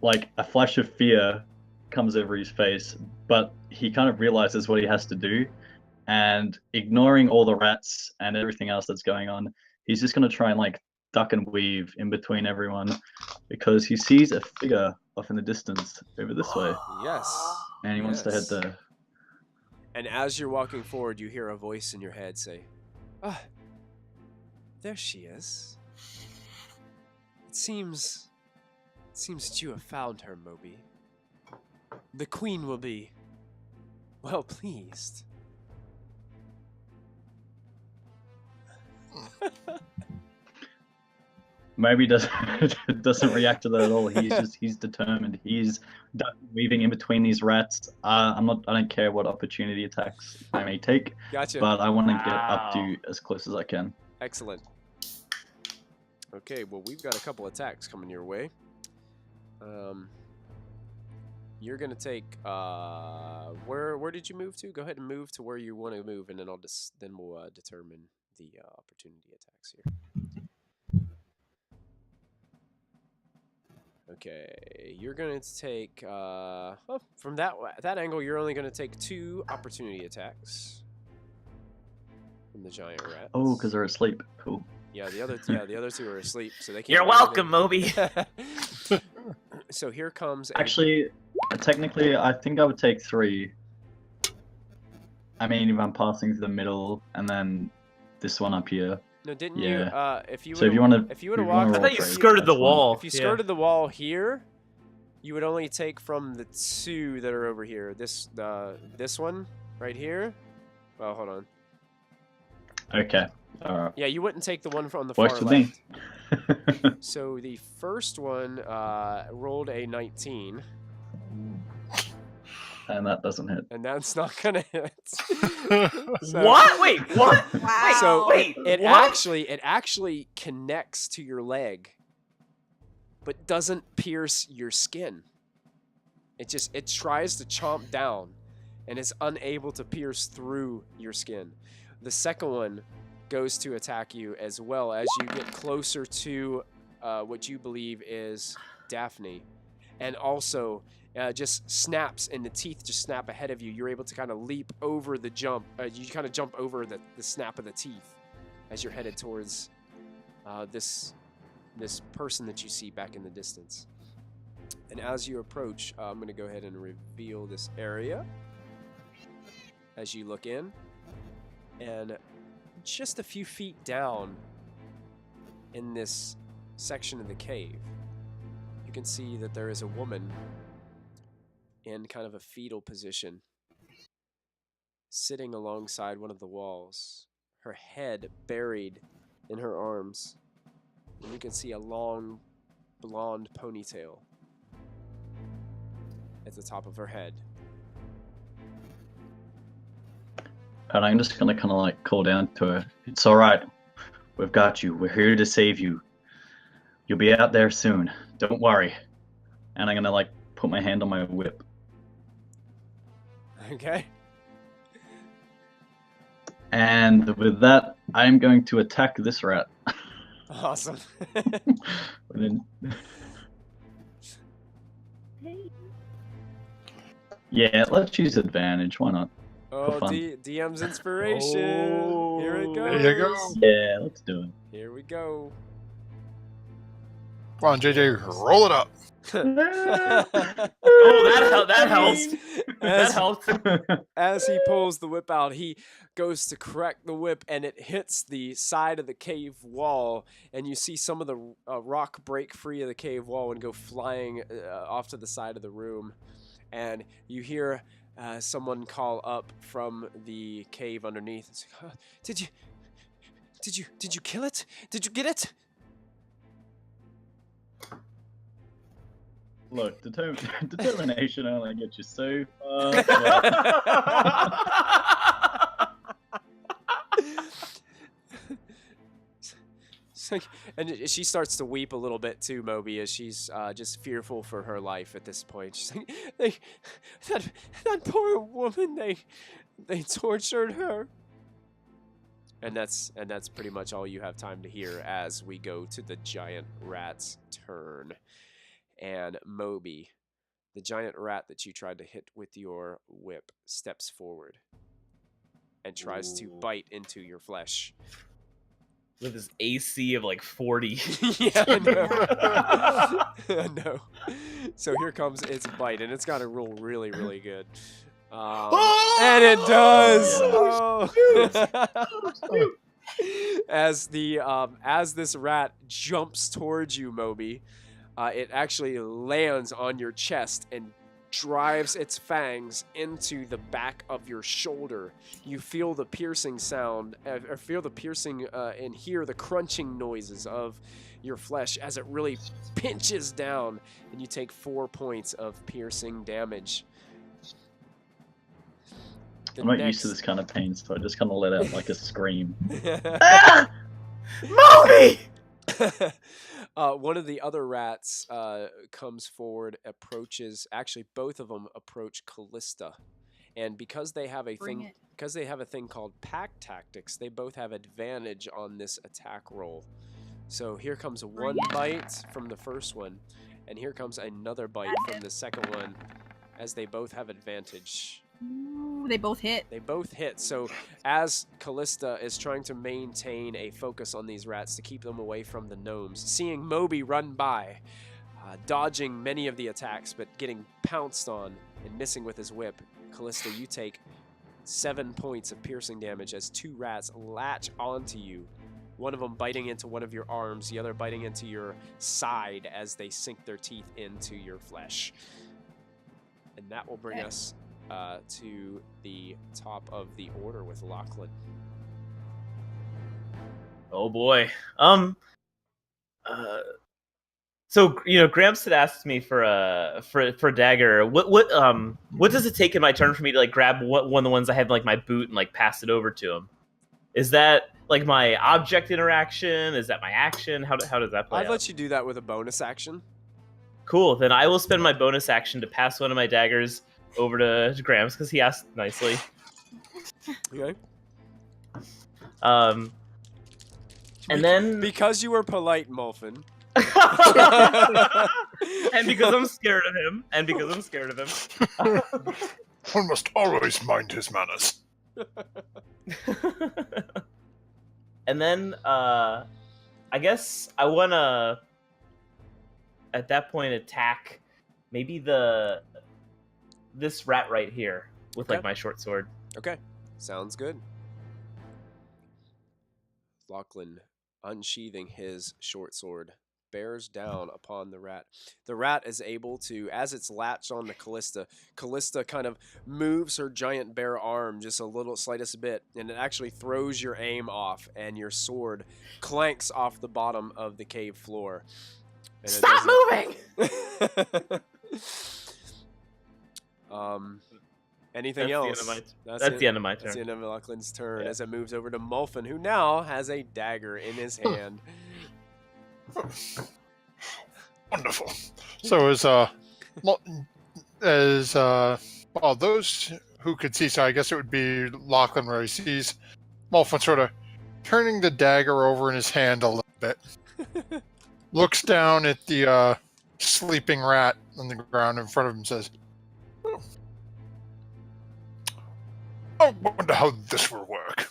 C: like, a flash of fear comes over his face, but he kind of realizes what he has to do, and ignoring all the rats and everything else that's going on, he's just going to try and, like, duck and weave in between everyone, because he sees a figure off in the distance over this way,
B: Yes.
C: and he wants to head there.
B: And as you're walking forward, you hear a voice in your head say, "Ah, there she is. It seems that you have found her, Mobi. The queen will be well pleased."
C: Moby doesn't react to that at all. He's determined. He's weaving in between these rats. I don't care what opportunity attacks I may take.
B: Gotcha.
C: But I want to get up to as close as I can.
B: Excellent. Okay, well, we've got a couple attacks coming your way. You're gonna take where did you move to? Go ahead and move to where you want to move, and then we'll determine the opportunity attacks here. Okay, you're gonna take from that angle. You're only gonna take 2 opportunity attacks from the giant rat.
C: Oh, because they're asleep. Cool.
B: Yeah, the other 2 are asleep, so they can't.
D: You're
B: do
D: welcome,
B: anything.
D: Moby.
B: So here comes.
C: Actually, technically, I think I would take 3. I mean, if I'm passing through the middle, and then this one up here.
B: No, didn't
C: Yeah.
B: you? If you
C: So if you want to,
B: if you would have walked,
D: I thought you skirted the wall.
B: If you skirted the wall here, you would only take from the 2 that are over here. This one right here. Well, hold on.
C: Okay. All right.
B: Yeah, you wouldn't take the one from the
C: Works
B: far
C: with me.
B: left. So the first one rolled a 19.
C: And that doesn't hit.
B: And that's not gonna hit. So-
D: What? Wait, what?
E: Wow.
B: So
D: Wait,
B: it
D: what?
B: actually connects to your leg, but doesn't pierce your skin. It tries to chomp down, and is unable to pierce through your skin. The second one goes to attack you as well as you get closer to what you believe is Daphne, and also just snaps, and the teeth just snap ahead of you. You're able to kind of leap over the jump. You kind of jump over the snap of the teeth as you're headed towards this person that you see back in the distance. And as you approach, I'm going to go ahead and reveal this area as you look in. And just a few feet down in this section of the cave, you can see that there is a woman in kind of a fetal position, sitting alongside one of the walls, her head buried in her arms, and you can see a long blonde ponytail at the top of her head.
C: And I'm just gonna kind of like call down to her. It's all right. We've got you. We're here to save you. You'll be out there soon. Don't worry. And I'm gonna like put my hand on my whip.
B: Okay.
C: And with that, I'm going to attack this rat.
B: Awesome.
C: Yeah, let's use advantage. Why not?
B: Oh,
C: fun.
B: DM's inspiration. Here it goes.
A: There you go.
C: Yeah, let's do it.
B: Here we go.
A: Come on, JJ, roll it up.
D: Oh, that helps. That
B: As,
D: helps.
B: as he pulls the whip out, he goes to correct the whip, and it hits the side of the cave wall, and you see some of the rock break free of the cave wall and go flying off to the side of the room. And you hear someone call up from the cave underneath. It's like, did you kill it? Did you get it?
C: Look, determination only gets you so far.
B: And she starts to weep a little bit too, Mobi, as she's just fearful for her life at this point. She's like, that poor woman, they tortured her. And that's pretty much all you have time to hear as we go to the giant rat's turn. And Mobi, the giant rat that you tried to hit with your whip, steps forward and tries to bite into your flesh.
D: With his AC of like 40.
B: Yeah, I know. I know. So here comes its bite, and it's got to roll really, really good. And it does. Oh. As this rat jumps towards you, Mobi, it actually lands on your chest and drives its fangs into the back of your shoulder. You feel the piercing sound, and hear the crunching noises of your flesh as it really pinches down, and you take 4 points of piercing damage.
C: I'm not used to this kind of pain, so I just kind of let out like a scream.
D: Mobi!
B: One of the other rats comes forward, approaches. Actually, both of them approach Callista, and because they have a thing called pack tactics, they both have advantage on this attack roll. So here comes one bite from the first one, and here comes another bite from the second one, as they both have advantage.
E: Ooh, they both hit.
B: They both hit. So as Callista is trying to maintain a focus on these rats to keep them away from the gnomes, seeing Mobi run by, dodging many of the attacks, but getting pounced on and missing with his whip, Callista, you take 7 points of piercing damage as 2 rats latch onto you. One of them biting into one of your arms, the other biting into your side as they sink their teeth into your flesh. And that will bring us to the top of the order with Lachlan.
D: Oh boy. So Gramps had asked me for a dagger. What does it take in my turn for me to like grab one of the ones I have in like my boot and like pass it over to him? Is that like my object interaction? Is that my action? How does that play
B: I'd
D: out?
B: let you do that with a bonus action.
D: Cool. Then I will spend my bonus action to pass one of my daggers over to Gramps because he asked nicely.
B: Okay.
D: And then
B: because you were polite, Molfin.
D: and because I'm scared of him.
G: One must always mind his manners.
D: And then I guess I wanna at that point attack maybe this rat right here with like my short sword.
B: Okay, sounds good. Lachlan, unsheathing his short sword, bears down upon the rat. The rat is able to, as it's latched on to Callista kind of moves her giant bare arm just a little slightest bit, and it actually throws your aim off, and your sword clanks off the bottom of the cave floor. And
D: Stop moving!
B: Anything else?
D: That's the end of my turn.
B: That's the end of Lachlan's turn as it moves over to Molfin, who now has a dagger in his hand.
A: Wonderful. So those who could see, so I guess it would be Lachlan where he sees Molfin sort of turning the dagger over in his hand a little bit. Looks down at the sleeping rat on the ground in front of him and says,
G: I wonder how this will work.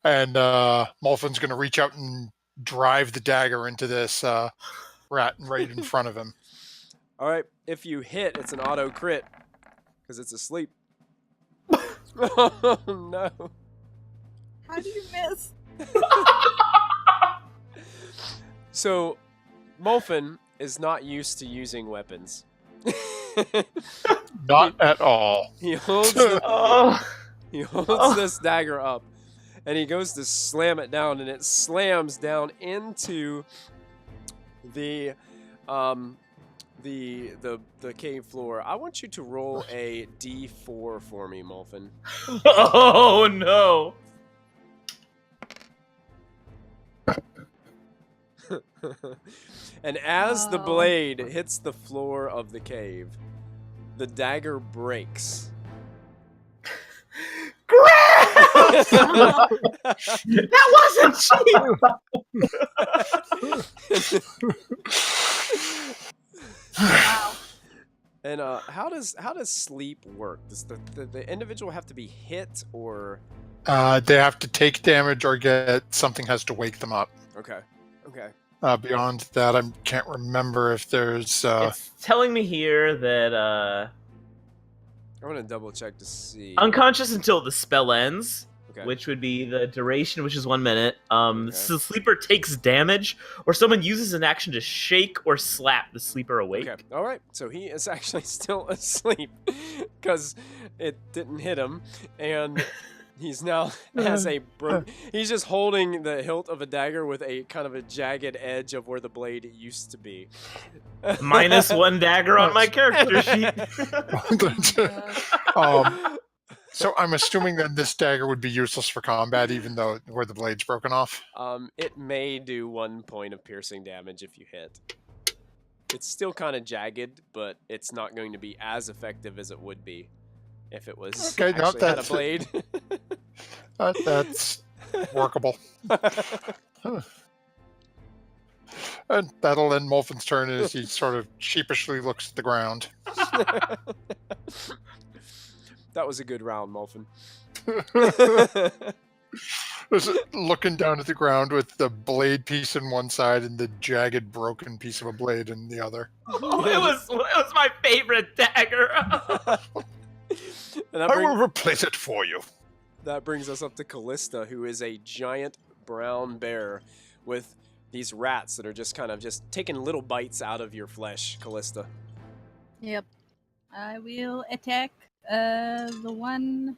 A: and Molfin's going to reach out and drive the dagger into this rat right in front of him.
B: All right, if you hit, it's an auto crit because it's asleep. Oh no!
E: How do you miss?
B: So, Molfin is not used to using weapons.
A: Not at all.
B: He holds this dagger up, and he goes to slam it down, and it slams down into the cave floor. I want you to roll a D4 for me, Molfin.
D: Oh no!
B: And as the blade hits the floor of the cave, the dagger breaks.
D: That wasn't cheap.
E: Wow.
B: And how does sleep work? Does the individual have to be hit or?
A: They have to take damage or get something has to wake them up.
B: Okay.
A: Beyond that, I can't remember if there's.
D: It's telling me here that
B: I'm gonna double check to see.
D: unconscious until the spell ends,
B: Okay.
D: which would be the duration, which is 1 minute. So the sleeper takes damage, or someone uses an action to shake or slap the sleeper awake.
B: Okay. All right. So he is actually still asleep because it didn't hit him, and he's now has a he's just holding the hilt of a dagger with a kind of a jagged edge of where the blade used to be.
D: -1 dagger on my character sheet.
A: So I'm assuming that this dagger would be useless for combat, even though where the blade's broken off.
B: It may do 1 point of piercing damage if you hit. It's still kind of jagged, but it's not going to be as effective as it would be if it was
A: Okay, no,
B: actually had a blade.
A: That's workable. And that'll end Molfin's turn as he sort of sheepishly looks at the ground.
B: That was a good round, Molfin.
A: Just looking down at the ground with the blade piece in one side and the jagged, broken piece of a blade in the other.
D: Oh, it was my favorite dagger.
B: And
G: I will replace it for you.
B: that brings us up to Callista, who is a giant brown bear with these rats that are just kind of just taking little bites out of your flesh, Callista.
E: Yep. I will attack the one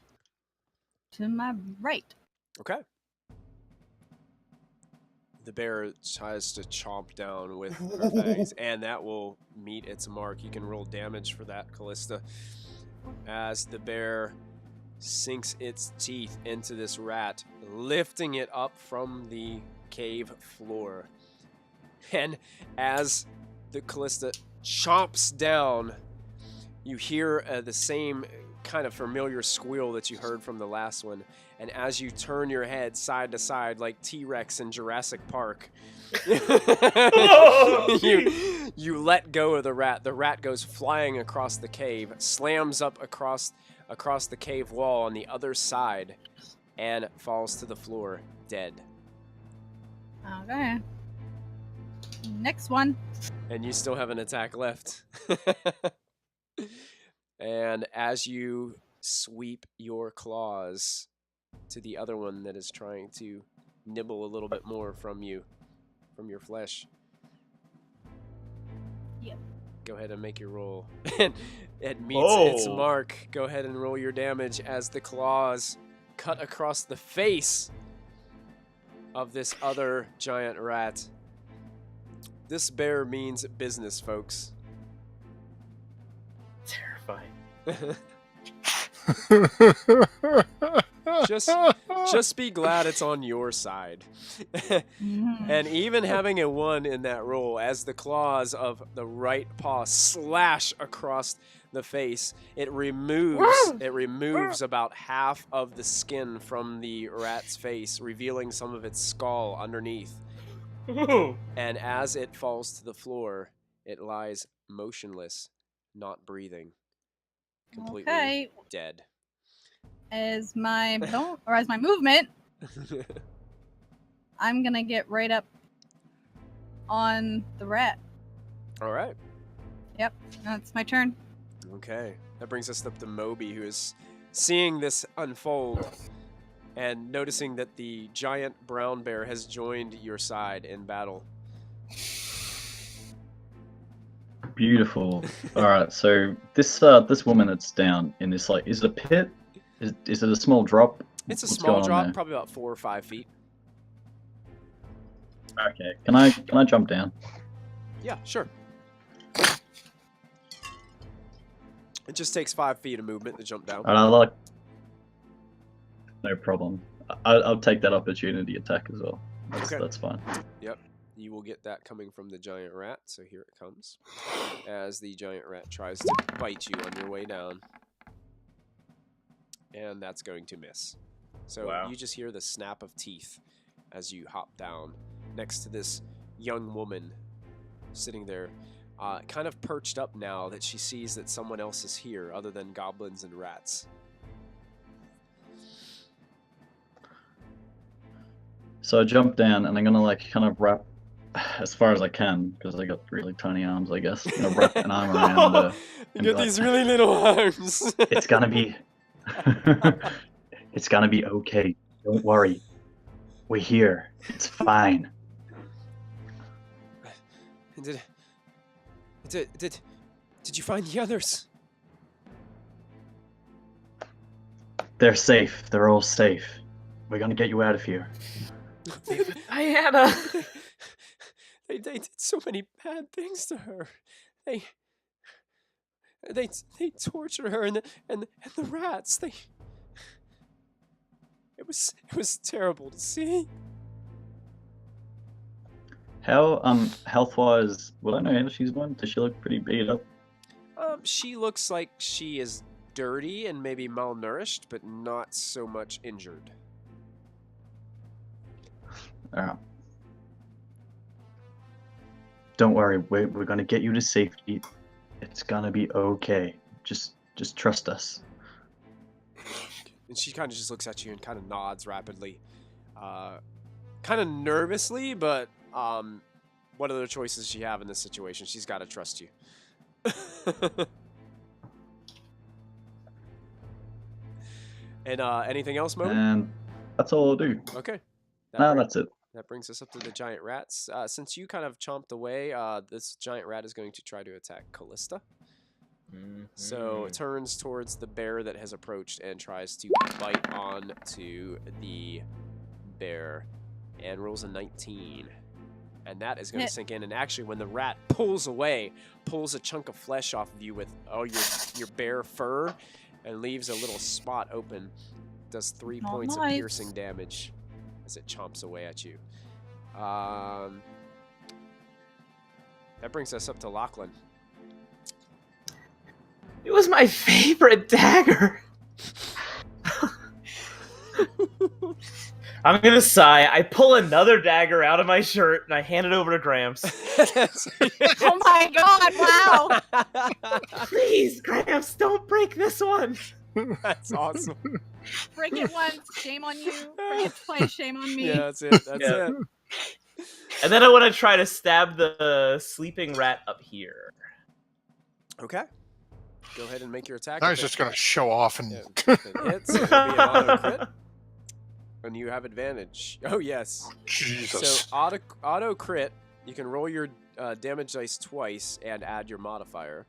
E: to my right.
B: Okay. The bear tries to chomp down with her fangs, and that will meet its mark. You can roll damage for that, Callista. As the bear sinks its teeth into this rat, lifting it up from the cave floor. And as the Callista chomps down, you hear the same kind of familiar squeal that you heard from the last one. And as you turn your head side to side like T-Rex in Jurassic Park, you let go of the rat. The rat goes flying across the cave, slams up across the cave wall on the other side, and falls to the floor dead.
E: Okay. Next one.
B: And you still have an attack left. And as you sweep your claws to the other one that is trying to nibble a little bit more from you, from your flesh.
E: Yep.
B: Go ahead and make your roll. And it meets its mark. Go ahead and roll your damage as the claws cut across the face of this other giant rat. This bear means business, folks.
D: Terrifying.
B: Just be glad it's on your side. And even having a 1 in that roll, as the claws of the right paw slash across the face, it removes about half of the skin from the rat's face, revealing some of its skull underneath. And as it falls to the floor, it lies motionless, not breathing, completely dead.
E: As my movement, I'm gonna get right up on the rat.
B: All right.
E: Yep, that's my turn.
B: Okay. That brings us up to Mobi, who is seeing this unfold and noticing that the giant brown bear has joined your side in battle.
C: Beautiful. All right, so this woman that's down in this, like, is it a pit? Is it a small drop?
B: It's a
C: What's
B: small
C: going on
B: drop,
C: there?
B: probably about 4 or 5 feet.
C: Okay, can I jump down?
B: Yeah, sure. It just takes 5 feet of movement to jump down.
C: And I like. No problem. I'll take that opportunity attack as well. That's fine.
B: Yep. You will get that coming from the giant rat, so here it comes. As the giant rat tries to bite you on your way down. And that's going to miss. So
D: Wow.
B: you just hear the snap of teeth as you hop down next to this young woman sitting there, kind of perched up now that she sees that someone else is here other than goblins and rats.
C: So I jump down and I'm gonna like kind of wrap as far as I can because I got really tiny arms, I guess. I'm gonna wrap an arm around her.
B: You
C: and
B: got
C: be
B: these
C: like,
B: really little arms.
C: It's gonna be. It's gonna be okay. Don't worry. We're here. It's fine.
B: Did you find the others?
C: They're safe. They're all safe. We're gonna get you out of here.
D: Diana!
B: They did so many bad things to her. They tortured her and the rats. It was terrible to see.
C: How health wise? Will I know how she's doing? Does she look pretty beat up?
B: She looks like she is dirty and maybe malnourished, but not so much injured.
C: Don't worry. We're gonna get you to safety. It's gonna be okay. Just trust us.
B: And she kind of just looks at you and kind of nods rapidly. Kind of nervously, but what other choices does she have in this situation? She's got to trust you. And anything else, Mo?
C: And that's all I'll do.
B: Okay.
C: That's it.
B: That brings us up to the giant rats. Since you kind of chomped away, this giant rat is going to try to attack Callista. So it turns towards the bear that has approached and tries to bite on to the bear and rolls a 19. And that is going to sink in. And actually, when the rat pulls away, pulls a chunk of flesh off of you with your bare fur and leaves a little spot open. Does 3 points of piercing damage as it chomps away at you. That brings us up to Lachlan.
D: It was my favorite dagger. I'm gonna sigh. I pull another dagger out of my shirt and I hand it over to Gramps.
E: Oh my god, wow!
D: Please, Gramps, don't break this one.
B: That's awesome.
E: Break it once, shame on you. Break it twice, shame on me.
B: Yeah, that's it. That's it.
D: And then I want to try to stab the sleeping rat up here.
B: Okay. Go ahead and make your attack.
A: I was just going to show off and...
B: If it hits, it'll be an auto crit. And you have advantage. Oh, yes.
A: Jesus.
B: So, auto crit, you can roll your damage dice twice and add your modifier.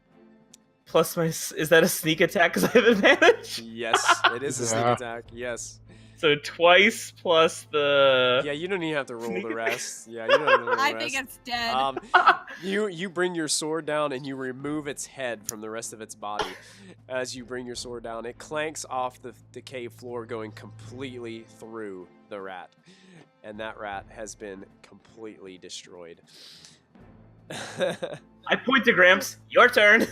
D: Plus is that a sneak attack because I have advantage?
B: Yes, it is a sneak attack. Yes.
D: So twice plus the...
B: Yeah, you don't even have to roll the rest. Yeah, you don't have to roll the rest.
E: I think it's dead.
B: You bring your sword down and you remove its head from the rest of its body. As you bring your sword down, it clanks off the cave floor, going completely through the rat. And that rat has been completely destroyed.
D: I point to Gramps. Your turn.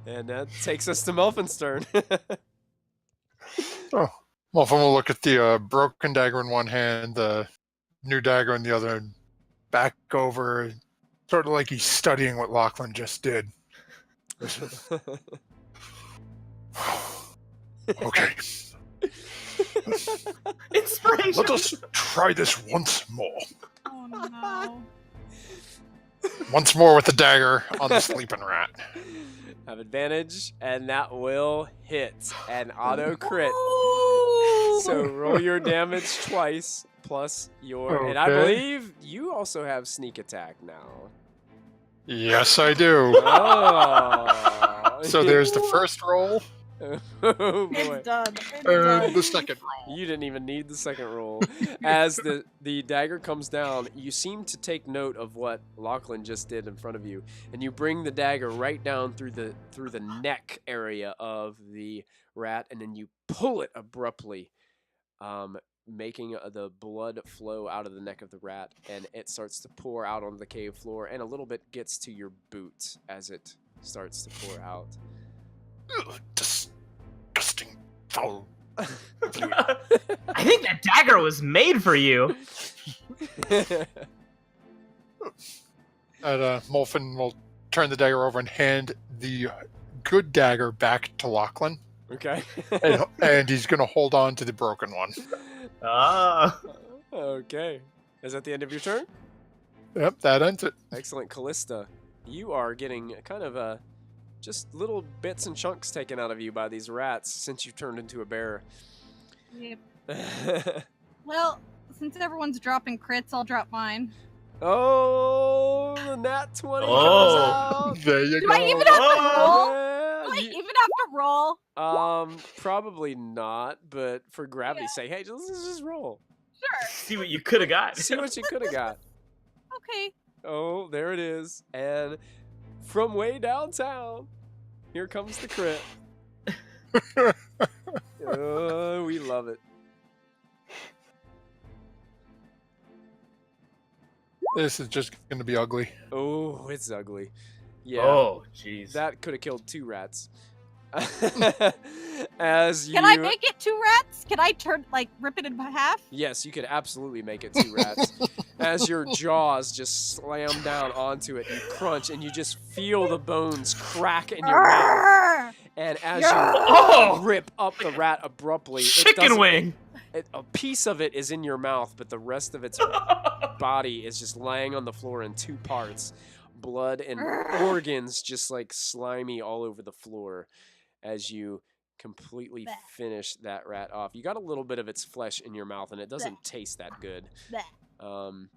B: And that takes us to Melfin's turn.
A: Oh, Muffin will look at the broken dagger in one hand, the new dagger in the other, and back over, sort of like he's studying what Lachlan just did. Okay.
D: Inspiration.
G: Let us try this once more.
E: Oh no.
A: Once more with the dagger on the sleeping rat.
B: Have advantage, and that will hit an auto crit. So roll your damage twice plus your, and I
A: Okay.
B: believe you also have sneak attack now.
A: Yes, I do.
B: Oh.
A: So there's the first roll
B: Oh boy.
E: It's done. It's
A: and
E: done.
A: the second roll.
B: You didn't even need the second roll. As the dagger comes down, you seem to take note of what Lachlan just did in front of you, and you bring the dagger right down through the neck area of the rat, and then you pull it abruptly, making the blood flow out of the neck of the rat, and it starts to pour out onto the cave floor, and a little bit gets to your boot as it starts to pour out.
G: Ugh, disgusting, foul.
D: I think that dagger was made for you.
A: Molfin will turn the dagger over and hand the good dagger back to Lachlan,
B: Okay.
A: and he's going to hold on to the broken one.
D: Ah.
B: Okay. Is that the end of your turn?
A: Yep, that ends it.
B: Excellent, Callista. You are getting kind of just little bits and chunks taken out of you by these rats since you've turned into a bear.
E: Yep. Well, since everyone's dropping crits, I'll drop mine.
B: Oh, the nat 20
D: Oh.
B: comes out.
A: There you
E: Do
A: go.
E: I even have to roll?
B: Yeah,
E: Do I
B: you-
E: even have to roll?
B: Probably not, but for gravity's sake, hey, let's just roll.
E: Sure.
D: See what you could have got.
B: See what you could have got.
E: Okay.
B: Oh, there it is. And from way downtown, here comes the crit. Oh, we love it.
A: This is just going to be ugly.
B: Oh, it's ugly. Yeah.
D: Oh, jeez.
B: That could have killed 2 rats. As you
E: Can I make it 2 rats? Can I rip it in half?
B: Yes, you could absolutely make it 2 rats. As your jaws just slam down onto it, you crunch, and you just feel the bones crack in your mouth.
E: Arrgh!
B: And as
D: Oh!
B: you rip up the rat abruptly,
D: Chicken wing.
B: a piece of it is in your mouth, but the rest of its body is just laying on the floor in 2 parts. Blood and organs just like slimy all over the floor as you completely
E: Bleh.
B: finish that rat off. You got a little bit of its flesh in your mouth, and it doesn't
E: Bleh.
B: taste that good.
E: Bleh.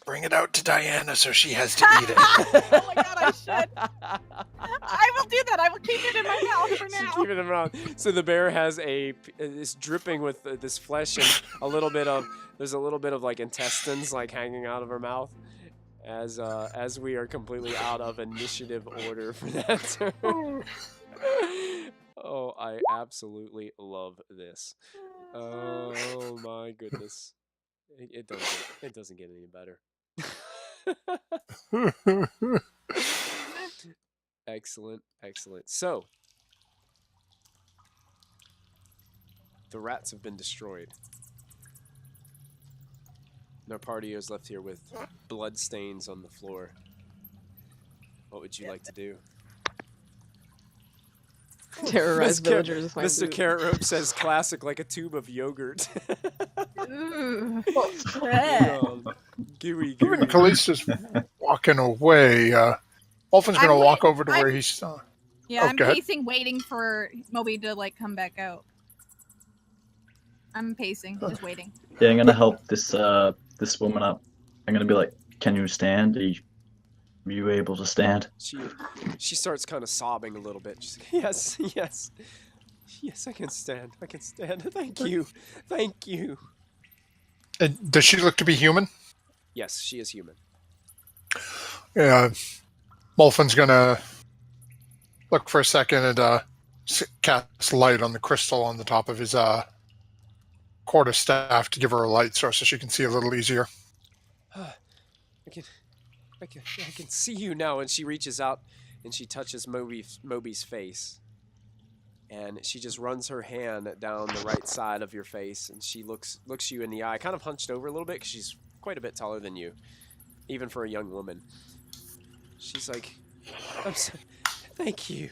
G: Bring it out to Diana so she has to eat it.
E: Oh my god, I should. I will do that. I will keep it in my mouth for
B: So
E: now.
B: keep it around. So the bear has is dripping with this flesh and there's a little bit of like intestines like hanging out of her mouth. As we are completely out of initiative order for that turn. Oh, I absolutely love this. Oh my goodness. It doesn't get any better. Excellent. So, the rats have been destroyed. And our party is left here with blood stains on the floor. What would you like to do?
I: Terrorize
B: Mr. Car-
I: villagers with my
B: Mr.
I: boot.
B: Carrot Rope says classic like a tube of yogurt.
E: Ooh.
B: Gooey.
A: Even Callista's walking away. Molfin's going to walk over to where he's...
E: Yeah, I'm
A: go ahead.
E: pacing, waiting for Mobi to come back out. I'm pacing, just waiting.
C: Yeah, I'm gonna help this woman up. I'm gonna be like, "Can you stand? Are you able to stand?"
B: She starts kind of sobbing a little bit. She's like, yes, I can stand. Thank you.
A: And does she look to be human?
B: Yes, she is human.
A: Yeah. Molfin's going to look for a second and cast light on the crystal on the top of his quarterstaff to give her a light source so she can see a little easier.
B: I can see you now. And she reaches out and she touches Mobi's face. And she just runs her hand down the right side of your face, and she looks you in the eye, kind of hunched over a little bit because she's quite a bit taller than you, even for a young woman. She's like, "I'm sorry. Thank you.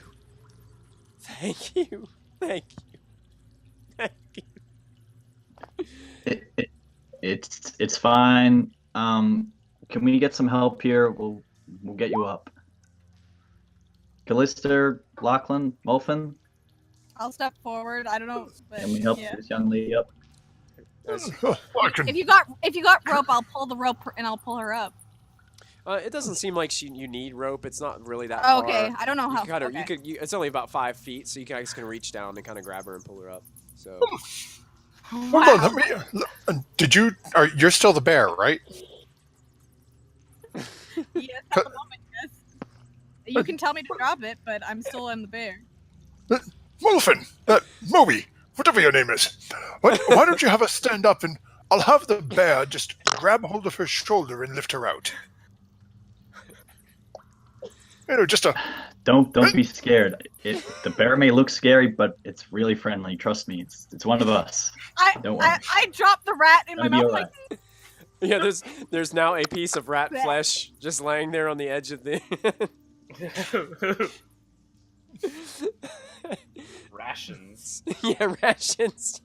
C: It's fine. Can we get some help here? We'll We'll get you up. Callista, Lachlan, Molfin,
E: I'll step forward. I don't know, but
C: can we help
E: yeah.
C: this young lady up?
G: I can.
E: If you got rope, I'll pull the rope and I'll pull her up.
B: It doesn't seem like you need rope. It's not really that
E: Oh,
B: far.
E: okay, I don't know how.
B: It's only about 5 feet, so you guys can reach down and kind of grab her and pull her up. So.
A: Hold on, let me. You're still the bear, right?
E: Yes, at the moment, yes. You can tell me to drop it, but I'm still in the bear.
G: Wolfen, Mobi, whatever your name is. Why don't you have us stand up and I'll have the bear just grab hold of her shoulder and lift her out. Just a...
C: Don't be scared. The bear may look scary, but it's really friendly. Trust me, it's one of us. Don't worry.
E: I dropped the rat in my mouth.
C: Right.
B: Yeah, there's now a piece of rat flesh just laying there on the edge of the.
D: Rations.
B: Yeah, rations.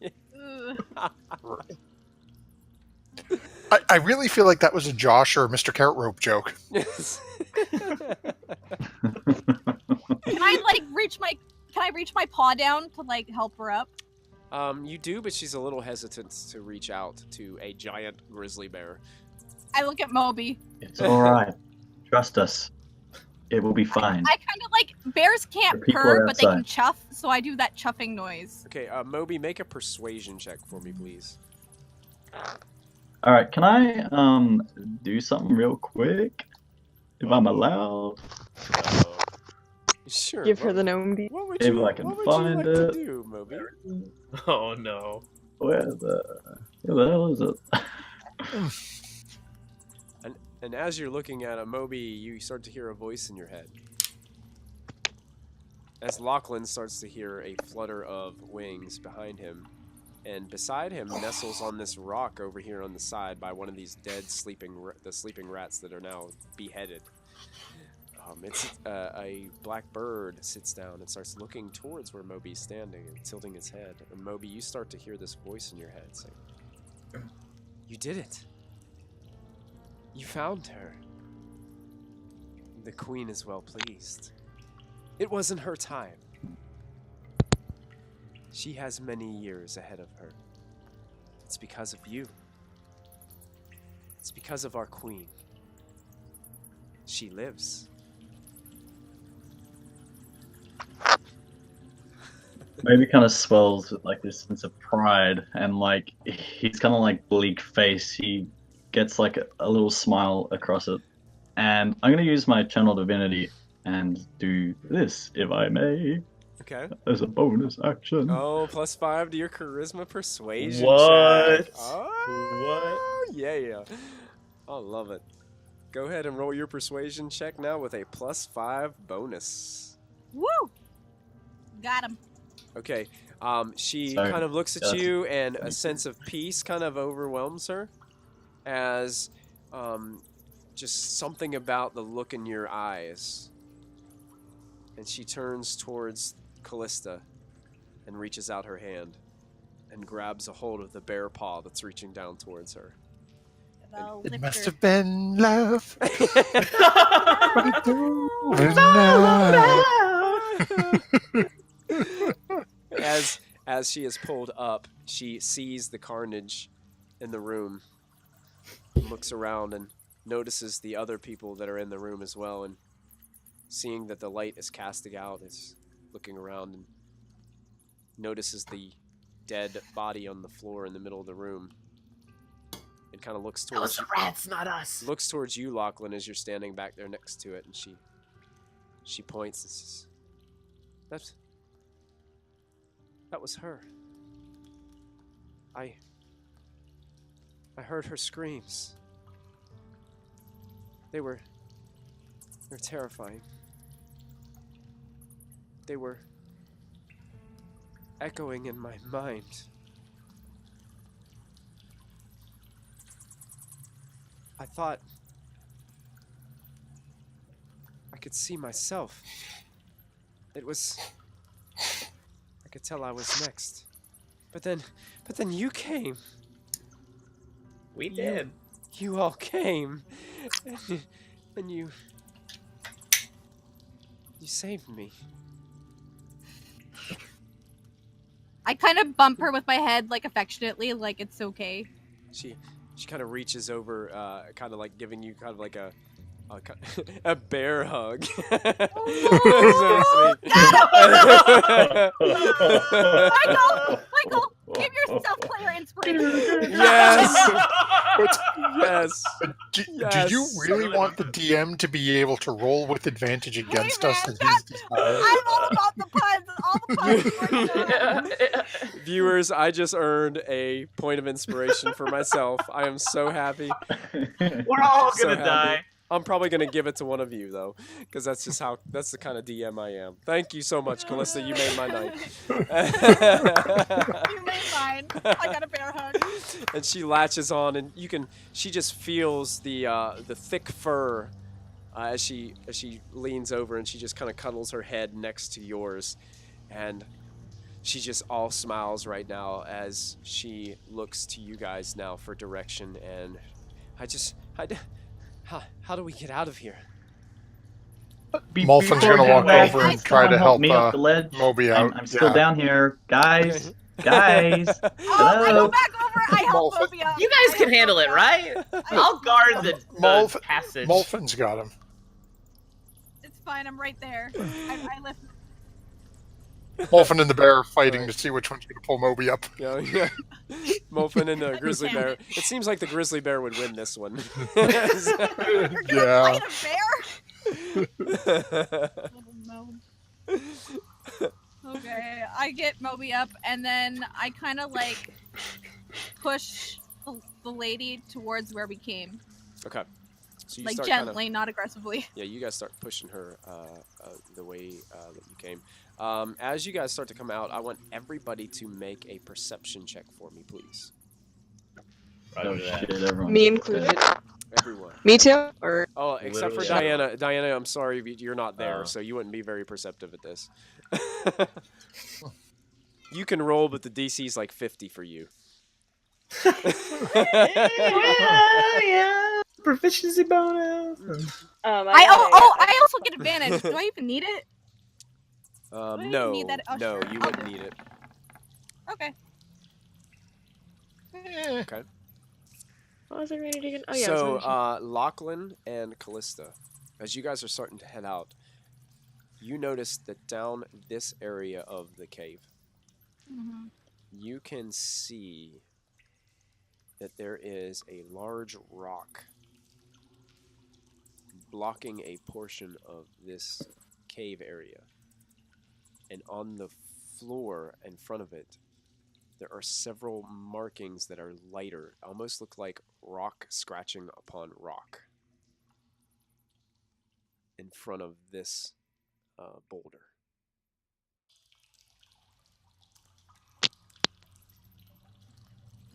A: I really feel like that was a Josh or a Mr. Carrot Rope joke.
E: Can I reach my paw down to help her up?
B: You do, but she's a little hesitant to reach out to a giant grizzly bear.
E: I look at Moby.
C: It's all right. Trust us. It will be fine.
E: I kind of bears can't purr, but they can chuff, so I do that chuffing noise.
B: Okay, Moby, make a persuasion check for me, please.
C: All right, can I do something real quick, if I'm allowed?
B: Sure.
F: Give her the gnome beat.
B: What would
C: If
B: you,
C: I can
B: what would
C: find
B: you like
C: it.
B: to do, Moby?
D: Oh no.
C: Where the hell is it?
B: And as you're looking at Moby, you start to hear a voice in your head. As Lachlan starts to hear a flutter of wings behind him, and beside him nestles on this rock over here on the side by one of these dead sleeping rats that are now beheaded. It's a black bird sits down and starts looking towards where Moby's standing and tilting his head. And Moby, you start to hear this voice in your head saying, "You did it. You found her. The queen is well pleased. It wasn't her time. She has many years ahead of her. It's because of you. It's because of our queen. She lives."
C: Maybe kind of swells with this sense of pride, and he's kind of bleak face. He gets a little smile across it, and I'm gonna use my channel divinity and do this, if I may.
B: Okay.
C: As a bonus action.
B: Oh, +5 to your charisma persuasion.
D: What?
B: Check. Oh, what? Yeah. I love it. Go ahead and roll your persuasion check now with a +5 bonus.
E: Woo! Got him.
B: Okay. She
C: Sorry.
B: kind of looks at you, and a sense of peace kind of overwhelms her, as just something about the look in your eyes. And she turns towards Callista and reaches out her hand and grabs a hold of the bear paw that's reaching down towards her.
A: It must have been love.
B: As she is pulled up, she sees the carnage in the room, looks around and notices the other people that are in the room as well, and seeing that the light is casting out, is looking around and notices the dead body on the floor in the middle of the room. And kind of looks towards
D: Those rats, not us.
B: Looks towards you, Lachlan, as you're standing back there next to it, and she points and says, That was her. I heard her screams. They're terrifying. They were echoing in my mind. I thought I could see myself. I could tell I was next. But then you came.
D: We did.
B: You all came. And you You saved me.
E: I kind of bump her with my head, like affectionately, like it's okay.
B: She kind of reaches over, kind of like giving you kind of like a a bear hug.
E: Oh, Michael, give yourself clear inspiration.
B: Yes. Yes.
A: Do
B: Yes.
A: you really want the DM to be able to roll with advantage against us?
E: man,
A: At his desire?
E: I'm all about the puns. All the puns.
B: Viewers, I just earned a point of inspiration for myself. I am so happy.
D: We're all
B: So
D: gonna
B: happy.
D: die.
B: I'm probably gonna give it to one of you though, because that's the kind of DM I am. Thank you so much, Callista. You made my night.
E: You made mine. I got a bear hug.
B: And she latches on, and she just feels the thick fur as she leans over, and she just kind of cuddles her head next to yours, and she just all smiles right now as she looks to you guys now for direction. And how do we get out of here?
A: Molfin's
C: Before
A: gonna
C: you
A: walk
C: guys,
A: over and
C: can
A: try to
C: someone
A: help
C: me up the ledge.
A: Mobi out.
C: I'm still
A: Yeah.
C: down here, guys. Guys,
E: Oh, I go
C: hello.
E: back over. I help
A: Molfin.
E: Mobi up.
D: You guys can handle it, right? I'll guard the
A: Molf-
D: passage.
A: Molfin's got him.
E: It's fine. I'm right there. I lift.
A: Molfin and the bear are fighting to see which one's gonna pull Mobi up.
B: Yeah. Molfin and the grizzly bear. It seems like the grizzly bear would win this one.
A: Yeah.
E: Fight a bear. Little gnome. Okay, I get Mobi up, and then I kind of like push the lady towards where we came,
B: Okay. So you
E: like
B: start
E: gently, not aggressively.
B: Yeah, you guys start pushing her the way that you came. As you guys start to come out, I want everybody to make a perception check for me, please.
C: Oh shit, everyone.
F: Me included.
B: Everyone.
F: Me too? Or
B: Oh, except for
D: Literally.
B: Diana. Diana, I'm sorry, you're not there,
D: Oh.
B: so you wouldn't be very perceptive at this. You can roll, but the DC is like 50 for you.
D: Yeah. Proficiency bonus.
E: I also get advantage. Do I even need it? I even
B: No,
E: need that? Oh,
B: no,
E: sure.
B: you
E: I'll
B: wouldn't
E: do
B: need it.
E: Okay.
B: Okay.
F: what was I ready to get? Oh yeah.
B: So,
F: it's
B: Lachlan and Callista, as you guys are starting to head out, you notice that down this area of the cave,
E: Mm-hmm.
B: you can see that there is a large rock blocking a portion of this cave area. And on the floor in front of it, there are several markings that are lighter, almost look like rock scratching upon rock in front of this boulder.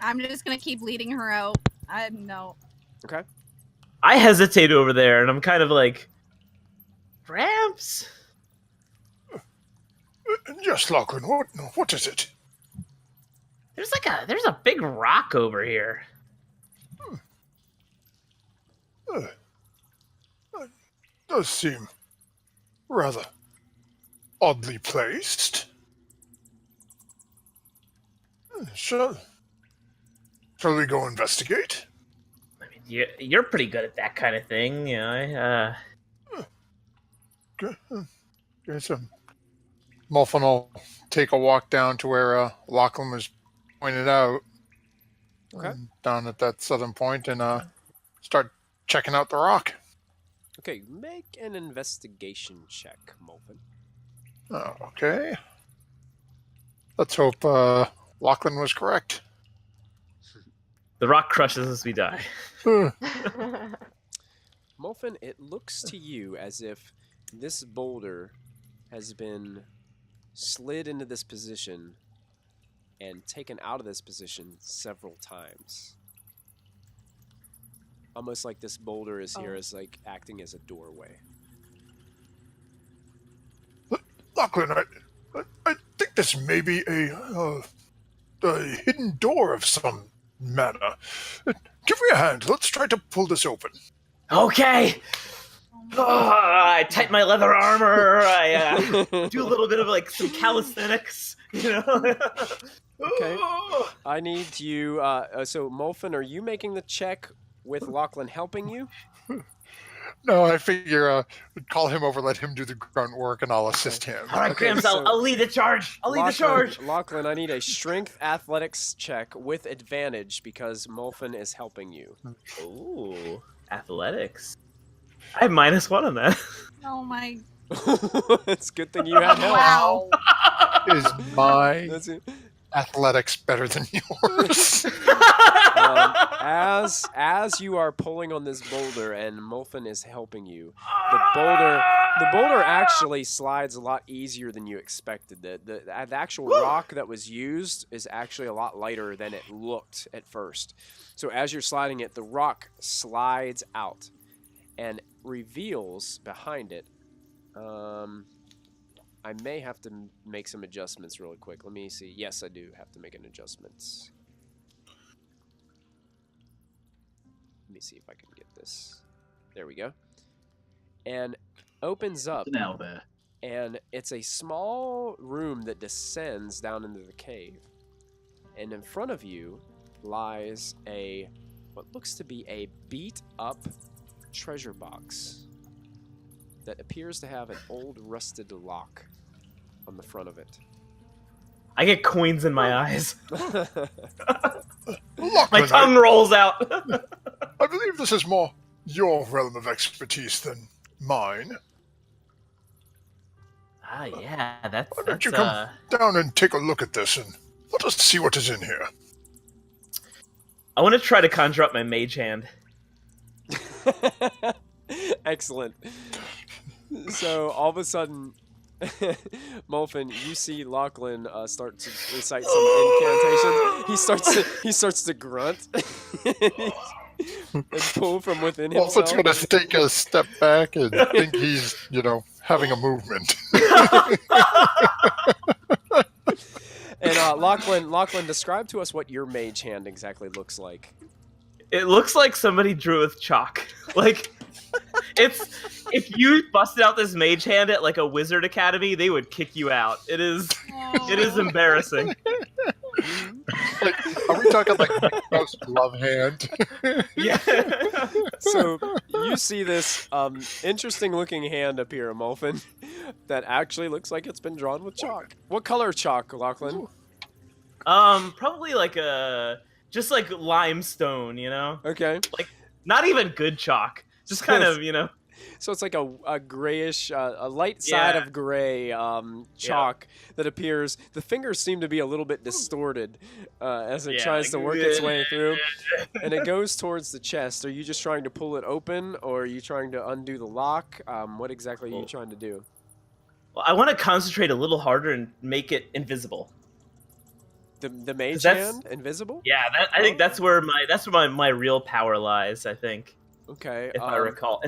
E: I'm just gonna keep leading her out. No.
B: Okay.
D: I hesitate over there, and I'm kind of like, Gramps?
G: Yes, Lachlan, what is it?
D: There's a big rock over here.
G: Does seem rather oddly placed. Shall we go investigate?
D: I mean, you're pretty good at that kind of thing, you know.
A: Okay, so Molfin will take a walk down to where Lachlan was pointed out.
B: Okay.
A: Down at that southern point and start checking out the rock.
B: Okay, make an investigation check, Molfin.
A: Oh, okay. Let's hope Lachlan was correct.
D: The rock crushes as we die.
B: Molfin, it looks to you as if this boulder has been slid into this position and taken out of this position several times. Almost like this boulder is here as like acting as a doorway.
G: Lachlan, I think this may be a hidden door of some manner. Give me a hand. Let's try to pull this open.
D: Okay.
E: Oh
D: I tighten my leather armor. I do a little bit of like some calisthenics, you know.
B: Okay. I need you. So, Molfin, are you making the check with Lachlan helping you?
A: No, I figure call him over, let him do the grunt work, and I'll assist him.
D: All right,
B: Okay,
D: Gramps,
B: so-
D: I'll lead the charge. I'll lead the charge.
B: Lachlan, I need a strength athletics check with advantage because Molfin is helping you.
D: Ooh, athletics. I have -1 on that.
E: Oh my.
B: It's a good thing you had help.
E: Wow.
A: Is my
B: That's it.
A: athletics better than yours?
B: As you are pulling on this boulder and Molfin is helping you, the boulder actually slides a lot easier than you expected. The actual rock that was used is actually a lot lighter than it looked at first. So as you're sliding it, the rock slides out and reveals behind it. I may have to make some adjustments really quick. Let me see. Yes, I do have to make an adjustment. Let me see if I can get this. There we go. And opens up.
C: Now there.
B: And it's a small room that descends down into the cave. And in front of you lies what looks to be a beat up treasure box that appears to have an old rusted lock on the front of it.
D: I get coins in my eyes.
G: Lachlan,
D: My tongue rolls out.
G: I believe this is more your realm of expertise than mine.
D: Ah, yeah, that's.
G: Why don't you come down and take a look at this and let us see what is in here?
D: I want to try to conjure up my mage hand.
B: Excellent. So all of a sudden, Molfin, you see Lachlan start to recite some incantations. He starts to grunt and pull from within himself.
A: Molfin's going to take a step back and think he's, having a movement.
B: And Lachlan, describe to us what your mage hand exactly looks like.
D: It looks like somebody drew with chalk. Like, if you busted out this mage hand at like a wizard academy, they would kick you out. It is embarrassing.
A: Like, are we talking like most glove hand?
D: Yeah.
B: So you see this interesting looking hand appear, Molfin, that actually looks like it's been drawn with chalk. What color chalk, Lachlan?
D: Probably like just like limestone, you know?
B: Okay.
D: Like, not even good chalk. Just kind of,
B: So it's like a grayish, a light side of gray chalk that appears. The fingers seem to be a little bit distorted as it tries to work its way through. And it goes towards the chest. Are you just trying to pull it open, or are you trying to undo the lock? What exactly are you trying to do?
D: Well, I want to concentrate a little harder and make it invisible.
B: The mage hand? Invisible?
D: Yeah, I think that's where my real power lies, I think.
B: Okay.
D: If I recall.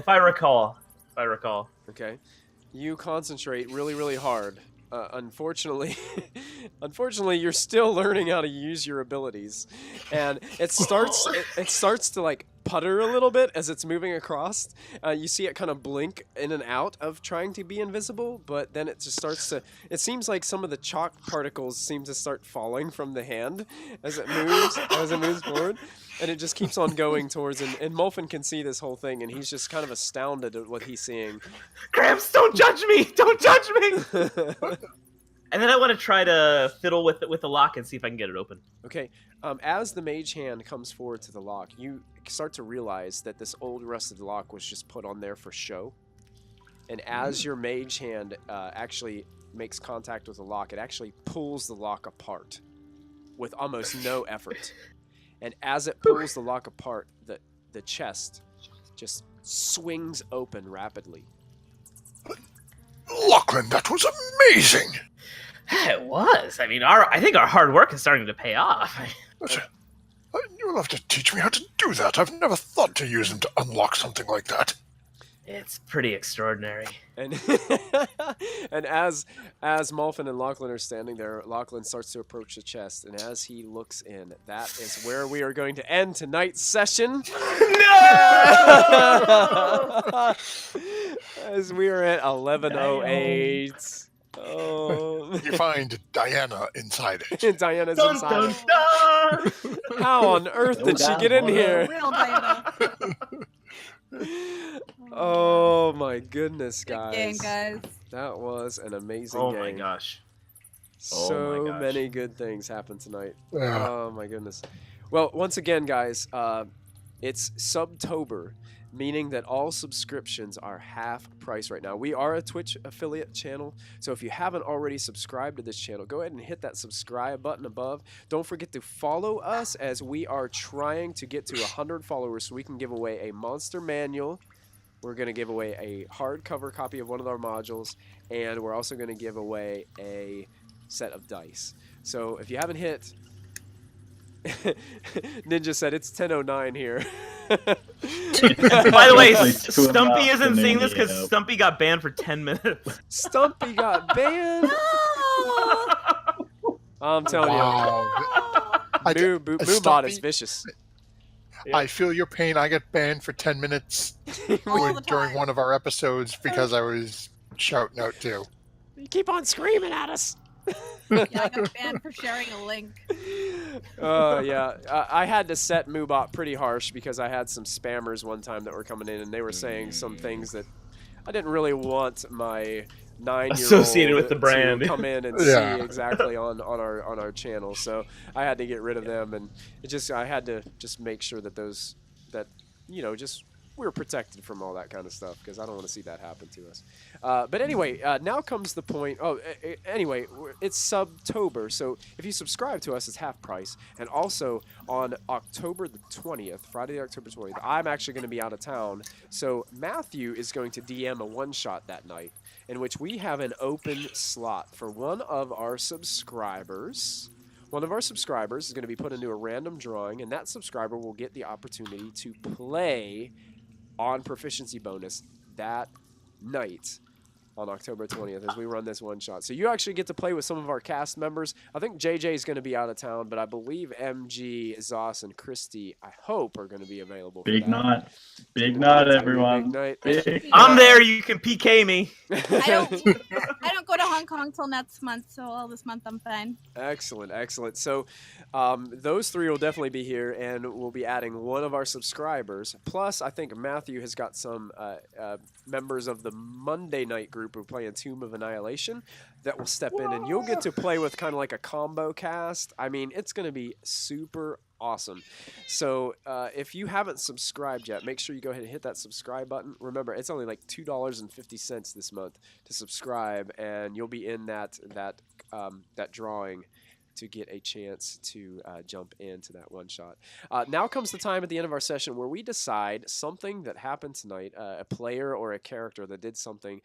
B: Okay. You concentrate really, really hard. Unfortunately, you're still learning how to use your abilities, and it starts to like putter a little bit as it's moving across. You see it kind of blink in and out of trying to be invisible, but then it just starts to. It seems like some of the chalk particles seem to start falling from the hand as it moves forward. And it just keeps on going towards, and Molfin can see this whole thing, and he's just kind of astounded at what he's seeing.
D: Gramps, don't judge me! Don't judge me! And then I want to try to fiddle with the lock and see if I can get it open.
B: Okay, as the mage hand comes forward to the lock, you start to realize that this old rusted lock was just put on there for show. And as your mage hand actually makes contact with the lock, it actually pulls the lock apart with almost no effort. And as it pulls the lock apart, the chest just swings open rapidly.
G: Lachlan, that was amazing!
D: It was. I mean, I think our hard work is starting to pay off.
G: You'll have to teach me how to do that. I've never thought to use them to unlock something like that.
D: It's pretty extraordinary.
B: And and as Molfin and Lachlan are standing there, Lachlan starts to approach the chest, and as he looks in, that is where we are going to end tonight's session.
D: No!
B: As we are at 11:08. Oh.
G: You find Diana inside it.
B: Diana's
D: Dun,
B: inside.
D: dun,
B: it.
D: dun!
B: How on earth did she get in here?
E: Real Diana.
B: Oh my goodness,
E: Good
B: guys.
E: game, guys.
B: That was an amazing
D: Oh
B: game.
D: my gosh.
B: So
D: my gosh.
B: many good things happened tonight.
G: Yeah.
B: Oh my goodness. Well, once again, guys, it's Subtober, meaning that all subscriptions are half price right now. We are a Twitch affiliate channel, so if you haven't already subscribed to this channel, go ahead and hit that subscribe button above. Don't forget to follow us as we are trying to get to 100 followers so we can give away a monster manual. We're going to give away a hardcover copy of one of our modules, and we're also going to give away a set of dice. So if you haven't hit... Ninja said it's 10:09 here.
D: By the way,
C: Like 2 in the
D: Stumpy isn't seeing this because
C: afternoon,
D: Stumpy got banned for 10 minutes.
B: Stumpy got banned. I'm telling
G: Wow. I
B: you,
G: did-
B: Moobot
G: Stumpy-
B: is vicious.
G: I feel your pain. I got banned for 10 minutes
E: All the
G: during
E: time.
G: one of our episodes because I was shouting out too.
B: You keep on screaming at us.
E: Yeah, I got banned for sharing a link.
B: Yeah, I had to set Moobot pretty harsh because I had some spammers one time that were coming in and they were saying some things that I didn't really want my 9-year-old
D: Associated with the
B: to
D: brand.
B: come in and
G: Yeah.
B: see exactly on our channel. So I had to get rid of them, and I had to just make sure that just we were protected from all that kind of stuff because I don't want to see that happen to us. But anyway, now comes the point. Anyway, it's Subtober, so if you subscribe to us, it's half price. And also on October the 20th, Friday, October 20th, I'm actually going to be out of town. So Matthew is going to DM a one-shot that night, in which we have an open slot for one of our subscribers. One of our subscribers is going to be put into a random drawing, and that subscriber will get the opportunity to play on Proficiency Bonus that night on October 20th as we run this one shot. So you actually get to play with some of our cast members. I think JJ is going to be out of town, but I believe MG, Zos, and Christy, I hope, are going to be available.
C: Big
B: for that.
C: night. Big
B: It's
C: night,
B: gonna be a
C: everyone.
B: Big night.
C: Big
D: I'm there, you can PK me.
E: I don't go to Hong Kong till next month, so all this month I'm fine.
B: Excellent, excellent. So those three will definitely be here, and we'll be adding one of our subscribers. Plus, I think Matthew has got some members of the Monday night group who are playing Tomb of Annihilation that will step in, and you'll get to play with kind of like a combo cast. I mean, it's going to be super awesome. So if you haven't subscribed yet, make sure you go ahead and hit that subscribe button. Remember, it's only like $2.50 this month to subscribe, and you'll be in that drawing to get a chance to jump into that one shot. Now comes the time at the end of our session where we decide something that happened tonight, a player or a character that did something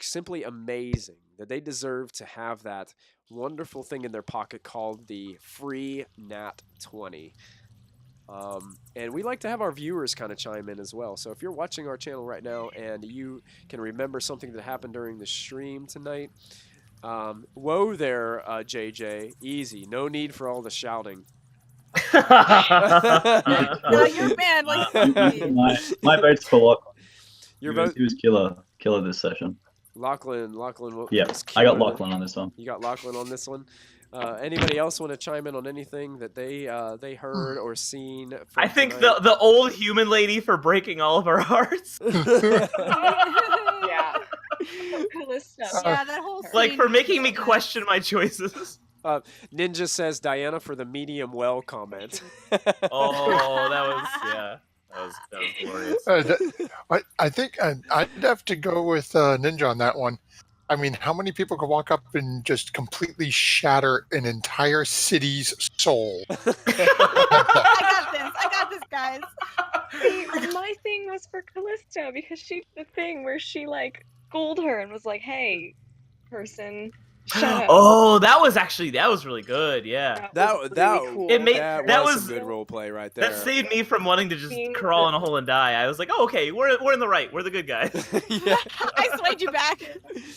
B: simply amazing, that they deserve to have that wonderful thing in their pocket called the free Nat 20. And we like to have our viewers kind of chime in as well. So if you're watching our channel right now and you can remember something that happened during the stream tonight, whoa there, JJ. Easy. No need for all the shouting.
E: No, you're banned. Like,
C: my vote's for Lachlan.
B: Your
C: He was-
B: vote,
C: He was killer this session.
B: Lachlan.
C: Yeah,
B: was
C: I got
B: killing it.
C: Lachlan on this one.
B: You got Lachlan on this one. Anybody else want to chime in on anything that they heard or seen? From
D: I think
B: tonight?
D: the old human lady for breaking all of our hearts.
F: Yeah. Callista.
E: yeah, that whole
D: Like
E: scene
D: for
E: was
D: making me
E: so
D: question my choices.
B: Ninja says Diana for the medium well comment.
D: Oh, that was glorious.
G: I think I'd have to go with Ninja on that one. I mean, how many people could walk up and just completely shatter an entire city's soul?
E: I got this, guys.
F: See, my thing was for Callista because she did the thing where she like schooled her and was like, "Hey, person, shut up."
D: Oh, that was really good. Yeah.
B: That
F: was
B: that
F: really cool.
D: It made-
B: that,
D: that
B: was
D: was-
B: some good role play right there.
D: That saved me from wanting to just
F: Being
D: crawl
F: the-
D: in a hole and die. I was like, oh, okay, we're in the right. We're the good guys.
B: yeah.
E: I swayed you back.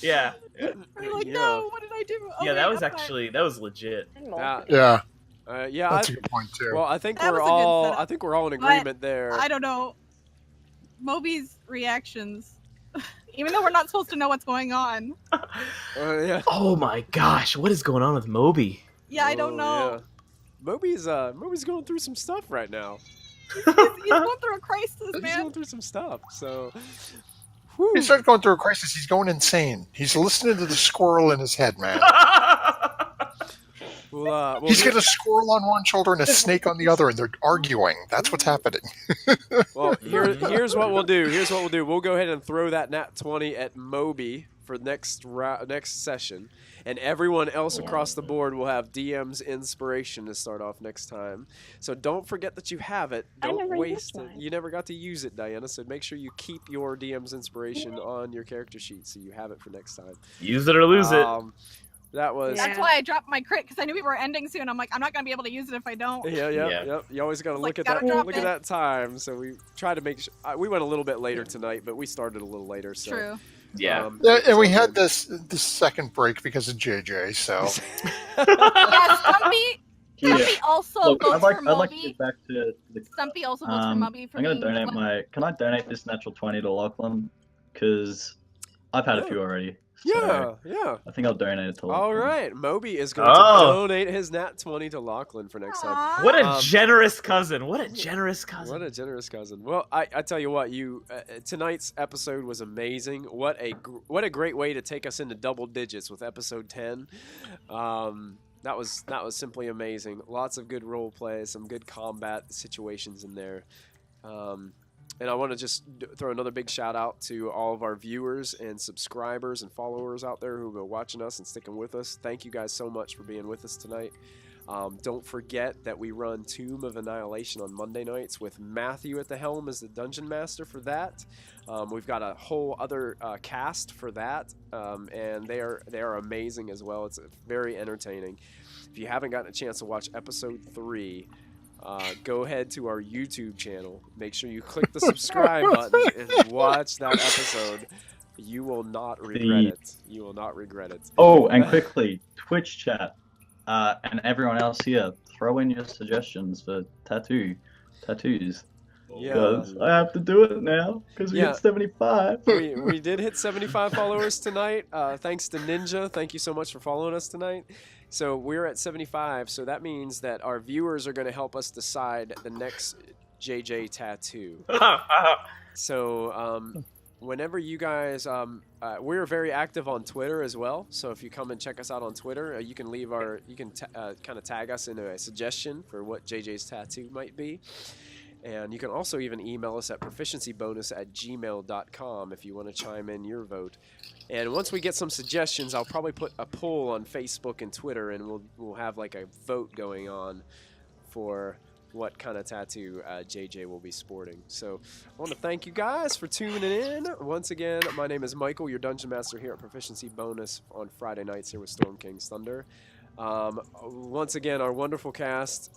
D: Yeah.
E: You're like,
B: Yeah.
E: no, what did I do? Oh,
D: Yeah,
E: wait,
D: that was
E: I'm fine.
D: actually, that was legit.
F: And multiple.
G: Yeah,
B: Yeah.
G: that's a good point too.
B: Well, I think
E: That
B: we're
E: was a good
B: all.
E: setup.
B: I think we're all in
E: But
B: agreement there.
E: I don't know. Mobi's reactions Even though we're not supposed to know what's going on.
B: Yeah.
D: Oh my gosh, what is going on with Mobi?
E: Yeah, I don't know.
B: Yeah. Mobi's going through some stuff right now.
E: He's going through a crisis,
B: He's
E: man.
B: going through some stuff. So,
A: He's not going through a crisis. He's going insane. He's listening to the squirrel in his head, man. He's got a squirrel on one shoulder and a snake on the other, and they're arguing. That's what's happening.
B: Well, here's what we'll do. We'll go ahead and throw that nat 20 at Mobi for next session, and everyone else across the board will have DM's inspiration to start off next time. So don't forget that you have it. Don't waste it. You never got to use it, Diana. So make sure you keep your DM's inspiration on your character sheet so you have it for next time.
D: Use it or lose it.
E: That's why I dropped my crit, because I knew we were ending soon. I'm like, I'm not gonna be able to use it if I don't.
B: Yeah. You always gotta look at that. Look at that time. So we try to make sure. We went a little bit later tonight, but we started a little later. So.
E: True.
D: Yeah.
A: And we had this second break because of JJ. So.
E: Stumpy also goes for Mobi.
C: I'd like to get back to the.
E: Stumpy also goes for Mobi.
C: I'm gonna donate my. Can I donate this natural 20 to Lachlan? Because I've had a few already. So
B: yeah.
C: I think I'll donate it to Lachlan.
B: All right, Mobi is going to donate his nat 20 to Lachlan for next time.
D: What a generous cousin! What a generous cousin!
B: What a generous cousin! Well, I tell you what, tonight's episode was amazing. What a great way to take us into double digits with episode 10. That was simply amazing. Lots of good role play, some good combat situations in there. And I want to just throw another big shout out to all of our viewers and subscribers and followers out there who have been watching us and sticking with us. Thank you guys so much for being with us tonight. Don't forget that we run Tomb of Annihilation on Monday nights with Matthew at the helm as the Dungeon Master for that. We've got a whole other cast for that, and they are amazing as well. It's very entertaining. If you haven't gotten a chance to watch episode 3, go ahead to our YouTube channel. Make sure you click the subscribe button and watch that episode. You will not regret it. You will not regret it.
C: Oh, and quickly, Twitch chat, and everyone else here, throw in your suggestions for tattoos. Because I have to do it now, because we hit 75.
B: we did hit 75 followers tonight. Thanks to Ninja. Thank you so much for following us tonight. So we're at 75, so that means that our viewers are going to help us decide the next JJ tattoo. So whenever you guys, we're very active on Twitter as well. So if you come and check us out on Twitter, you can leave kind of tag us into a suggestion for what JJ's tattoo might be. And you can also even email us at proficiencybonus@gmail.com if you want to chime in your vote. And once we get some suggestions, I'll probably put a poll on Facebook and Twitter, and we'll have like a vote going on for what kind of tattoo JJ will be sporting. So I want to thank you guys for tuning in. Once again, my name is Michael, your Dungeon Master here at Proficiency Bonus on Friday nights here with Storm King's Thunder. Once again, our wonderful cast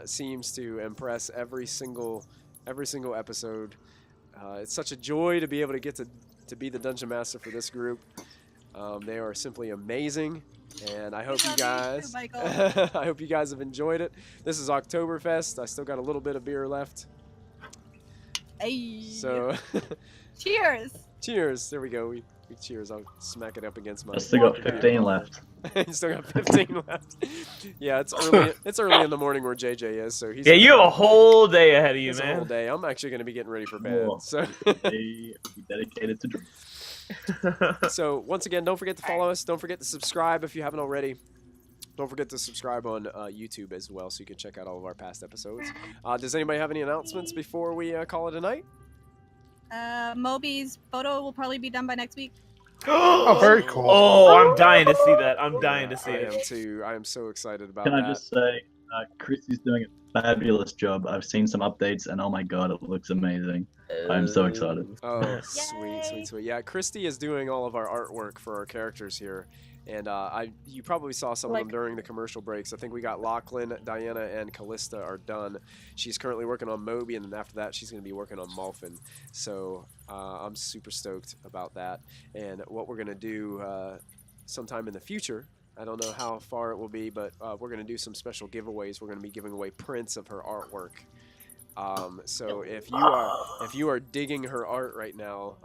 B: seems to impress every single episode. It's such a joy to be able to get to be the Dungeon Master for this group. They are simply amazing, and I hope you guys I hope you guys have enjoyed it. This is Oktoberfest. I still got a little bit of beer left.
E: Hey.
B: So
E: cheers.
B: Cheers. There we go. We cheers. I'll smack it up against my.
C: I still got 15 left.
B: You still got 15 left. Yeah, it's early. It's early in the morning where JJ is, so he's.
D: Yeah, you have a whole day ahead of you, man.
B: A whole day. I'm actually going to be getting ready for bed. So.
C: Be dedicated to drink.
B: So once again, don't forget to follow us. Don't forget to subscribe if you haven't already. Don't forget to subscribe on YouTube as well, so you can check out all of our past episodes. Does anybody have any announcements before we call it a night?
E: Mobi's photo will probably be done by next week.
A: Oh, very cool.
D: Oh, I'm dying to see that. I'm dying to see it.
B: I am too. I am so excited about that.
C: Can I just say, Chrissy's doing a fabulous job. I've seen some updates, and oh my god, it looks amazing. I'm so excited.
B: Oh, sweet. Yeah, Christy is doing all of our artwork for our characters here. And you probably saw some of them during the commercial breaks. I think we got Lachlan, Diana, and Callista are done. She's currently working on Mobi, and then after that, she's going to be working on Malfin. So I'm super stoked about that. And what we're going to do sometime in the future, I don't know how far it will be, but we're going to do some special giveaways. We're going to be giving away prints of her artwork So if you are digging her art right now,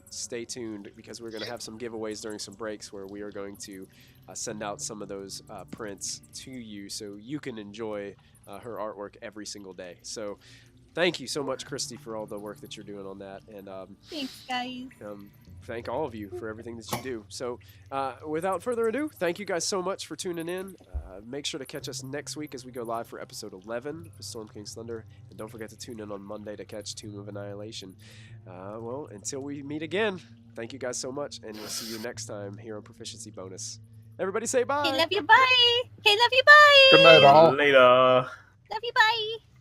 B: stay tuned because we're going to have some giveaways during some breaks where we are going to send out some of those prints to you so you can enjoy her artwork every single day. So thank you so much, Christy, for all the work that you're doing on that, and
E: Thanks, guys.
B: thank all of you for everything that you do. So without further ado, thank you guys so much for tuning in. Make sure to catch us next week as we go live for episode 11 of Storm King's Thunder. And don't forget to tune in on Monday to catch Tomb of Annihilation. Well, until we meet again, thank you guys so much, and we'll see you next time here on Proficiency Bonus. Everybody say bye!
E: Okay, love you, bye! Okay, love you, bye!
A: Good night, all.
D: Later.
E: Love you, bye!